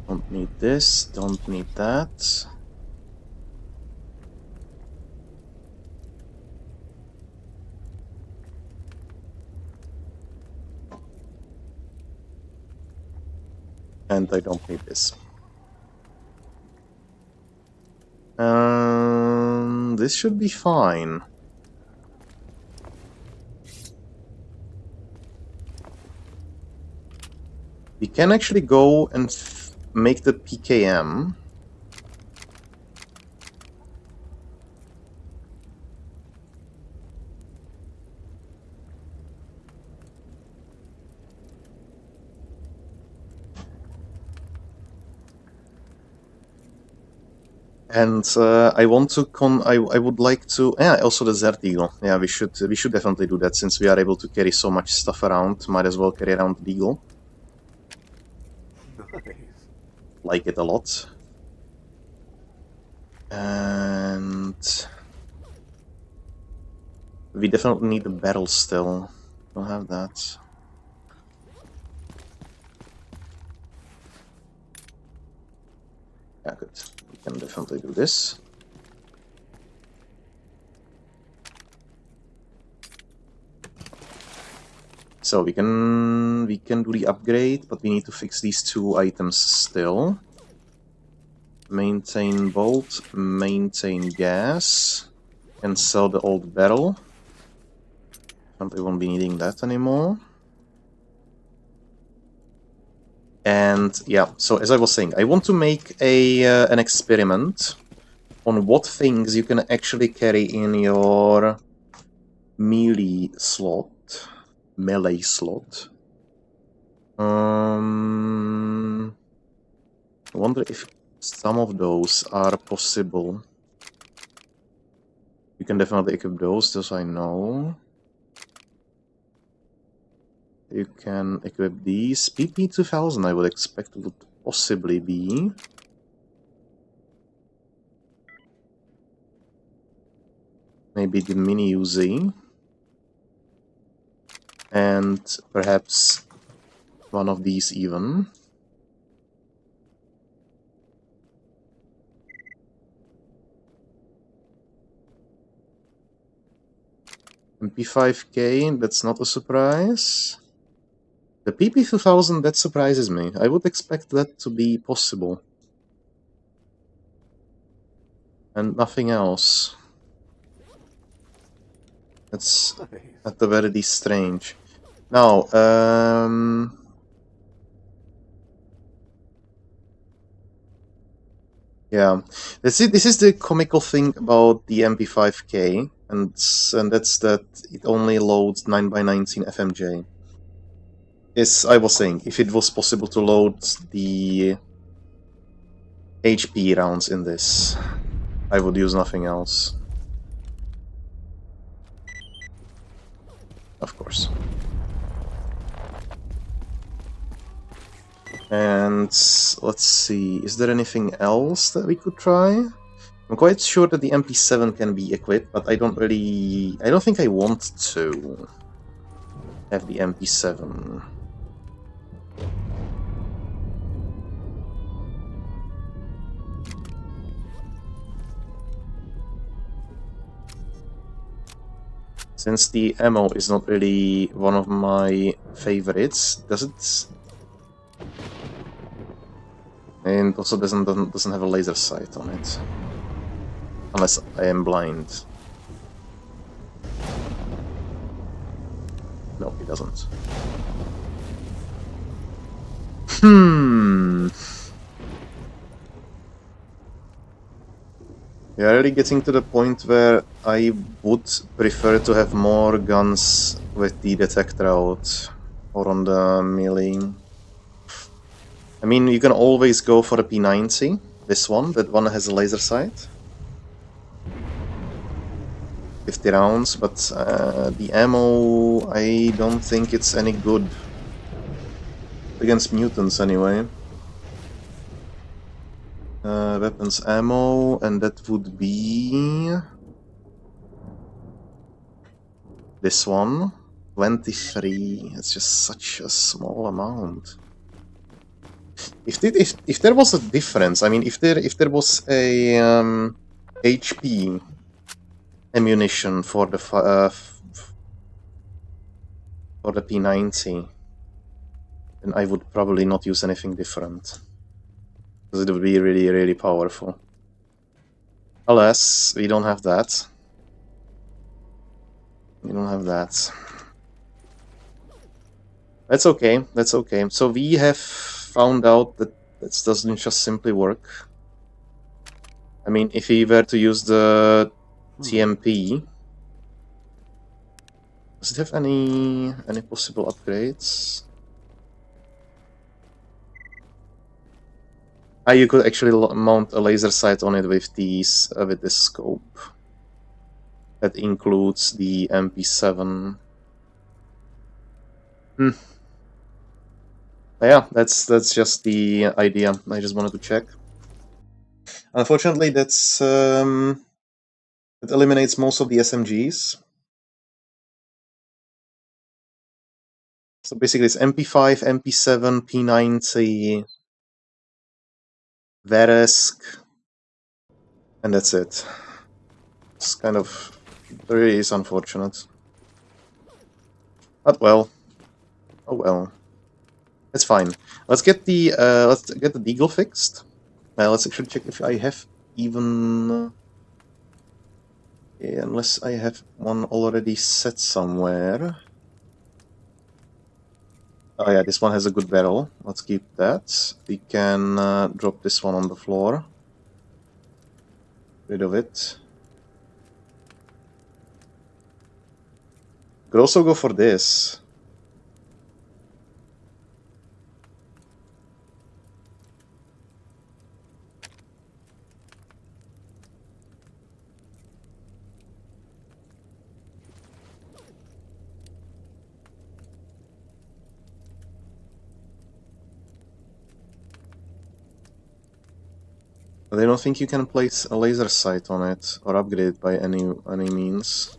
Don't need this, don't need that. And I don't need this. This should be fine. We can actually go and make the PKM. And I want to I would like to also the Zert Eagle. Yeah, we should definitely do that, since we are able to carry so much stuff around. Might as well carry around the Eagle. Nice. Like it a lot. And we definitely need a barrel still. Don't have that. Yeah, good. We can definitely do this. So we can do the upgrade, but we need to fix these two items still. Maintain bolt, maintain gas, and sell the old barrel. Probably won't be needing that anymore. And yeah, so as I was saying, I want to make an experiment on what things you can actually carry in your melee slot. I wonder if some of those are possible. You can definitely equip those I know. You can equip these. PP2000 I would expect would possibly be. Maybe the mini Uzi. And perhaps one of these even. MP5K, that's not a surprise. The PP2000, that surprises me. I would expect that to be possible. And nothing else. That's at the very least strange. Now, yeah, this is the comical thing about the MP5K, and that's that it only loads 9x19 FMJ. Yes, I was saying, if it was possible to load the HP rounds in this, I would use nothing else. Of course. And let's see, is there anything else that we could try? I'm quite sure that the MP7 can be equipped, but I don't think I want to have the MP7. Since the ammo is not really one of my favorites, does it? And also doesn't have a laser sight on it. Unless I am blind. No, it doesn't. We are really getting to the point where I would prefer to have more guns with the detector out or on the melee. I mean, you can always go for a P90, this one, that one has a laser sight. 50 rounds, but the ammo, I don't think it's any good. Against mutants, anyway. Weapons ammo, and that would be... this one. 23. It's just such a small amount. If there was a difference, I mean, if there was a HP ammunition for the P90, then I would probably not use anything different, because it would be really, really powerful. Alas, we don't have that. We don't have that. That's okay. That's okay. So we have found out that this doesn't just simply work. I mean, if we were to use the TMP, does it have any possible upgrades? You could actually mount a laser sight on it with these with this scope. That includes the MP7. Yeah, that's just the idea. I just wanted to check. Unfortunately, that's it eliminates most of the SMGs. So basically, it's MP5, MP7, P90, Veresk, and that's it. It's kind of really is unfortunate. But well, oh well, it's fine. Let's get the deagle fixed. Let's actually check if I have even. Yeah, unless I have one already set somewhere. Oh yeah, this one has a good barrel. Let's keep that. We can drop this one on the floor. Rid of it. Could also go for this. But I don't think you can place a laser sight on it or upgrade it by any means.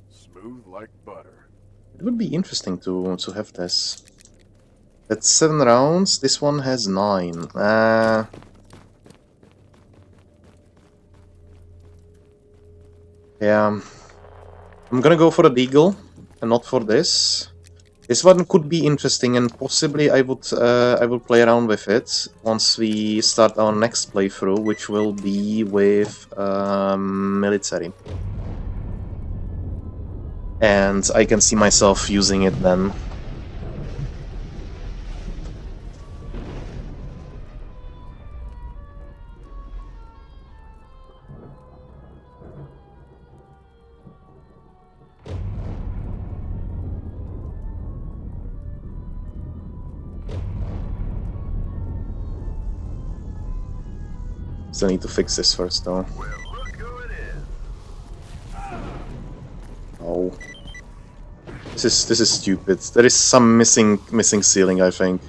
Smooth like butter. It would be interesting to have this. That's 7 rounds. This one has 9. Yeah. I'm gonna go for a deagle and not for this. This one could be interesting, and possibly I will play around with it once we start our next playthrough, which will be with military. And I can see myself using it then. Still need to fix this first, though. Well, look who it is. Oh, this is stupid. There is some missing ceiling, I think.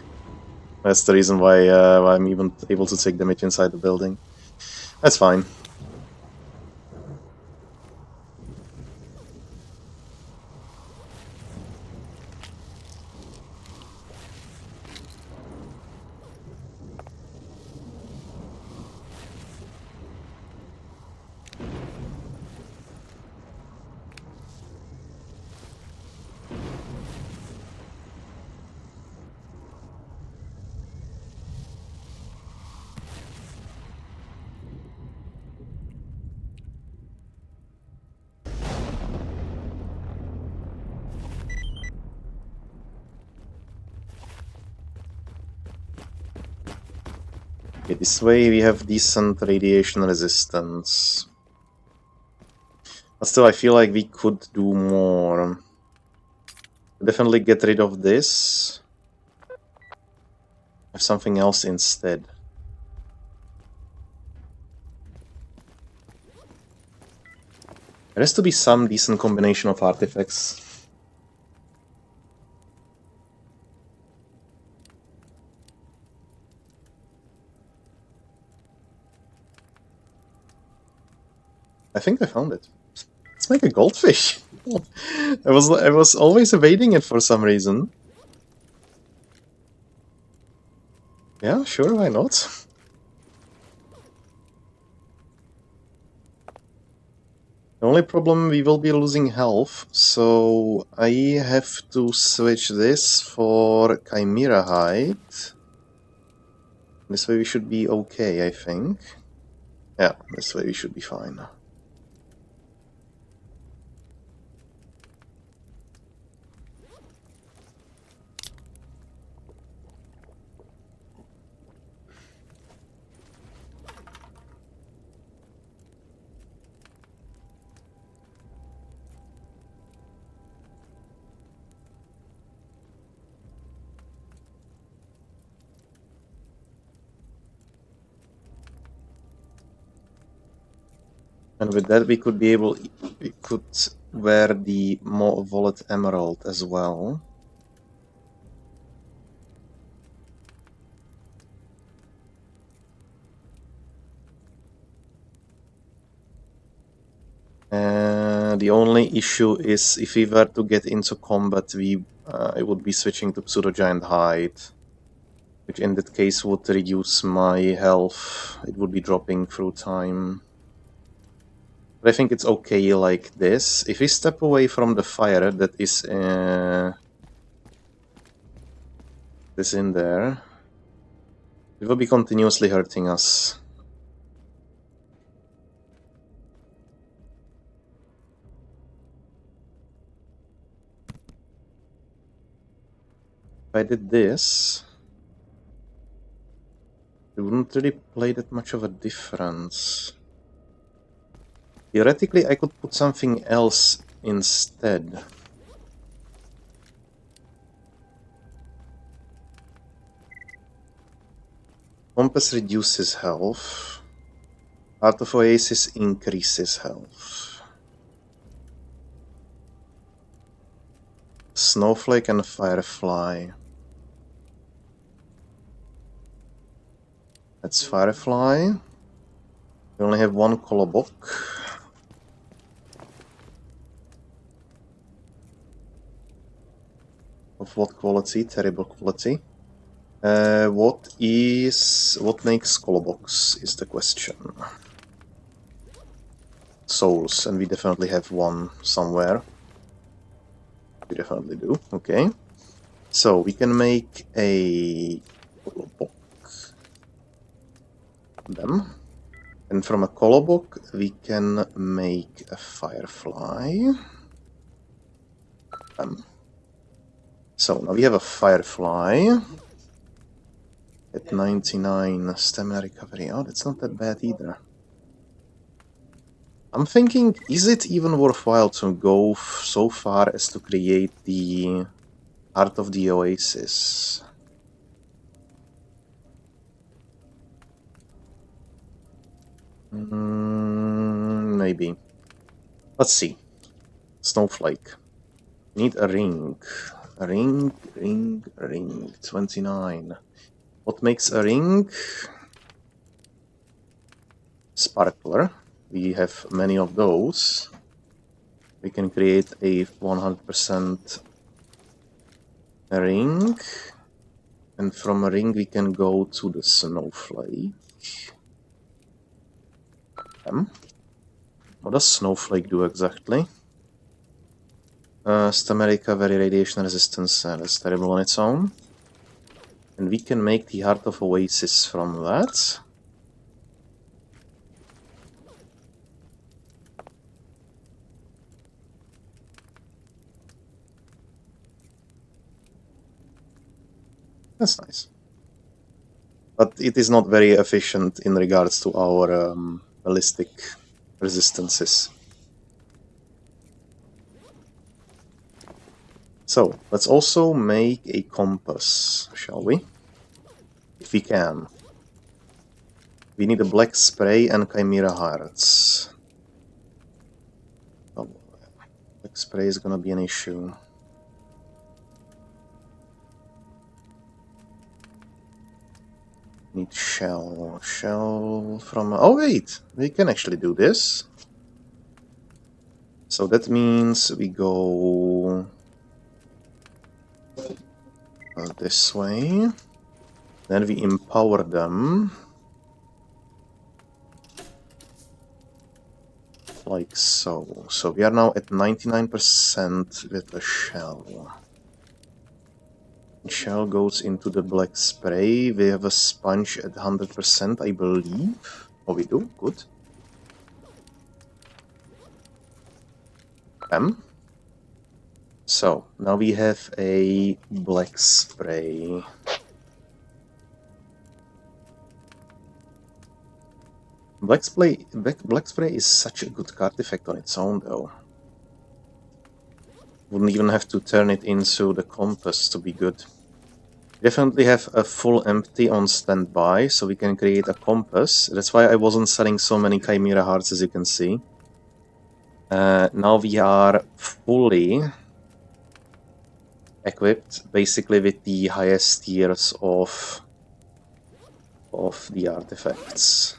That's the reason why I'm even able to take damage inside the building. That's fine. Okay, this way we have decent radiation resistance. But still, I feel like we could do more. Definitely get rid of this. Have something else instead. There has to be some decent combination of artifacts. I think I found it. Let's make a goldfish. I was always evading it for some reason. Yeah, sure, why not? The only problem, we will be losing health, so I have to switch this for Chimera Hide. This way we should be okay, I think. Yeah, this way we should be fine. And with that we could wear the more Wallet Emerald as well. The only issue is if we were to get into combat, I would be switching to Pseudo Giant Hide, which in that case would reduce my health. It would be dropping through time. But I think it's okay like this. If we step away from the fire that is in there, it will be continuously hurting us. If I did this, it wouldn't really play that much of a difference. Theoretically, I could put something else instead. Compass reduces health. Art of Oasis increases health. Snowflake and Firefly. That's Firefly. We only have one color book. Of what quality? Terrible quality. What makes color box is the question. Souls, and we definitely have one somewhere. We definitely do. Okay. So we can make a color book. Them. And from a color book, we can make a Firefly. So now we have a Firefly at 99 stamina recovery. Oh, that's not that bad either. I'm thinking, is it even worthwhile to go so far as to create the Heart of the Oasis? Maybe. Let's see. Snowflake. Need a ring. A ring. 29. What makes a ring? Sparkler. We have many of those. We can create a 100% ring. And from a ring we can go to the snowflake. What does snowflake do exactly? Stamina recovery, radiation resistance, that's terrible on its own. And we can make the Heart of Oasis from that. That's nice. But it is not very efficient in regards to our ballistic resistances. So, let's also make a compass, shall we? If we can. We need a black spray and chimera hearts. Oh, black spray is gonna be an issue. Need shell. Shell from... Oh wait! We can actually do this. So that means we go... this way. Then we empower them. Like so. So we are now at 99% with the shell. Shell goes into the black spray. We have a sponge at 100%, I believe. Oh, we do? Good. So, now we have a black spray. Black spray is such a good card effect on its own, though. Wouldn't even have to turn it into the compass to be good. Definitely have a full empty on standby, so we can create a compass. That's why I wasn't selling so many Chimera Hearts, as you can see. Now we are fully equipped, basically with the highest tiers of the artifacts.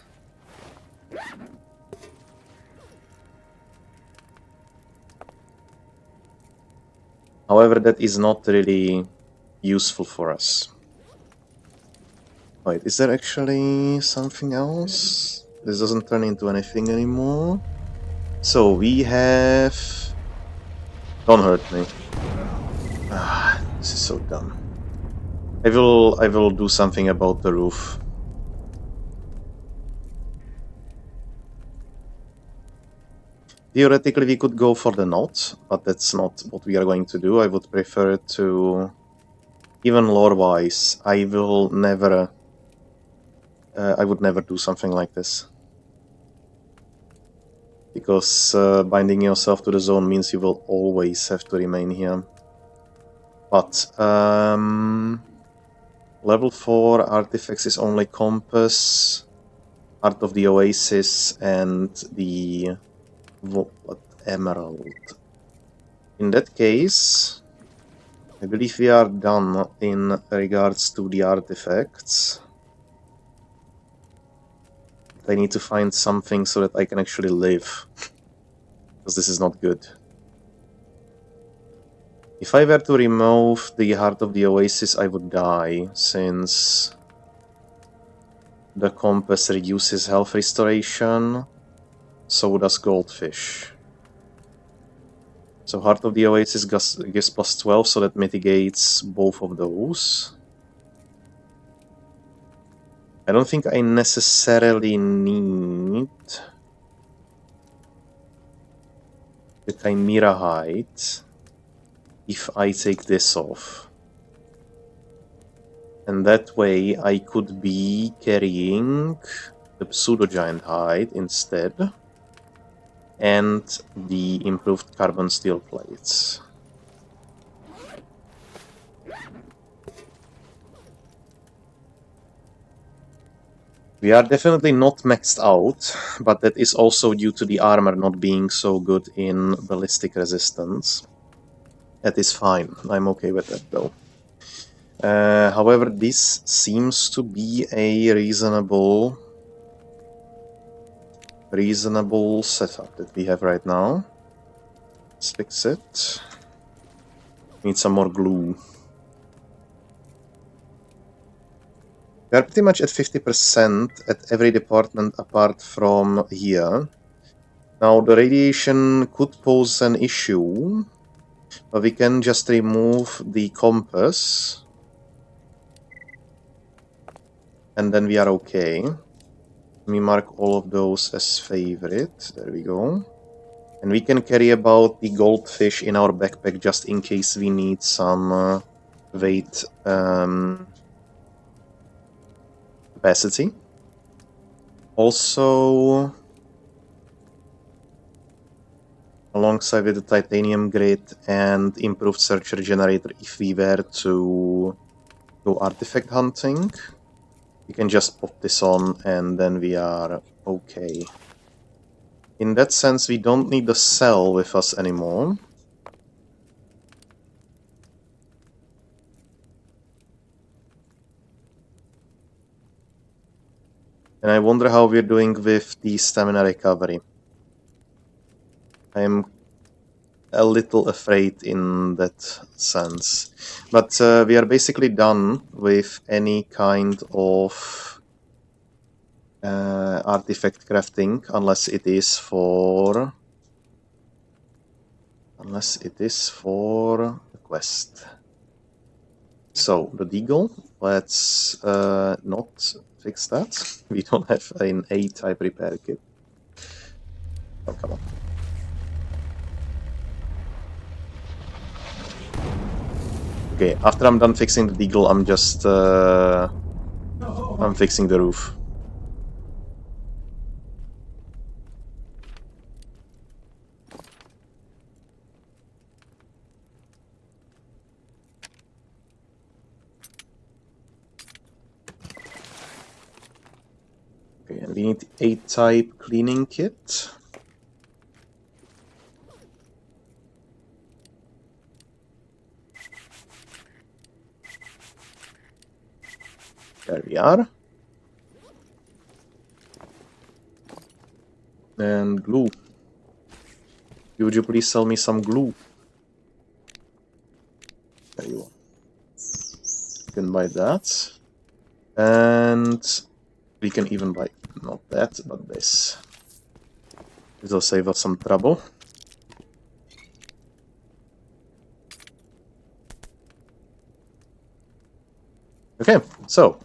However, that is not really useful for us. Wait, is there actually something else? This doesn't turn into anything anymore. So we have... Don't hurt me. Ah, this is so dumb. I will do something about the roof. Theoretically, we could go for the knot, but that's not what we are going to do. I would prefer to... Even lore-wise, I will never... I would never do something like this. Because binding yourself to the zone means you will always have to remain here. But level 4 artifacts is only compass, Heart of the Oasis, and the emerald. In that case, I believe we are done in regards to the artifacts. I need to find something so that I can actually live. Because this is not good. If I were to remove the Heart of the Oasis, I would die, since the compass reduces health restoration, so does Goldfish. So Heart of the Oasis gives plus 12, so that mitigates both of those. I don't think I necessarily need the Chimera Height if I take this off. And that way I could be carrying the Pseudo-Giant Hide instead, and the improved carbon steel plates. We are definitely not maxed out, but that is also due to the armor not being so good in ballistic resistance. That is fine. I'm okay with that though. However, this seems to be a reasonable setup that we have right now. Let's fix it. Need some more glue. We are pretty much at 50% at every department apart from here. Now, the radiation could pose an issue, but we can just remove the compass, and then we are okay. Let me mark all of those as favorite. There we go. And we can carry about the goldfish in our backpack just in case we need some weight capacity. Also, alongside with the titanium grid and improved search generator, if we were to go artifact hunting, we can just pop this on and then we are okay. In that sense, we don't need the cell with us anymore. And I wonder how we're doing with the stamina recovery. I'm a little afraid in that sense. But we are basically done with any kind of artifact crafting, unless it is for a quest. So, the Deagle, let's not fix that. We don't have an A-type repair kit. Oh, come on. Okay, after I'm done fixing the Deagle, I'm just... I'm fixing the roof. Okay, and we need A-type cleaning kit. There we are. And glue. Would you please sell me some glue? There you go. You can buy that. And we can even buy not that, but this. This will save us some trouble. Okay, so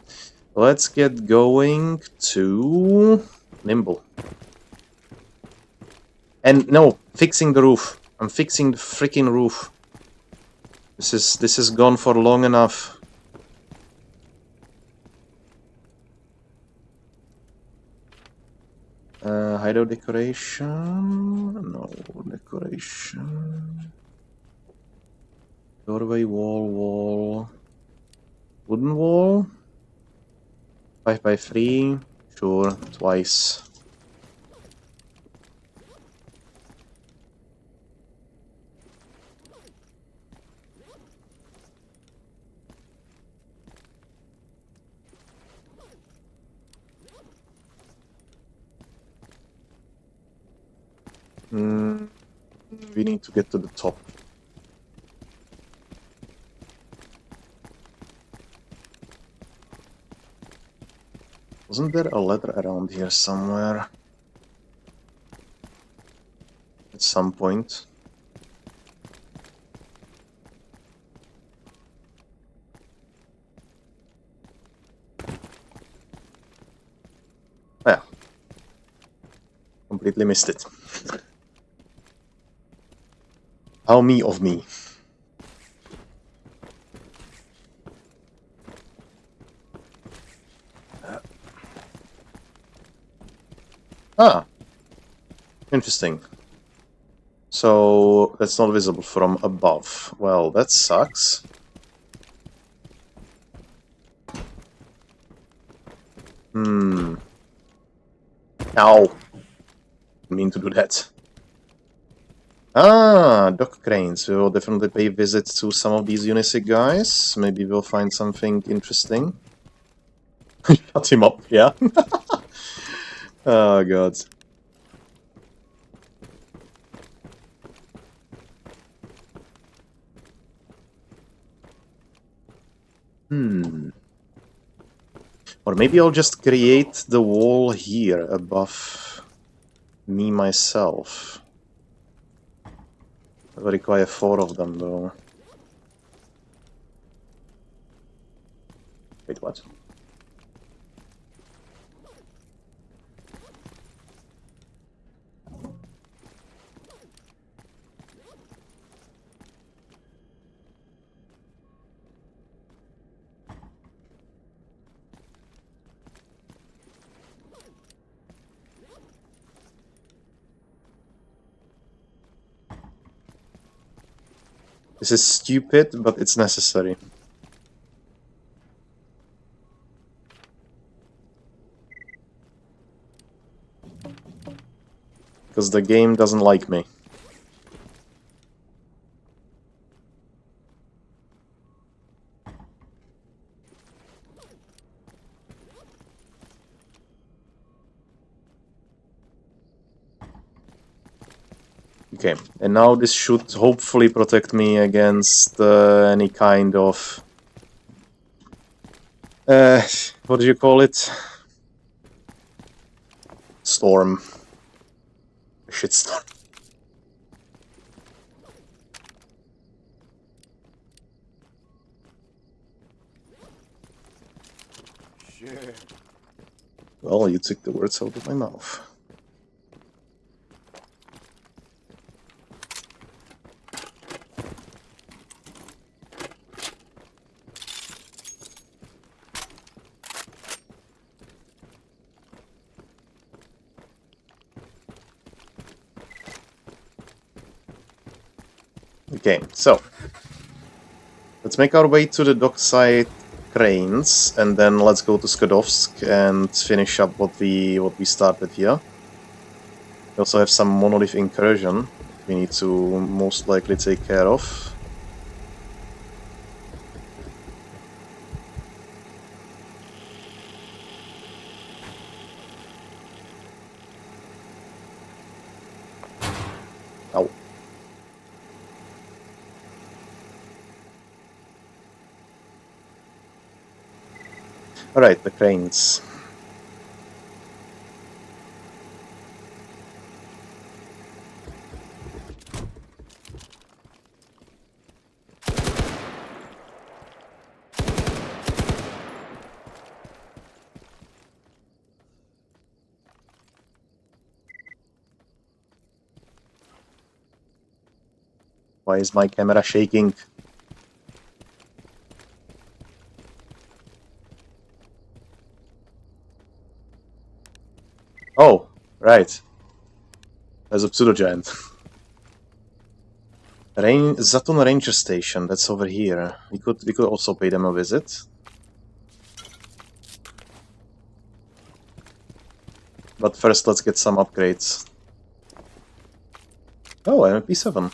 let's get going to Nimble. And no, fixing the roof. I'm fixing the freaking roof. This is gone for long enough. Hideout decoration. No decoration. Doorway, wall. Wooden wall. 5x3. Sure, twice. We need to get to the top. Wasn't there a ladder around here somewhere? At some point. Yeah. Completely missed it. How me of me. Ah. Interesting. So that's not visible from above. Well, that sucks. Ow. Didn't mean to do that. Ah, dock cranes. We will definitely pay visits to some of these Unisig guys. Maybe we'll find something interesting. Shut him up, yeah? Oh, God. Or maybe I'll just create the wall here above me myself. I will require 4 of them, though. Wait, what? This is stupid, but it's necessary. Because the game doesn't like me. Okay, and now this should hopefully protect me against any kind of... what do you call it? Storm. Shitstorm. Shit. Well, you took the words out of my mouth. Okay, so let's make our way to the dockside cranes, and then let's go to Skodowsk and finish up what we started here. We also have some monolith incursion we need to most likely take care of. Ow. Alright, the cranes. Why is my camera shaking? Oh, right. There's a pseudo-giant. Zaton Ranger Station, that's over here. We could also pay them a visit. But first let's get some upgrades. Oh, MP7.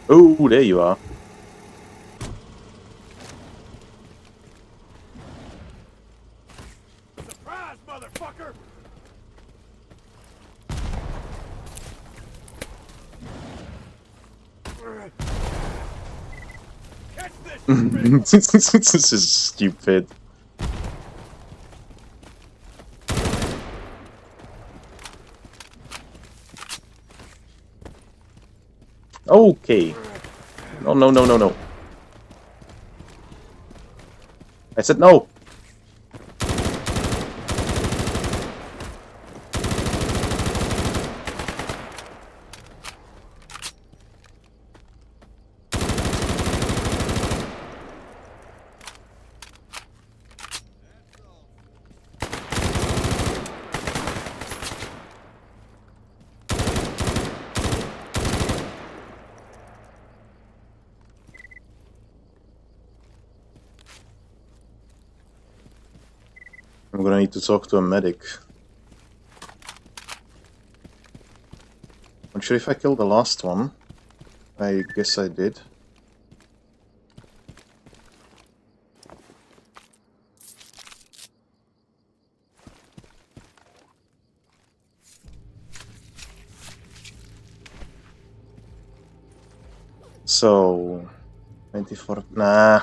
Oh, there you are. Surprise, motherfucker! Catch this! This is stupid. Okay. No, no, no, no, no. I said no. I'm gonna need to talk to a medic. I'm sure if I killed the last one. I guess I did. So 94. Nah,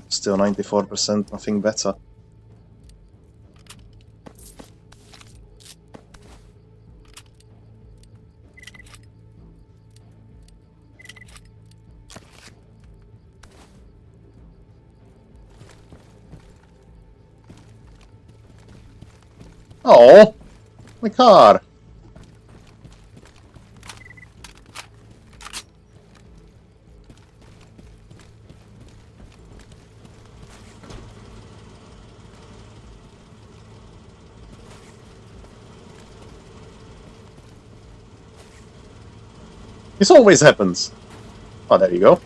still 94%. Nothing better. Oh, my car. This always happens. Oh, there you go.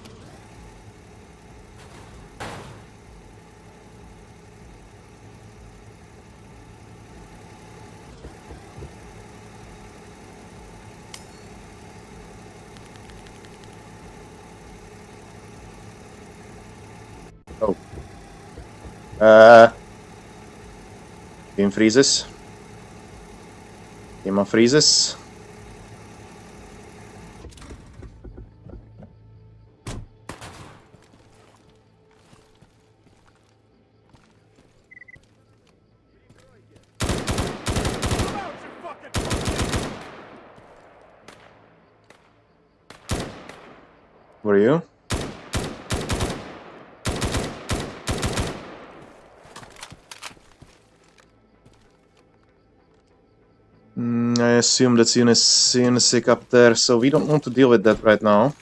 Oh. Game freezes. Game on freezes. Where are you? I assume that's Unisig up there, so we don't want to deal with that right now.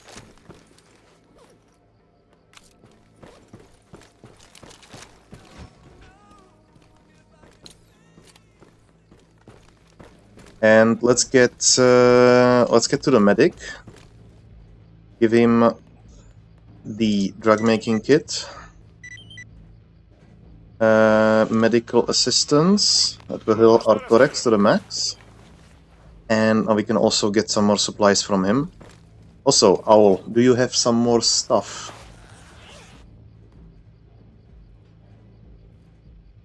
And let's get to the medic. Give him the drug making kit. Medical assistance. That will heal our thorax to the max. And we can also get some more supplies from him. Also, Owl, do you have some more stuff?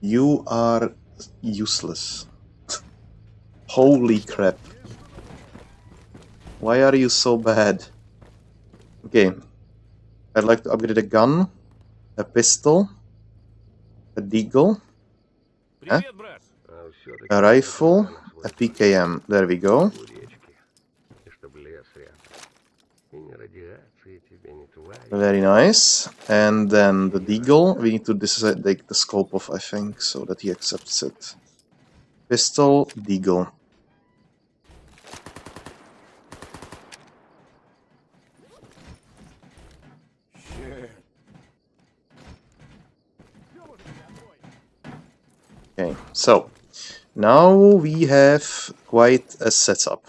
You are useless. Holy crap. Why are you so bad? Okay. I'd like to upgrade a gun, a pistol, a deagle, a rifle, a PKM. There we go. Very nice. And then the deagle, we need to decide the scope of, I think, so that he accepts it. Pistol, deagle. Shit. Okay, so now we have quite a setup.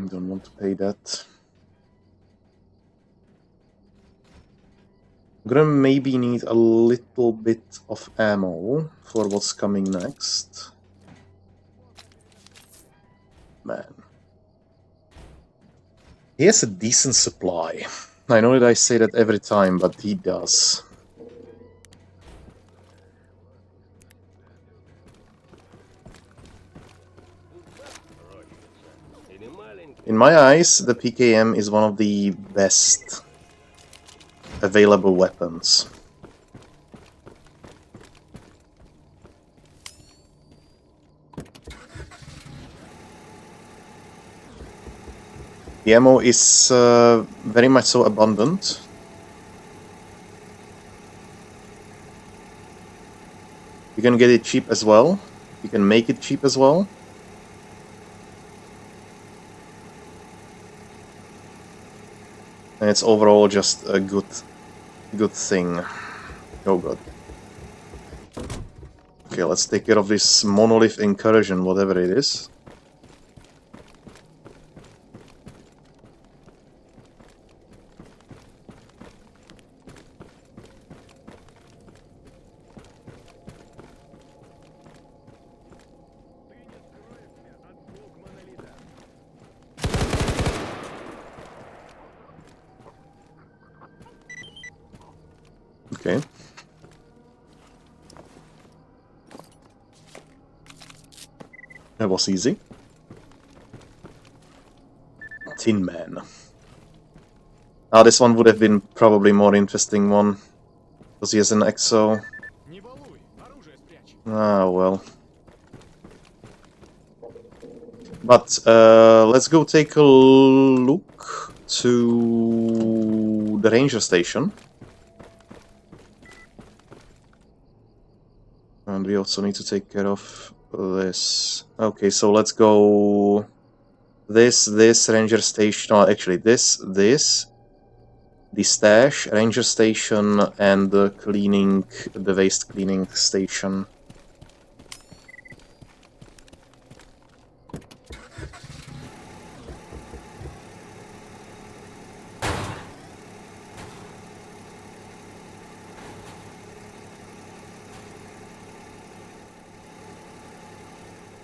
Don't want to pay that. I'm gonna maybe need a little bit of ammo for what's coming next. Man. He has a decent supply. I know that I say that every time, but he does. In my eyes, the PKM is one of the best available weapons. The ammo is very much so abundant. You can get it cheap as well. You can make it cheap as well. And it's overall just a good thing. Oh god. Okay, let's take care of this monolith incursion, whatever it is. Okay. That was easy. Tin Man. Ah, this one would have been probably more interesting one. Because he has an exo. Ah, well. But let's go take a look to the ranger station. And we also need to take care of this. Okay, so let's go this ranger station. Oh, actually, this, the stash, ranger station, and the waste cleaning station.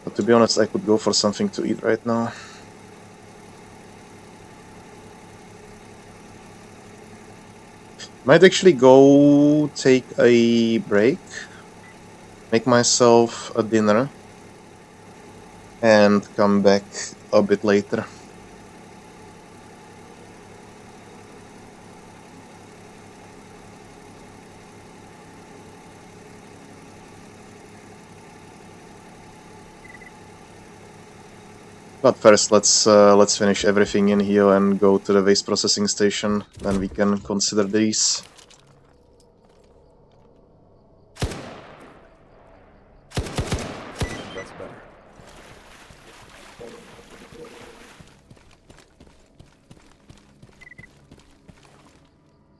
But to be honest, I could go for something to eat right now. Might actually go take a break, make myself a dinner, and come back a bit later. But first, let's finish everything in here and go to the waste processing station. Then we can consider these. That's better.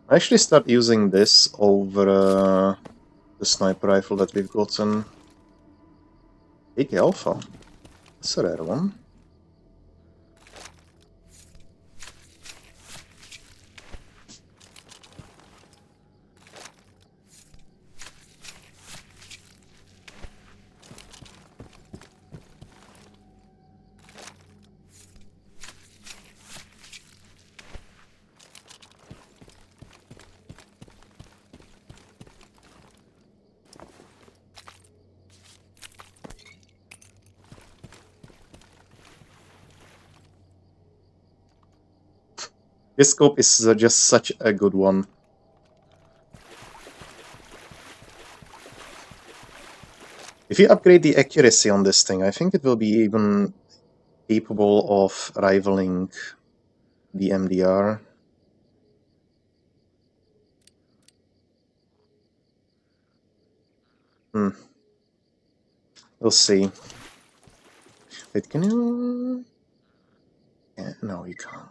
I actually start using this over the sniper rifle that we've gotten. AK Alpha. That's a rare one. This scope is just such a good one. If you upgrade the accuracy on this thing, I think it will be even capable of rivaling the MDR. We'll see. Wait, can you... Yeah, no, you can't.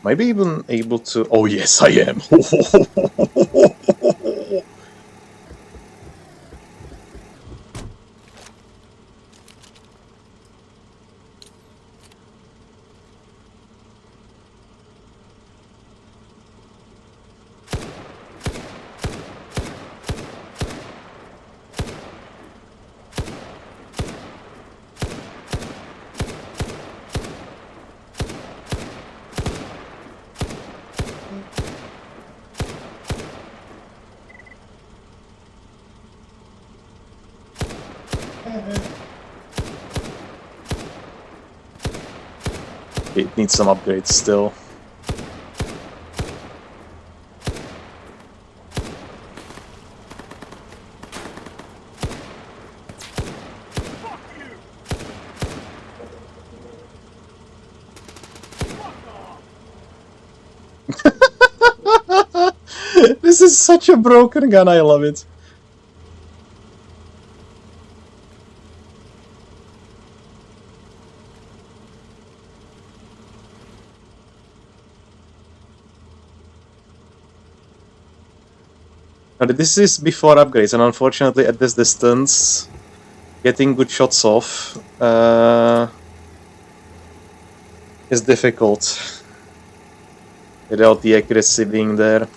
Might be even able to... Oh yes, I am! It needs some upgrades still. Fuck you! Fuck off! This is such a broken gun, I love it. Now, this is before upgrades, and unfortunately at this distance, getting good shots off is difficult without the accuracy being there.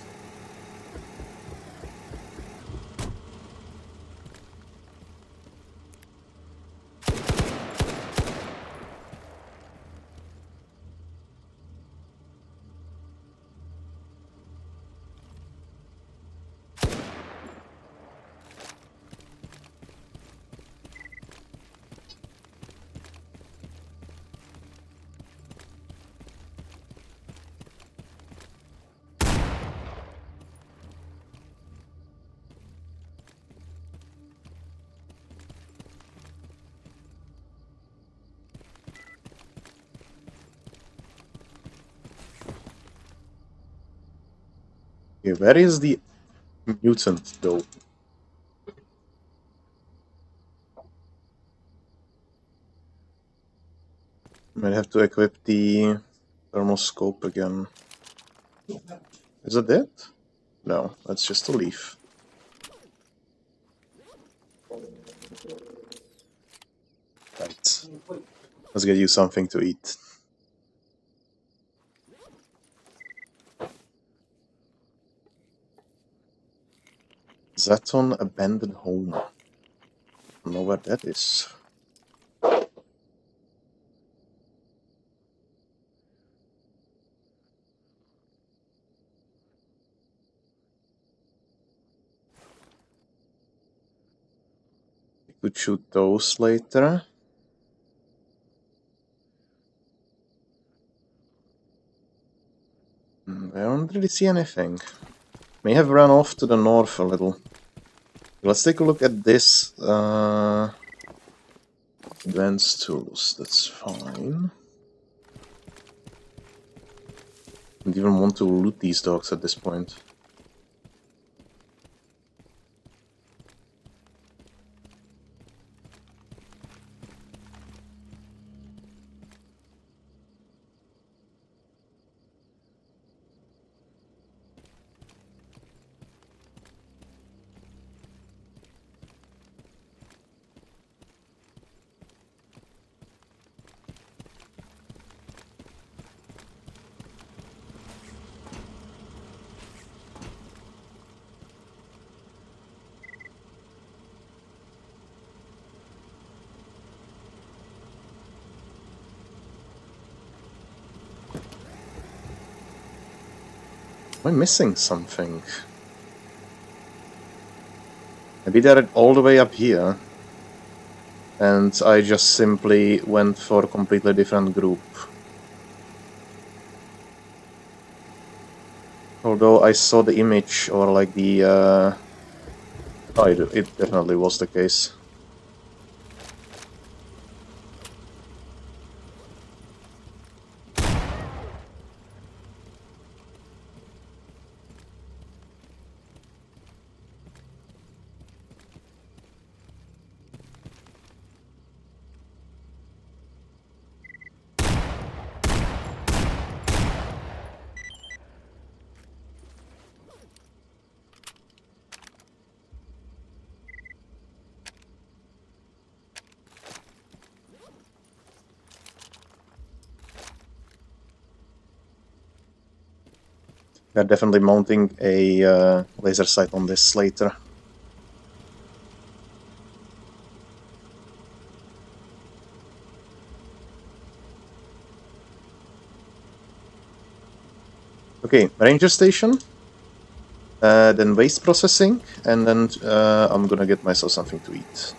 Okay, where is the mutant though? Might have to equip the thermoscope again. Is it dead? No, that's just a leaf. Right. Let's get you something to eat. Zaton Abandoned Home. I don't know what that is. We could shoot those later. I don't really see anything. May have run off to the north a little. Let's take a look at this. Advanced tools, that's fine. I don't even want to loot these dogs at this point. Am I missing something? Maybe they're all the way up here. And I just simply went for a completely different group. Although I saw the image, or like the... Oh, it definitely was the case. We're definitely mounting a laser sight on this later. Okay, ranger station, then waste processing, and then I'm gonna get myself something to eat.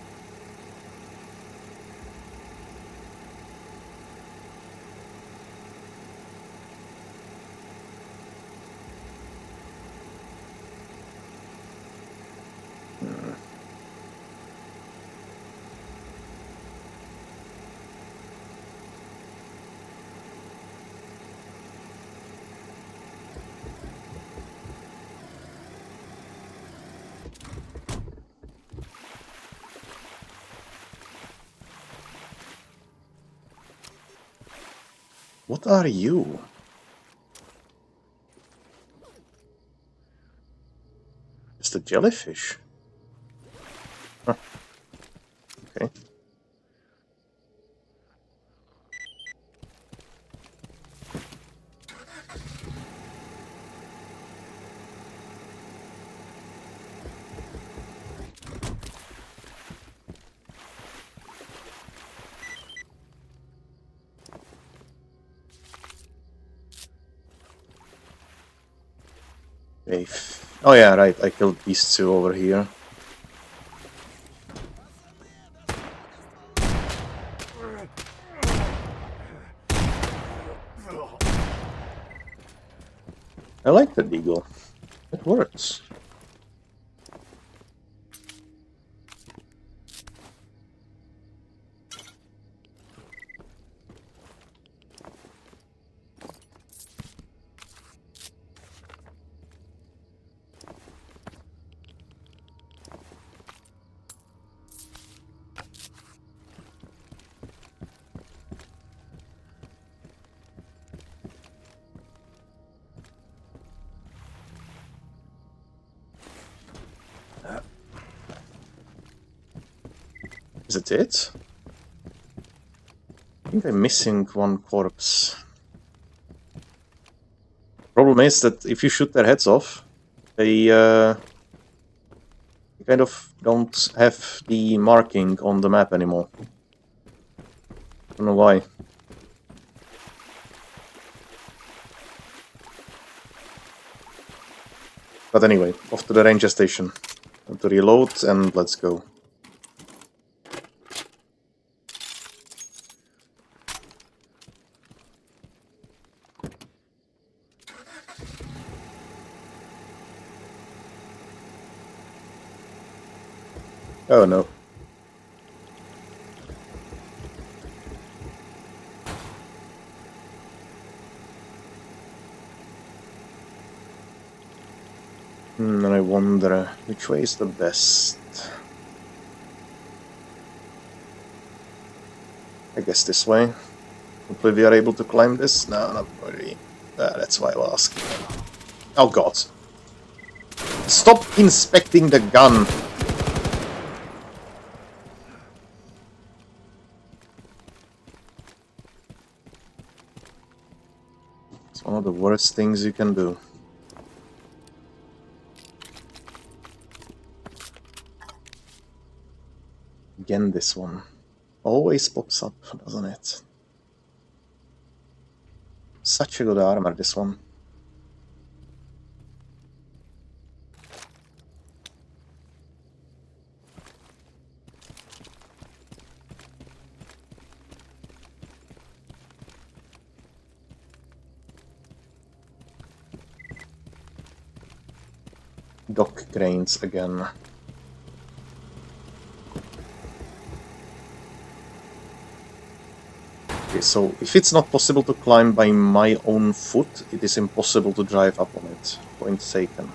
What are you? Just a jellyfish. Huh. Okay. Oh yeah, right, I killed these two over here. I like the deagle. It works. Is it it? I think I'm missing one corpse. Problem is that if you shoot their heads off, they kind of don't have the marking on the map anymore. Don't know why. But anyway, off to the ranger station. Time to reload and let's go. Oh no. And I wonder which way is the best. I guess this way. Hopefully we are able to climb this. No, not really. That's why I was asking. Oh god. Stop inspecting the gun! It's one of the worst things you can do. Again, this one. Always pops up, doesn't it? Such a good armor, this one. Dock cranes again. Okay, so if it's not possible to climb by my own foot, it is impossible to drive up on it. Point taken.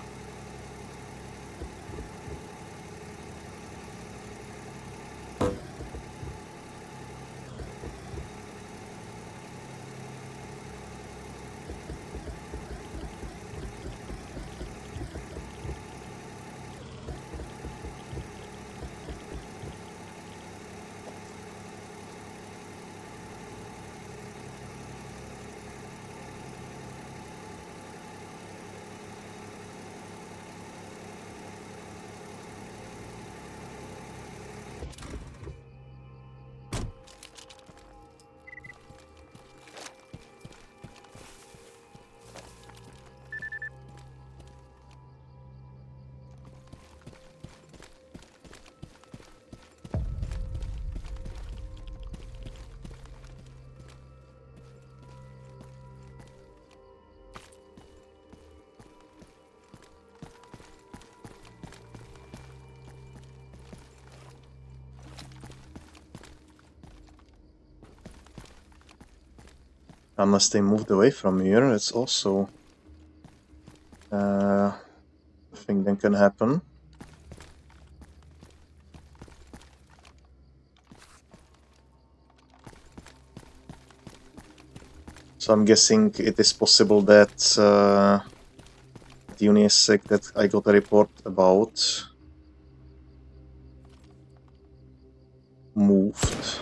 Unless they moved away from here, it's also a thing that can happen. So I'm guessing it is possible that the Unisec that I got a report about moved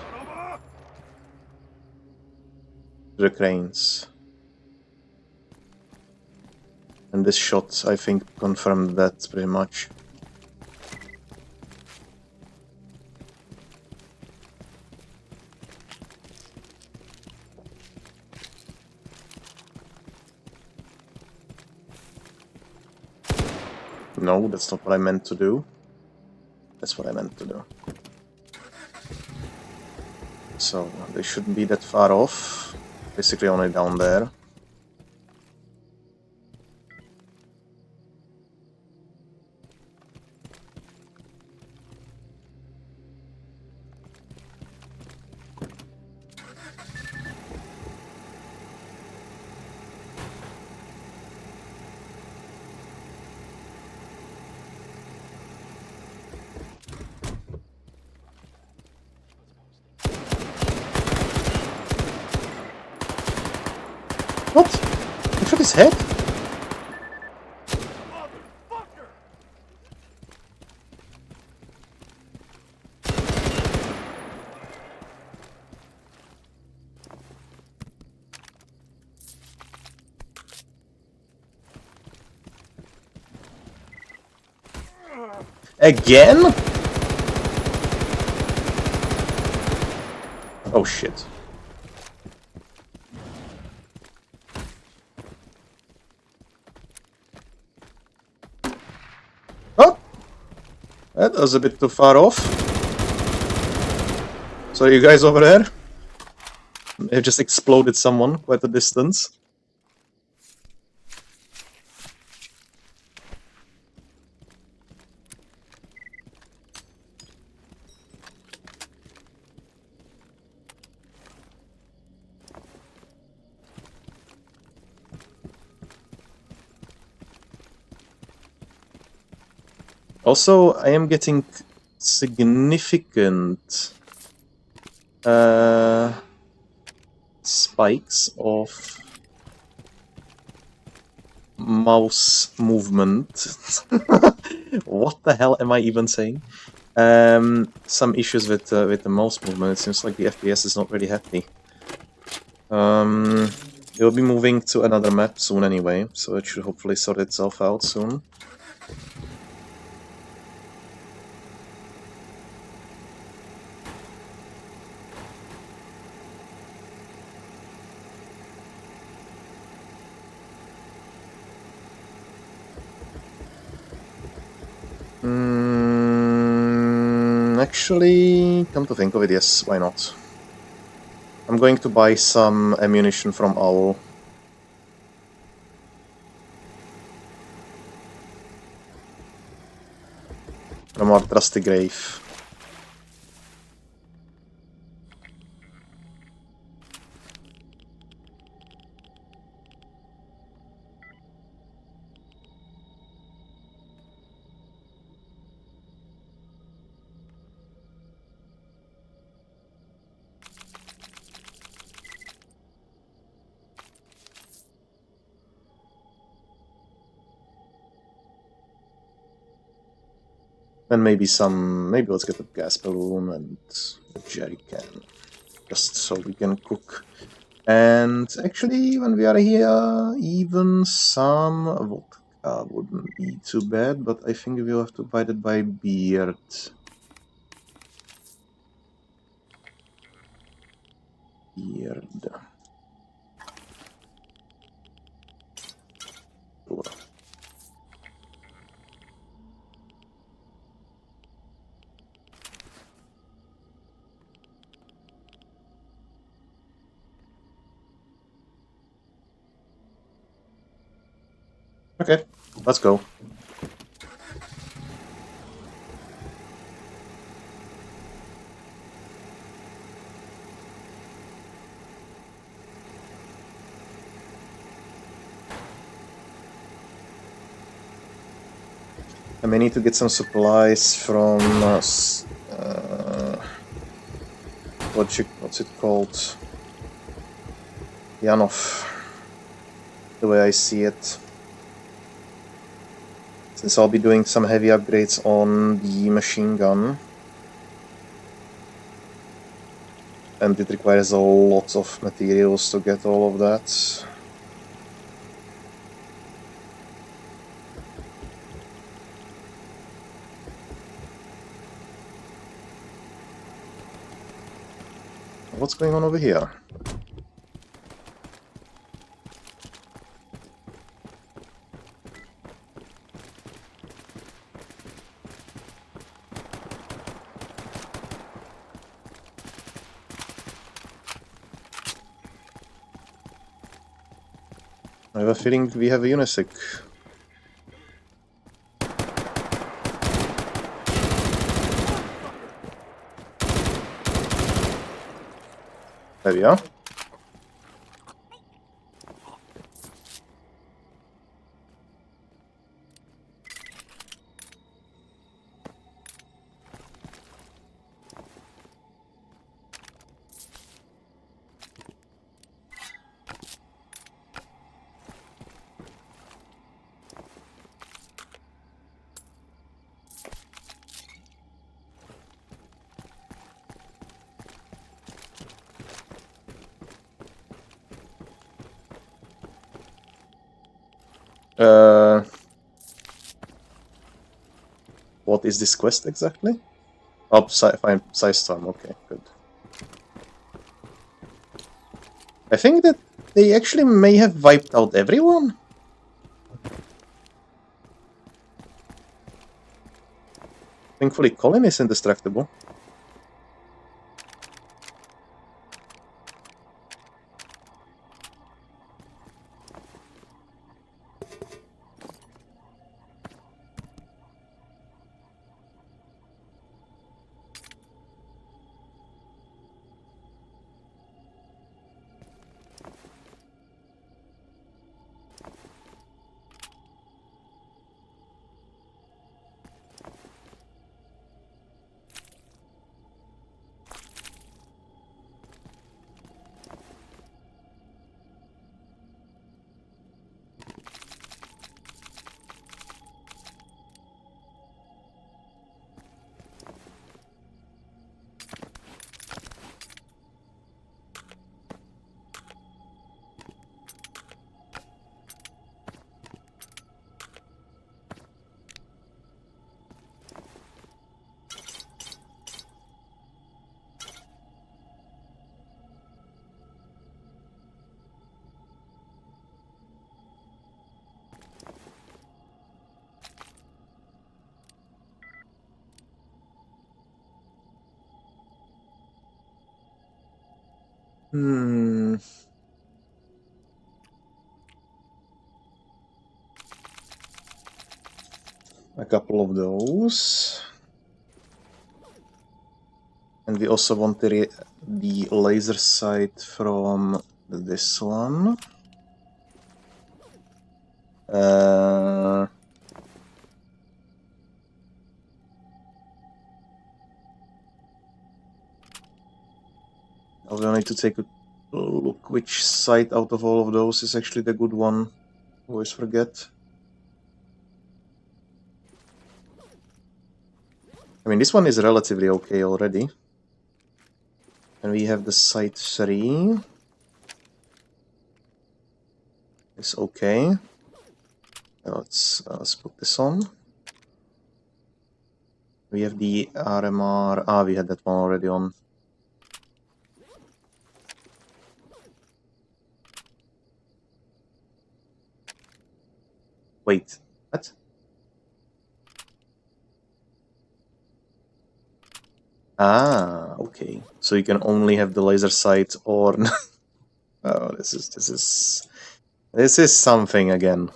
the cranes. And this shot, I think, confirmed that pretty much. No, that's not what I meant to do. That's what I meant to do. So, they shouldn't be that far off. Basically only down there. What? I shot his head? Motherfucker! Again? Oh shit. Oh! That was a bit too far off. So you guys over there? They just exploded someone quite a distance. Also, I am getting significant spikes of mouse movement. What the hell am I even saying? Some issues with the mouse movement. It seems like the FPS is not really happy. We'll be moving to another map soon anyway, so it should hopefully sort itself out soon. Actually, come to think of it, yes, why not? I'm going to buy some ammunition from Owl. From our trusty grave. And maybe let's get a gas balloon and a jerry can. Just so we can cook. And actually, when we are here, even some vodka wouldn't be too bad, but I think we'll have to buy that by beard. Beard. Sure. Okay, let's go. I may need to get some supplies from what's it called? Yanov. The way I see it. Since I'll be doing some heavy upgrades on the machine gun. And it requires a lot of materials to get all of that. What's going on over here? I have a feeling we have a unisig. There we are. What is this quest exactly? Oh, find size storm. Okay, good. I think that they actually may have wiped out everyone. Thankfully, Colin is indestructible. A couple of those. And we also want the laser sight from this one. I'll need to take a look which sight out of all of those is actually the good one. Always forget. I mean, this one is relatively okay already. And we have the sight 3. It's okay. Let's put this on. We have the RMR. Ah, we had that one already on. Wait, what? Ah, okay. So you can only have the laser sight or oh, this is something again.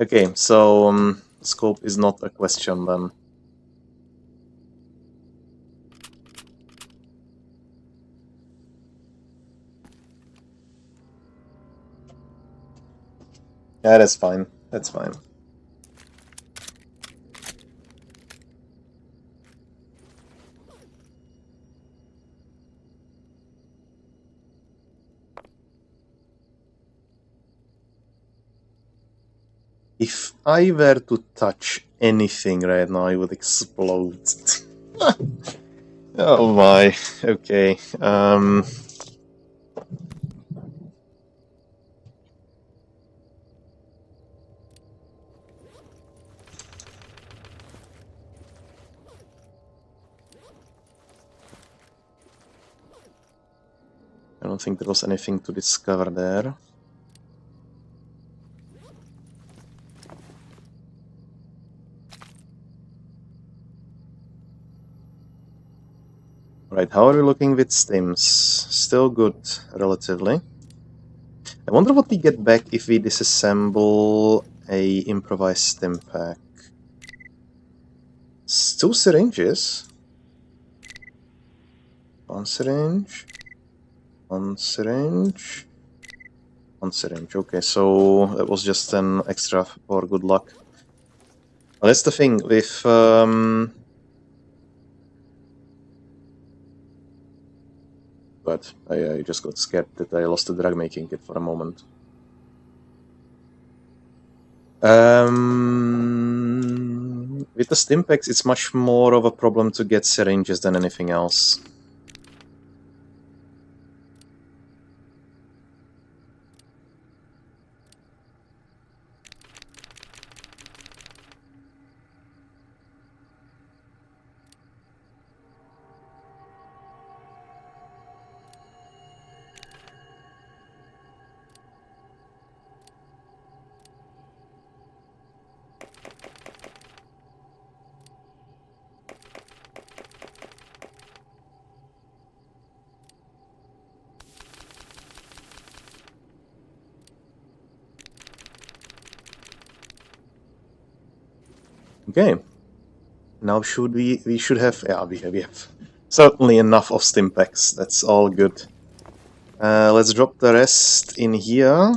Okay, so scope is not a question then. Yeah, that's fine. That's fine. If I were to touch anything right now, I would explode. Oh my. Okay. I don't think there was anything to discover there. Right, how are we looking with stims? Still good, relatively. I wonder what we get back if we disassemble a improvised stim pack. It's 2 syringes. 1 syringe. 1 syringe. 1 syringe. Okay, so that was just an extra for good luck. Well, that's the thing with but I just got scared that I lost the drug making kit for a moment. With the Stimpaks, it's much more of a problem to get syringes than anything else. Okay. Now we should have we have certainly enough of Stimpaks. That's all good. Let's drop the rest in here.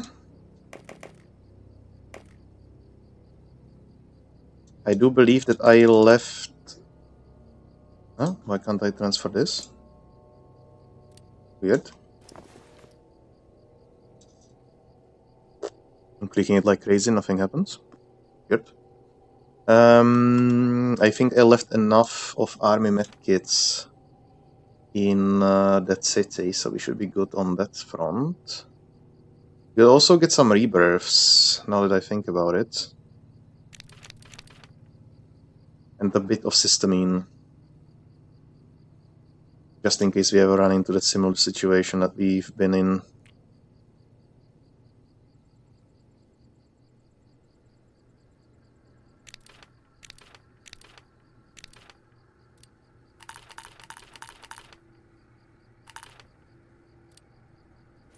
I do believe that I left. Huh? Why can't I transfer this? Weird. I'm clicking it like crazy, nothing happens. Good. I think I left enough of army medkits in that city, so we should be good on that front. We'll also get some rebirths, now that I think about it. And a bit of cysteamine. Just in case we ever run into that similar situation that we've been in.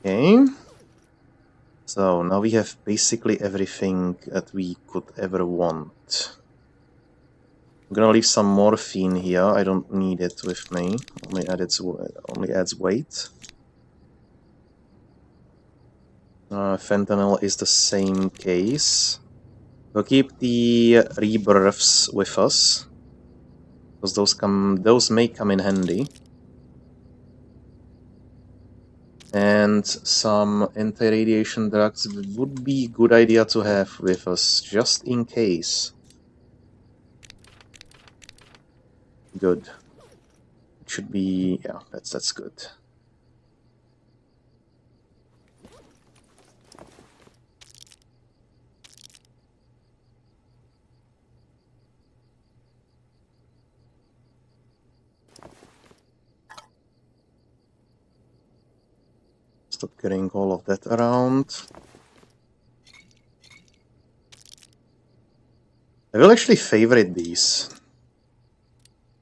Okay. So now we have basically everything that we could ever want. I'm gonna leave some morphine here. I don't need it with me. Only adds weight. Fentanyl is the same case. We'll keep the rebirths with us, because those may come in handy. And some anti-radiation drugs would be a good idea to have with us, just in case. Good. It should be, yeah, that's good. Stop carrying all of that around. I will actually favorite these.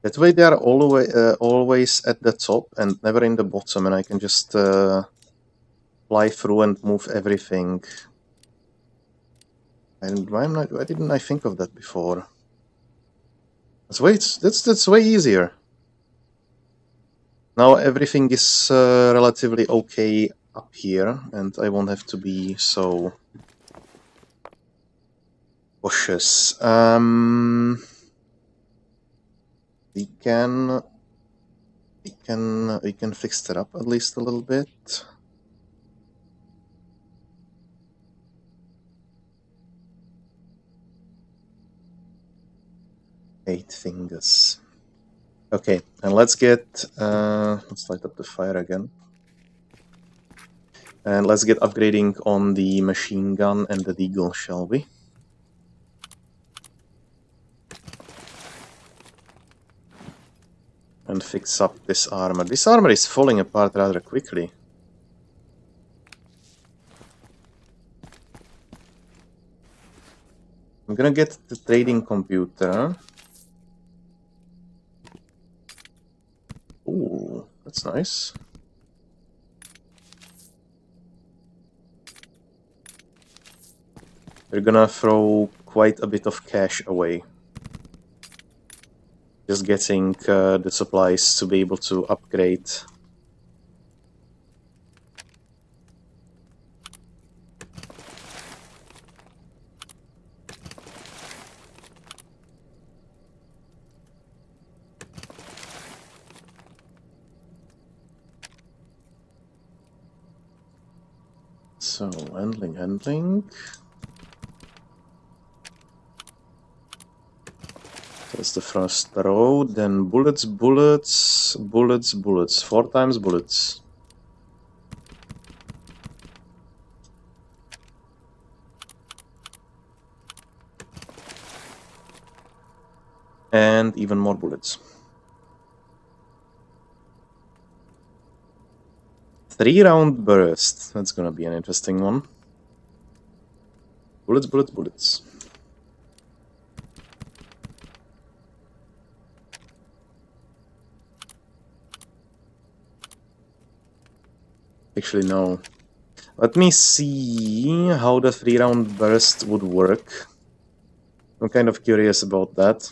That way they are always at the top and never in the bottom, and I can just fly through and move everything. And why didn't I think of that before? That's way easier. Now everything is relatively okay up here, and I won't have to be so Cautious. We can fix that up at least a little bit. Eight fingers. Okay, and let's get let's light up the fire again. And let's get upgrading on the machine gun and the deagle, shall we? And fix up this armor. This armor is falling apart rather quickly. I'm gonna get the trading computer. Ooh, that's nice. We're gonna throw quite a bit of cash away. Just getting the supplies to be able to upgrade. So, handling. That's the first row, then bullets. 4 times bullets. And even more bullets. 3-round burst. That's gonna be an interesting one. Bullets. Actually, no. Let me see how the 3-round burst would work. I'm kind of curious about that.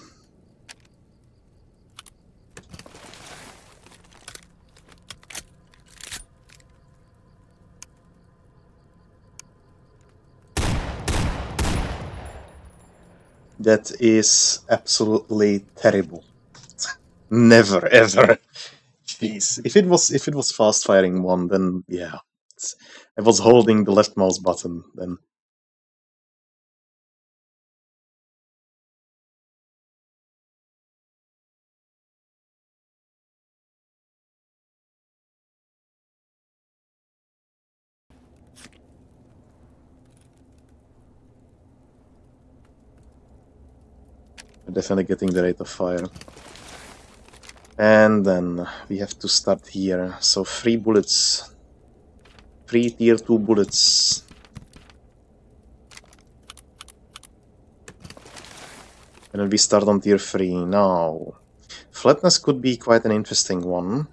That is absolutely terrible. Never ever. Jeez. If it was fast firing one, then yeah. I was holding the left mouse button then. Definitely getting the rate of fire. And then we have to start here. So 3 bullets. 3 tier 2 bullets. And then we start on tier 3. Now, flatness could be quite an interesting one.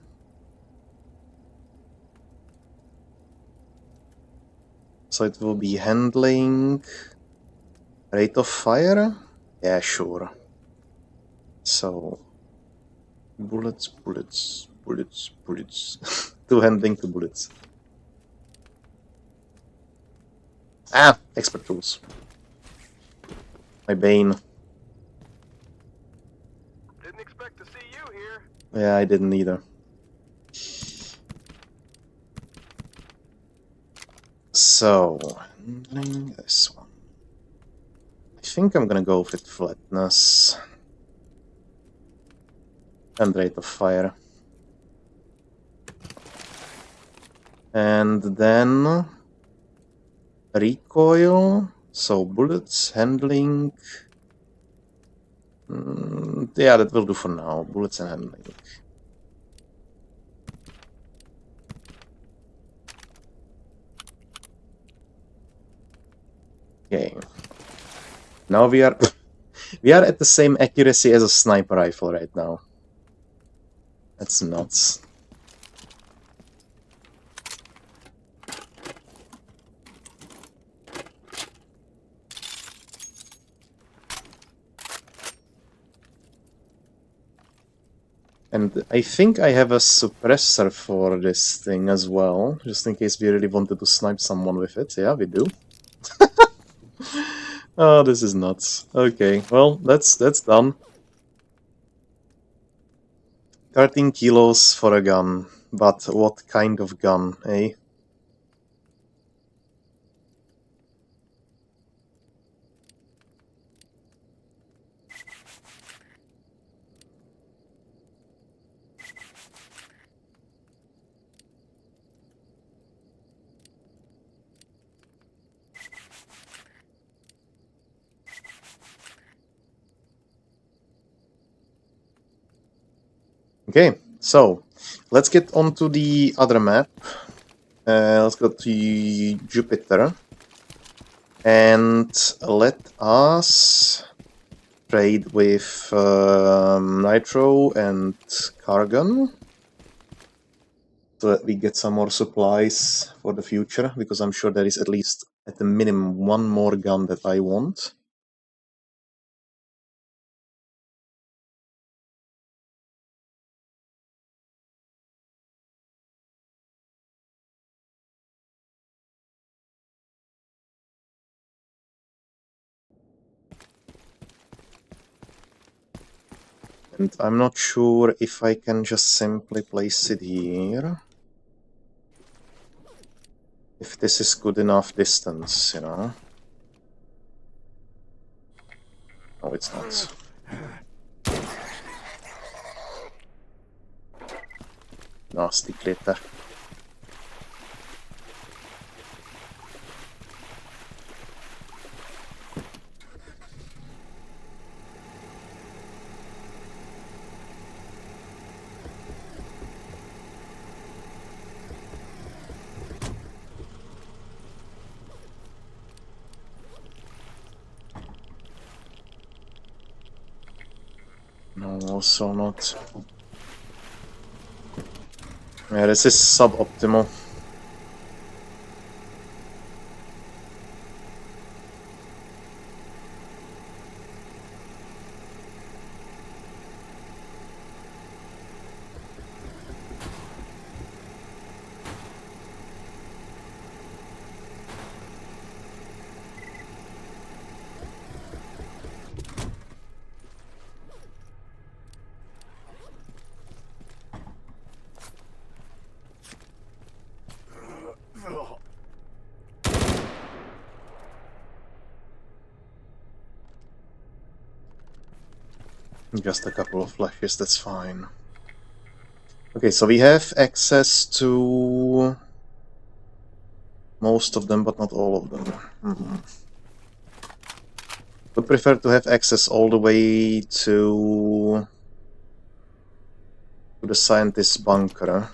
So it will be handling, rate of fire? Yeah, sure. So, bullets. 2 handling, 2 bullets. Ah, expert tools. My bane. Didn't expect to see you here. Yeah, I didn't either. So, handling this one. I think I'm gonna go with flatness. And rate of fire. And then recoil. So bullets, handling. Yeah, that will do for now. Bullets and handling. Okay. Now we are at the same accuracy as a sniper rifle right now. That's nuts. And I think I have a suppressor for this thing as well, just in case we really wanted to snipe someone with it. Yeah, we do. Oh, this is nuts. Okay, well, that's done. 13 kilos for a gun. But what kind of gun, eh? Okay, so let's get on to the other map. Let's go to Jupiter. And let us trade with Nitro and Cargon, so that we get some more supplies for the future, because I'm sure there is at least, at the minimum, one more gun that I want. And I'm not sure if I can just simply place it here. If this is good enough distance, you know. No, it's not. Nasty critter. No, also not. Yeah, this is suboptimal. Just a couple of flashes, that's fine. Okay, so we have access to most of them, but not all of them. Would prefer to have access all the way to the scientist's bunker.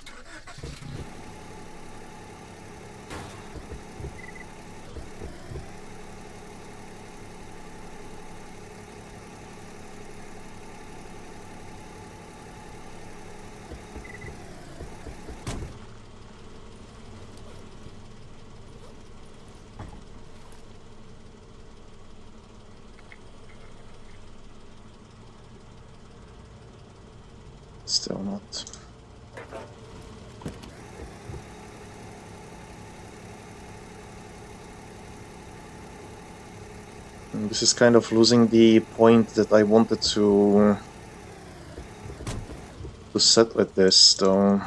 Still not. And this is kind of losing the point that I wanted to set with this, though.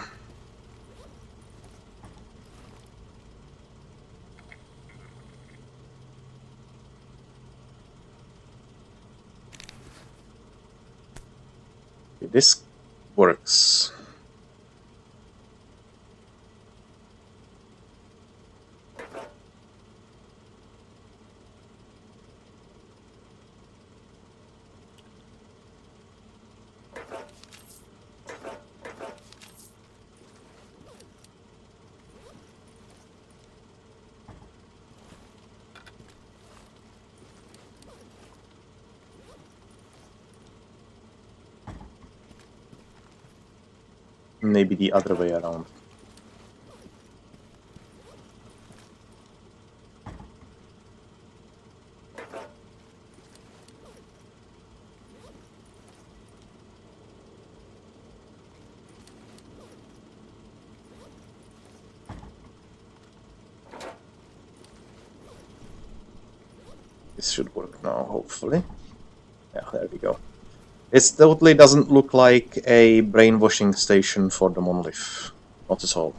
Okay, this works. Maybe the other way around. This should work now, hopefully. Yeah, there we go. It totally doesn't look like a brainwashing station for the monolith. Not at all.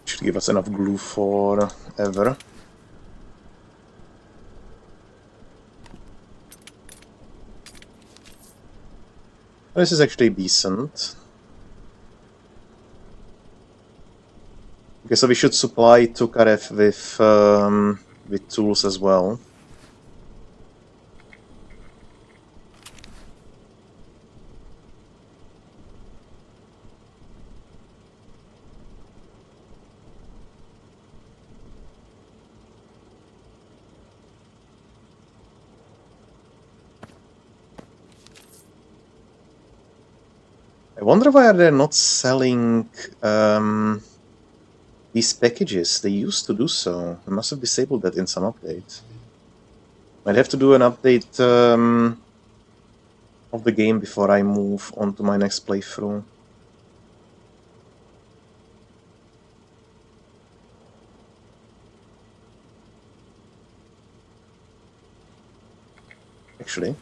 Should give us enough glue for ever. This is actually decent. Okay, so we should supply Tukarev with tools as well. I wonder why they're not selling these packages. They used to do so. I must have disabled that in some update. I'd have to do an update of the game before I move on to my next playthrough. Actually,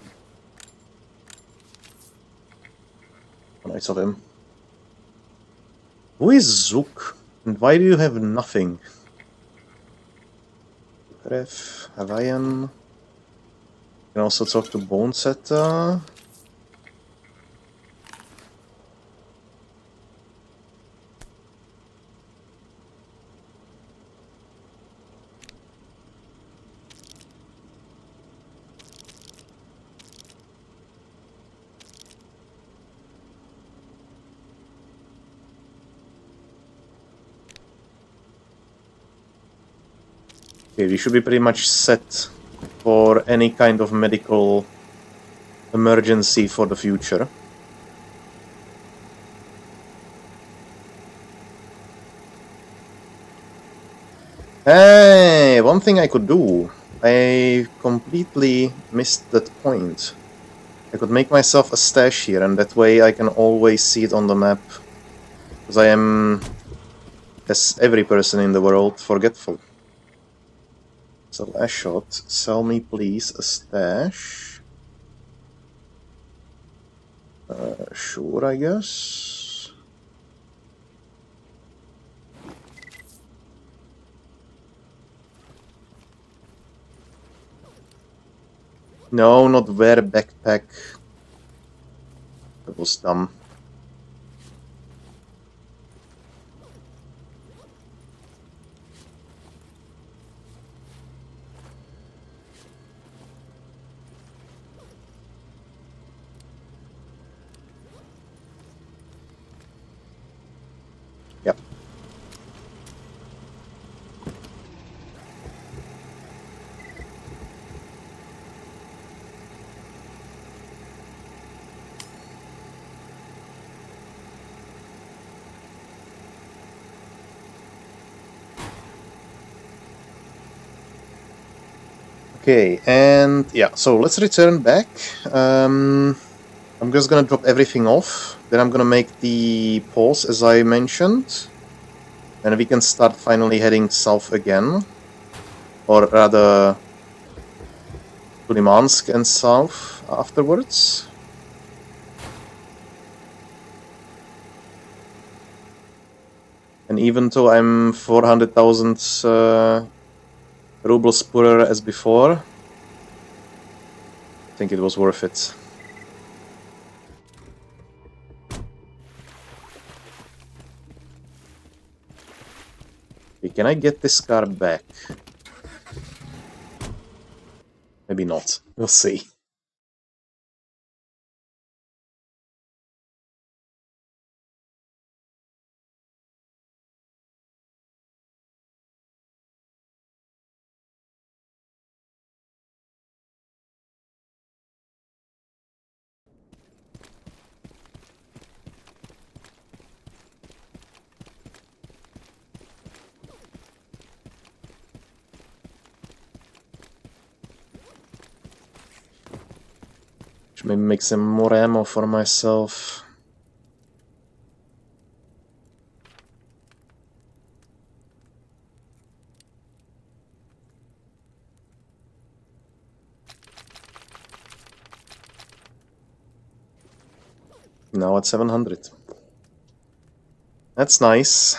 nice of him. Who is Zook? And why do you have nothing? Ref, Hawaiian. Can also talk to Bonesetta. Okay, we should be pretty much set for any kind of medical emergency for the future. Hey, one thing I could do. I completely missed that point. I could make myself a stash here, and that way I can always see it on the map. Because I am, as every person in the world, forgetful. So, last shot. Sell me, please, a stash. Sure, I guess. No, not wear backpack. That was dumb. Yep. Okay, and yeah, so let's return back. I'm just gonna drop everything off. Then I'm gonna make the pause as I mentioned. And we can start finally heading south again. Or rather, to Limansk and south afterwards. And even though I'm 400,000 rubles poorer as before, I think it was worth it. Okay, can I get this car back? Maybe not. We'll see. Should maybe make some more ammo for myself. Now at 700. That's nice.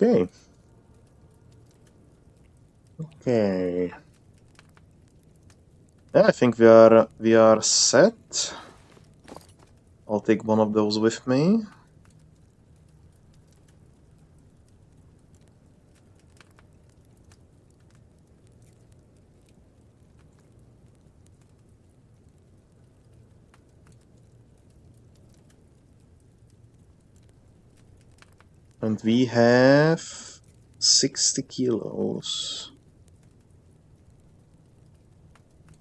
Okay. Okay. Yeah, I think we are set. I'll take one of those with me. And we have 60 kilos.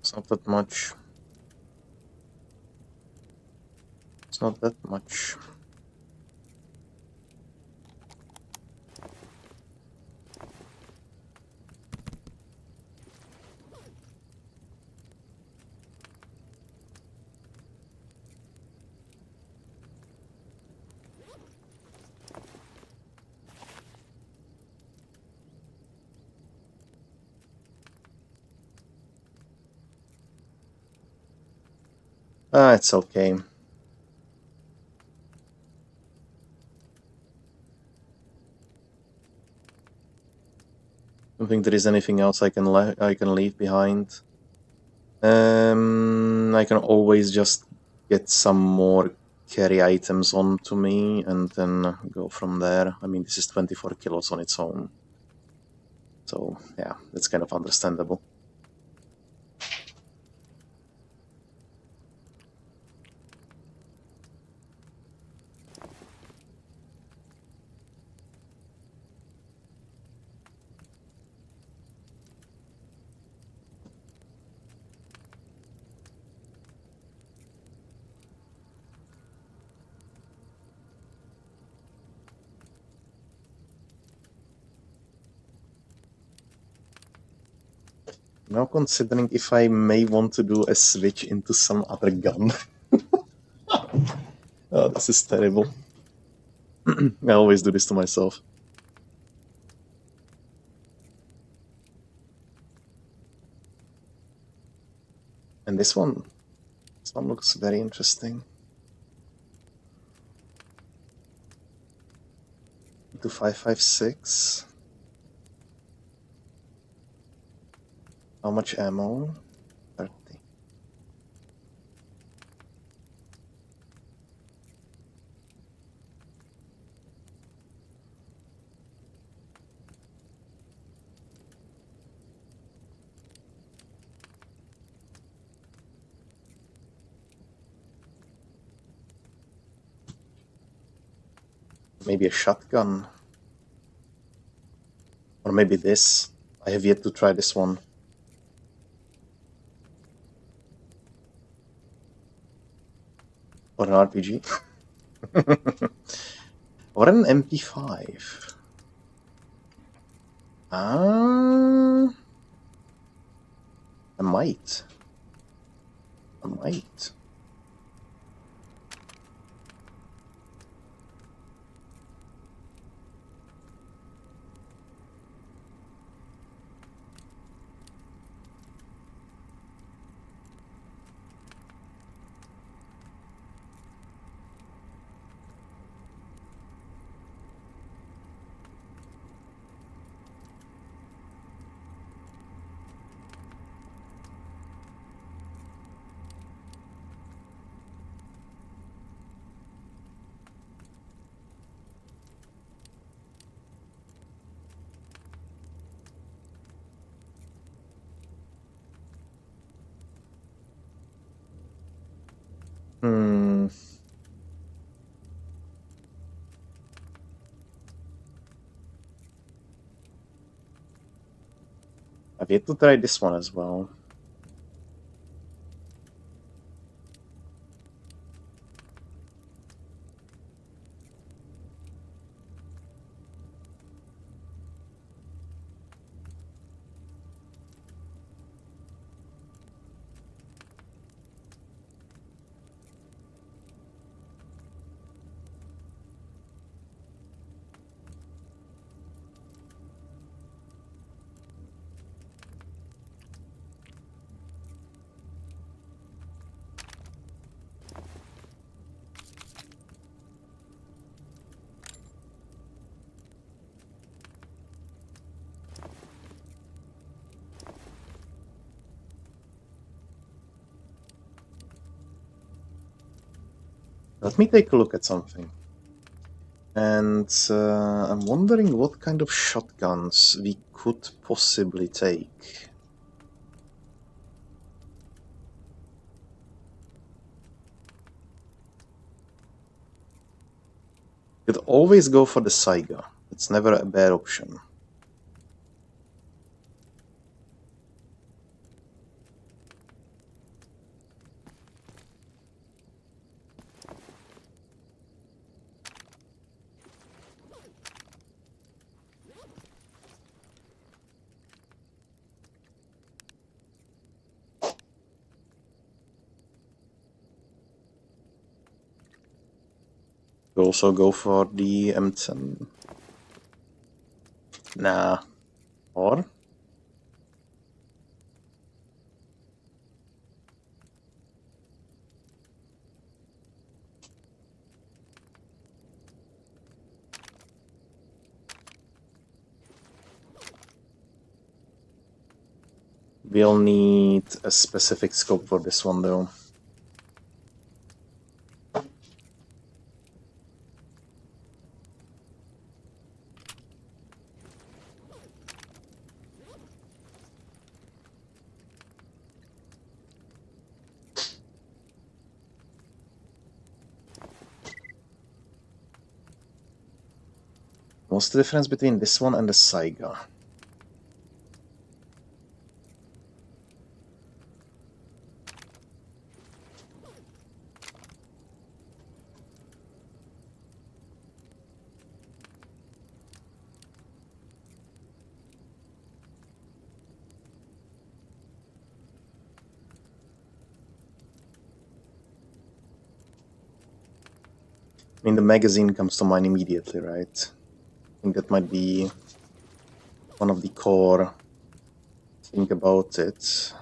It's not that much. It's not that much. Ah, it's okay. Don't think there is anything else I can leave behind. I can always just get some more carry items onto me and then go from there. I mean, this is 24 kilos on its own. So, yeah, that's kind of understandable. Now considering if I may want to do a switch into some other gun. Oh, this is terrible. I always do this to myself. And this one looks very interesting. 2556. How much ammo? 30. Maybe a shotgun. Or maybe this. I have yet to try this one. Or an RPG? Or an MP5? I might. I might. Hmm. I've yet to try this one as well. Let me take a look at something. And I'm wondering what kind of shotguns we could possibly take. Could always go for the Saiga. It's never a bad option. Could also go for the M10. Nah. Or? We'll need a specific scope for this one though. What's the difference between this one and the Saiga? I mean, the magazine comes to mind immediately, right? I think that might be one of the core thing about it.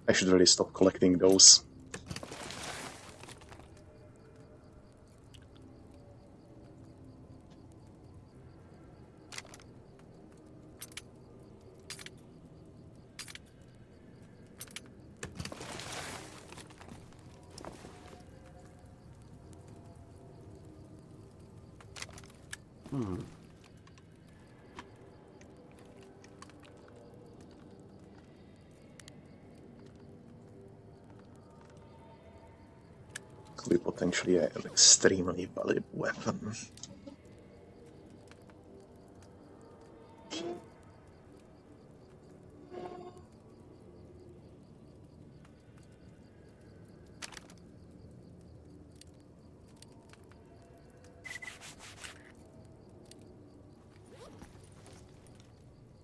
I should really stop collecting those. Could be potentially an extremely valuable weapon.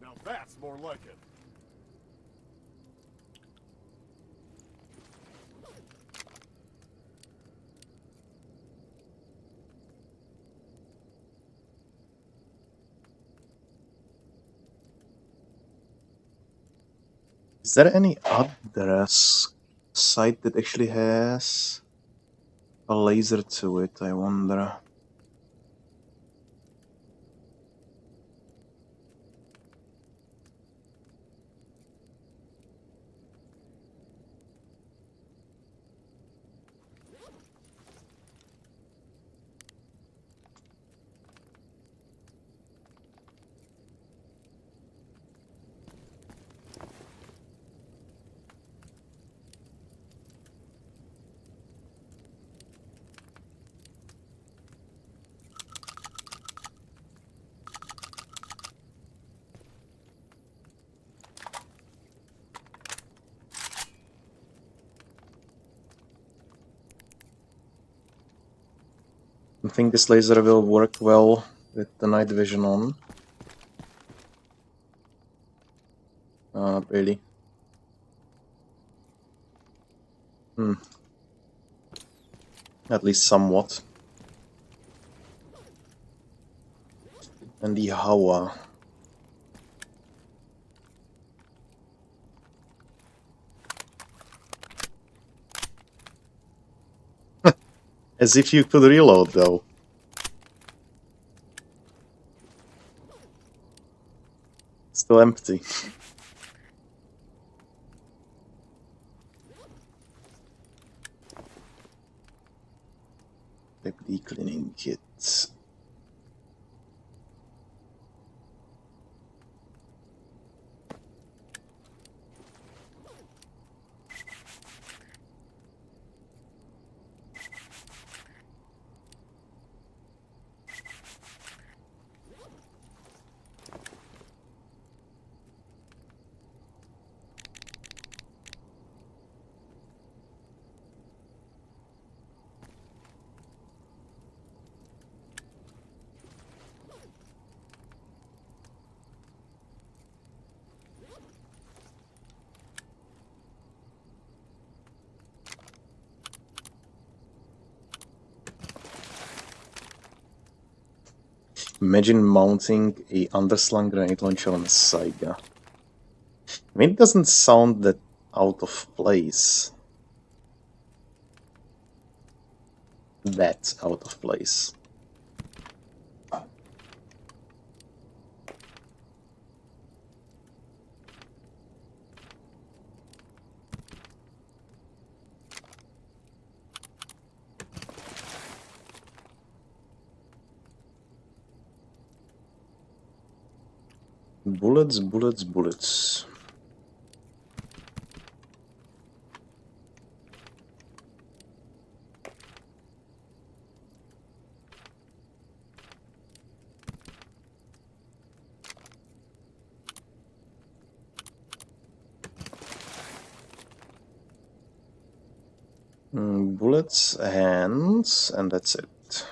Now that's more like it. Is there any other site that actually has a laser to it, I wonder? I think this laser will work well with the night vision on. Really. At least somewhat. And the Hawa. As if you could reload, though. Still empty. Maybe cleaning kit. Imagine mounting a underslung grenade launcher on a Saiga. I mean, it doesn't sound that out of place. That out of place. Bullets, bullets, bullets. Bullets, hands, and that's it.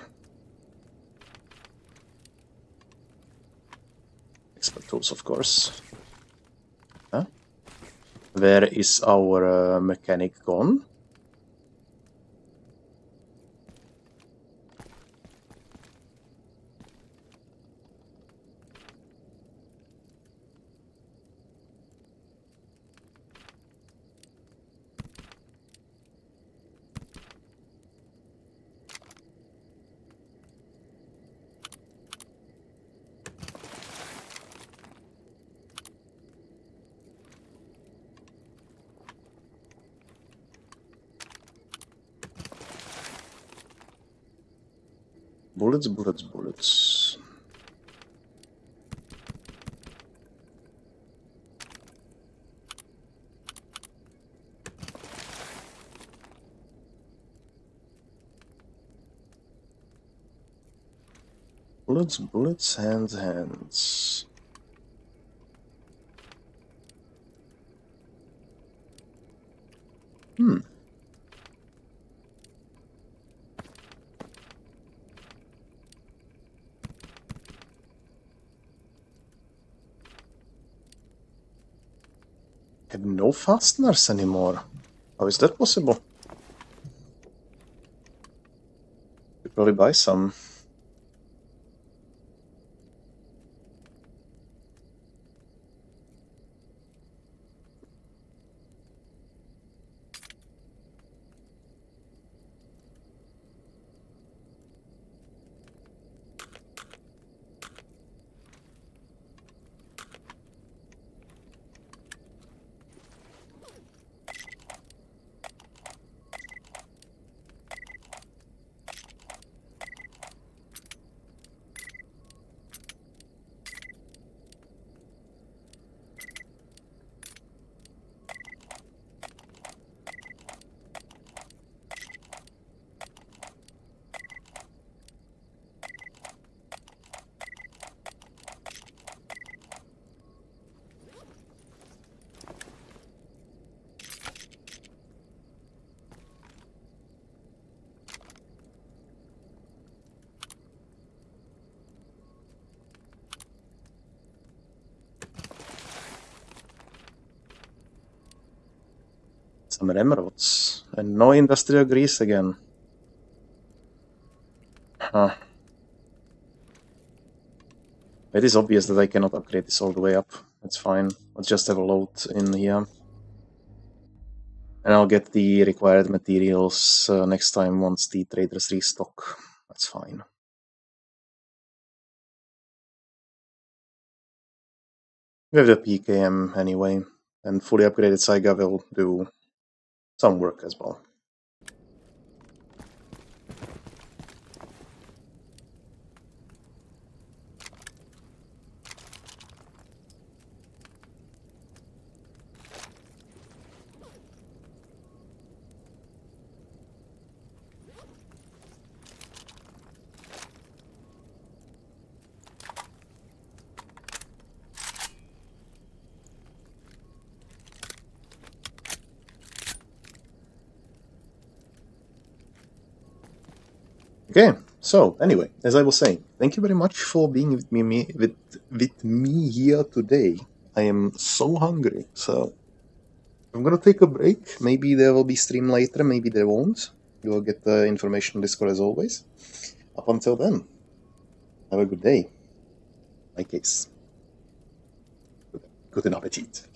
Expert tools, of course. Huh? Where is our mechanic gone? Bullets, bullets, bullets. Bullets, bullets, hands, hands. Hmm. Have no fasteners anymore. How is that possible? Could probably buy some. Some emeralds. And no industrial grease again. Huh. It is obvious that I cannot upgrade this all the way up. That's fine. I'll just have a load in here. And I'll get the required materials next time once the traders restock. That's fine. We have the PKM anyway, and fully upgraded Saiga will do some work as well. Okay, so anyway, as I was saying, thank you very much for being with me here today. I am so hungry, so I'm gonna take a break. Maybe there will be stream later, maybe there won't. You will get the information on Discord as always. Up until then, have a good day. My case. Guten Appetit.